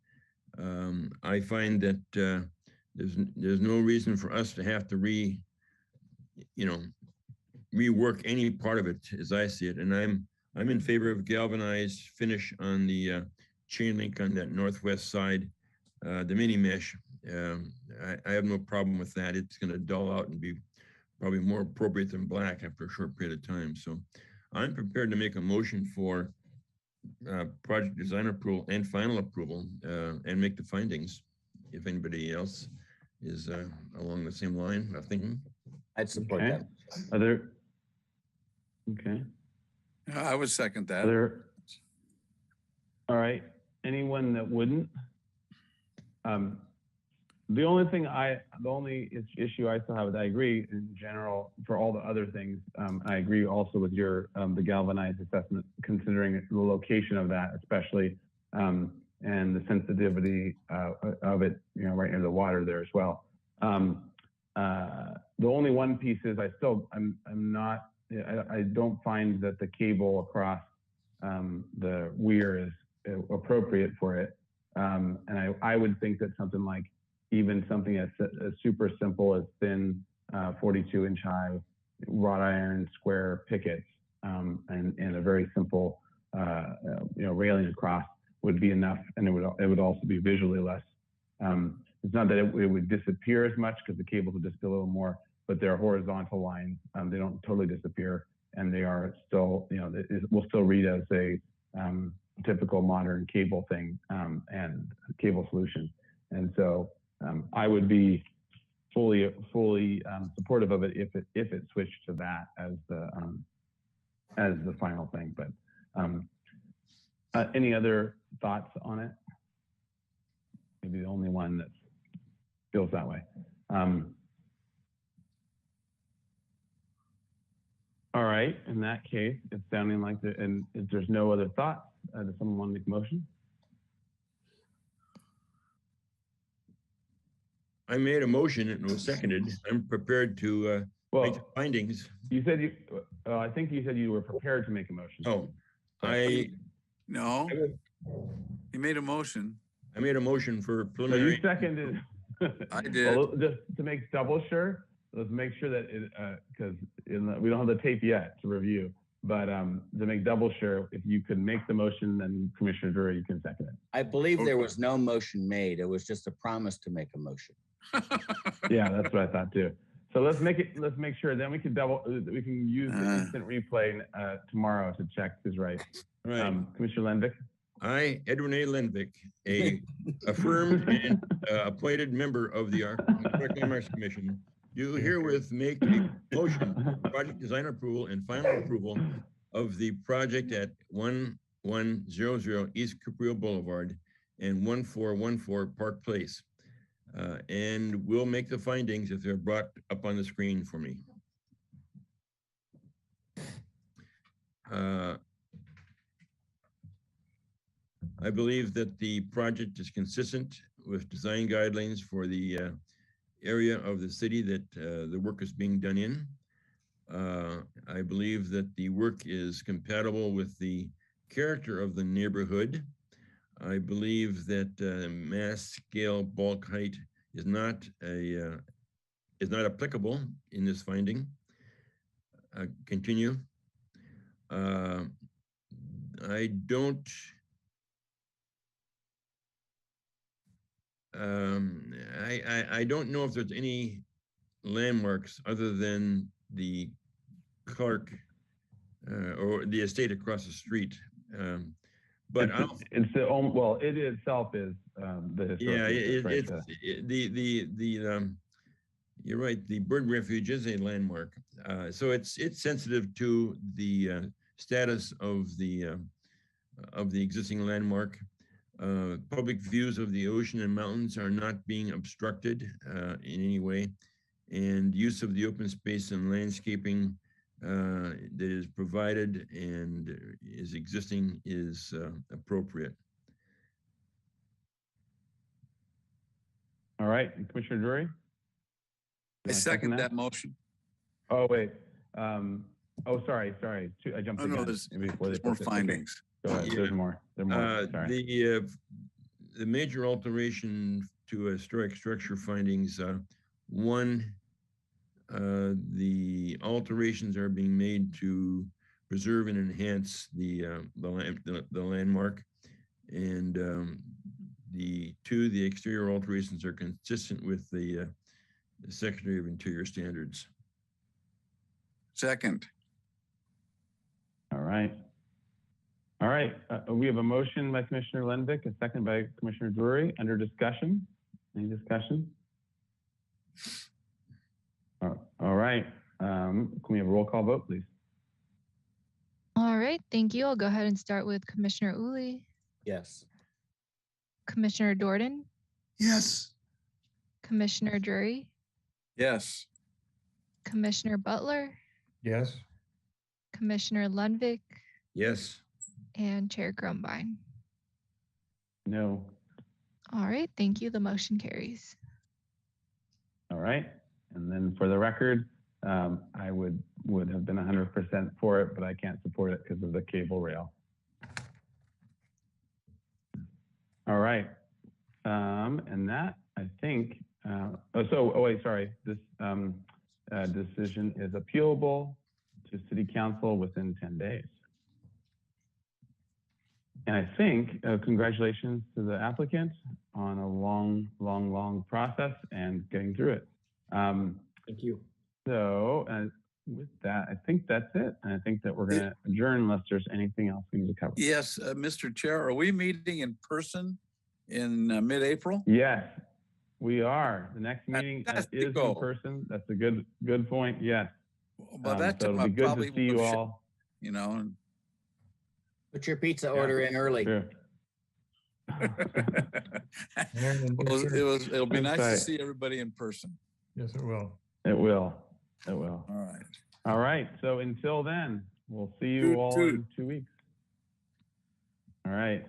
I find that there's no reason for us to have to rework any part of it, as I see it. And I'm in favor of galvanized finish on the chain link on that northwest side, the mini mesh. I have no problem with that. It's going to dull out and be probably more appropriate than black after a short period of time. So I'm prepared to make a motion for project design approval and final approval and make the findings. If anybody else is along the same line of thinking. I'd support that. Okay. I would second that. All right. Anyone that wouldn't? The only issue I still have is I agree in general for all the other things. I agree also with your the galvanized assessment, considering the location of that, especially, and the sensitivity of it, right near the water there as well. The only one piece is I don't find that the cable across the weir is appropriate for it. And I would think that something like even something as super simple as thin 42-inch high wrought iron square pickets and a very simple railing across would be enough, and it would also be visually less. It's not that it would disappear as much because the cables would just be a little more, but they're horizontal lines. They don't totally disappear, and they are still, it will still read as a typical modern cable thing and cable solution. And so I would be fully supportive of it if it switched to that as the final thing. But any other thoughts on it? Maybe the only one that feels that way. All right, in that case, it's sounding like and if there's no other thoughts, does someone want to make a motion? I made a motion and it was seconded. I'm prepared to make the findings. You said I think you said you were prepared to make a motion. Oh, No, he made a motion. I made a motion for So preliminary. you seconded. I did. Well, just to make double sure, let's make sure that because we don't have the tape yet to review, but to make double sure, if you could make the motion, then Commissioner Drury, you can second it. I believe there was no motion made. It was just a promise to make a motion. Yeah, that's what I thought too. So let's make sure. Then we can use the instant replay tomorrow to check who's right. All right. Commissioner Lenvick. I, Edwin A. Lenvick, a affirmed and appointed member of the Architect Landmarks Commission, do herewith make a motion for project design approval and final approval of the project at 1100 East Caprio Boulevard and 1414 Park Place. And we'll make the findings if they're brought up on the screen for me. I believe that the project is consistent with design guidelines for the area of the city that the work is being done in. I believe that the work is compatible with the character of the neighborhood. I believe that mass scale bulk height is not applicable in this finding. Continue. I don't. I don't know if there's any landmarks other than the Clark or the estate across the street. But it's the well, it itself is the historic you're right. The bird refuge is a landmark, so it's sensitive to the status of the existing landmark. Public views of the ocean and mountains are not being obstructed in any way, and use of the open space and landscaping that is provided and is existing is appropriate. All right, Commissioner Drury? I second that motion. Oh, wait. Sorry. I jumped in. No, there's more findings. Go ahead. There's more. The major alteration to historic structure findings, one, the alterations are being made to preserve and enhance the landmark, and the exterior alterations are consistent with the Secretary of Interior standards. Second. All right. We have a motion by Commissioner Lenvick, a second by Commissioner Drury. Under discussion. Any discussion? All right. Can we have a roll call vote, please? All right, thank you. I'll go ahead and start with Commissioner Uli. Yes. Commissioner Jordan. Yes. Commissioner Drury, Yes. Commissioner Butler, Yes. Commissioner Lundvik, Yes. and Chair Grumbine. No. All right, thank you. The motion carries. All right. And then for the record, I would have been 100% for it, but I can't support it because of the cable rail. All right. And that, I think, this decision is appealable to City Council within 10 days. And I think, congratulations to the applicant on a long process and getting through it. Thank you. So with that, I think that's it. And I think that we're going to adjourn unless there's anything else we need to cover. Yes, Mr. Chair, are we meeting in person in mid-April? Yes, we are. The next meeting is in person. That's a good point. Yes. By that so time, it'll I be good probably to see you will have all. you know. And Put your pizza order in early. Sure. It'll be nice to right. see everybody in person. Yes, it will. It will. It will. All right. All right. So until then, we'll see you all in 2 weeks. All right.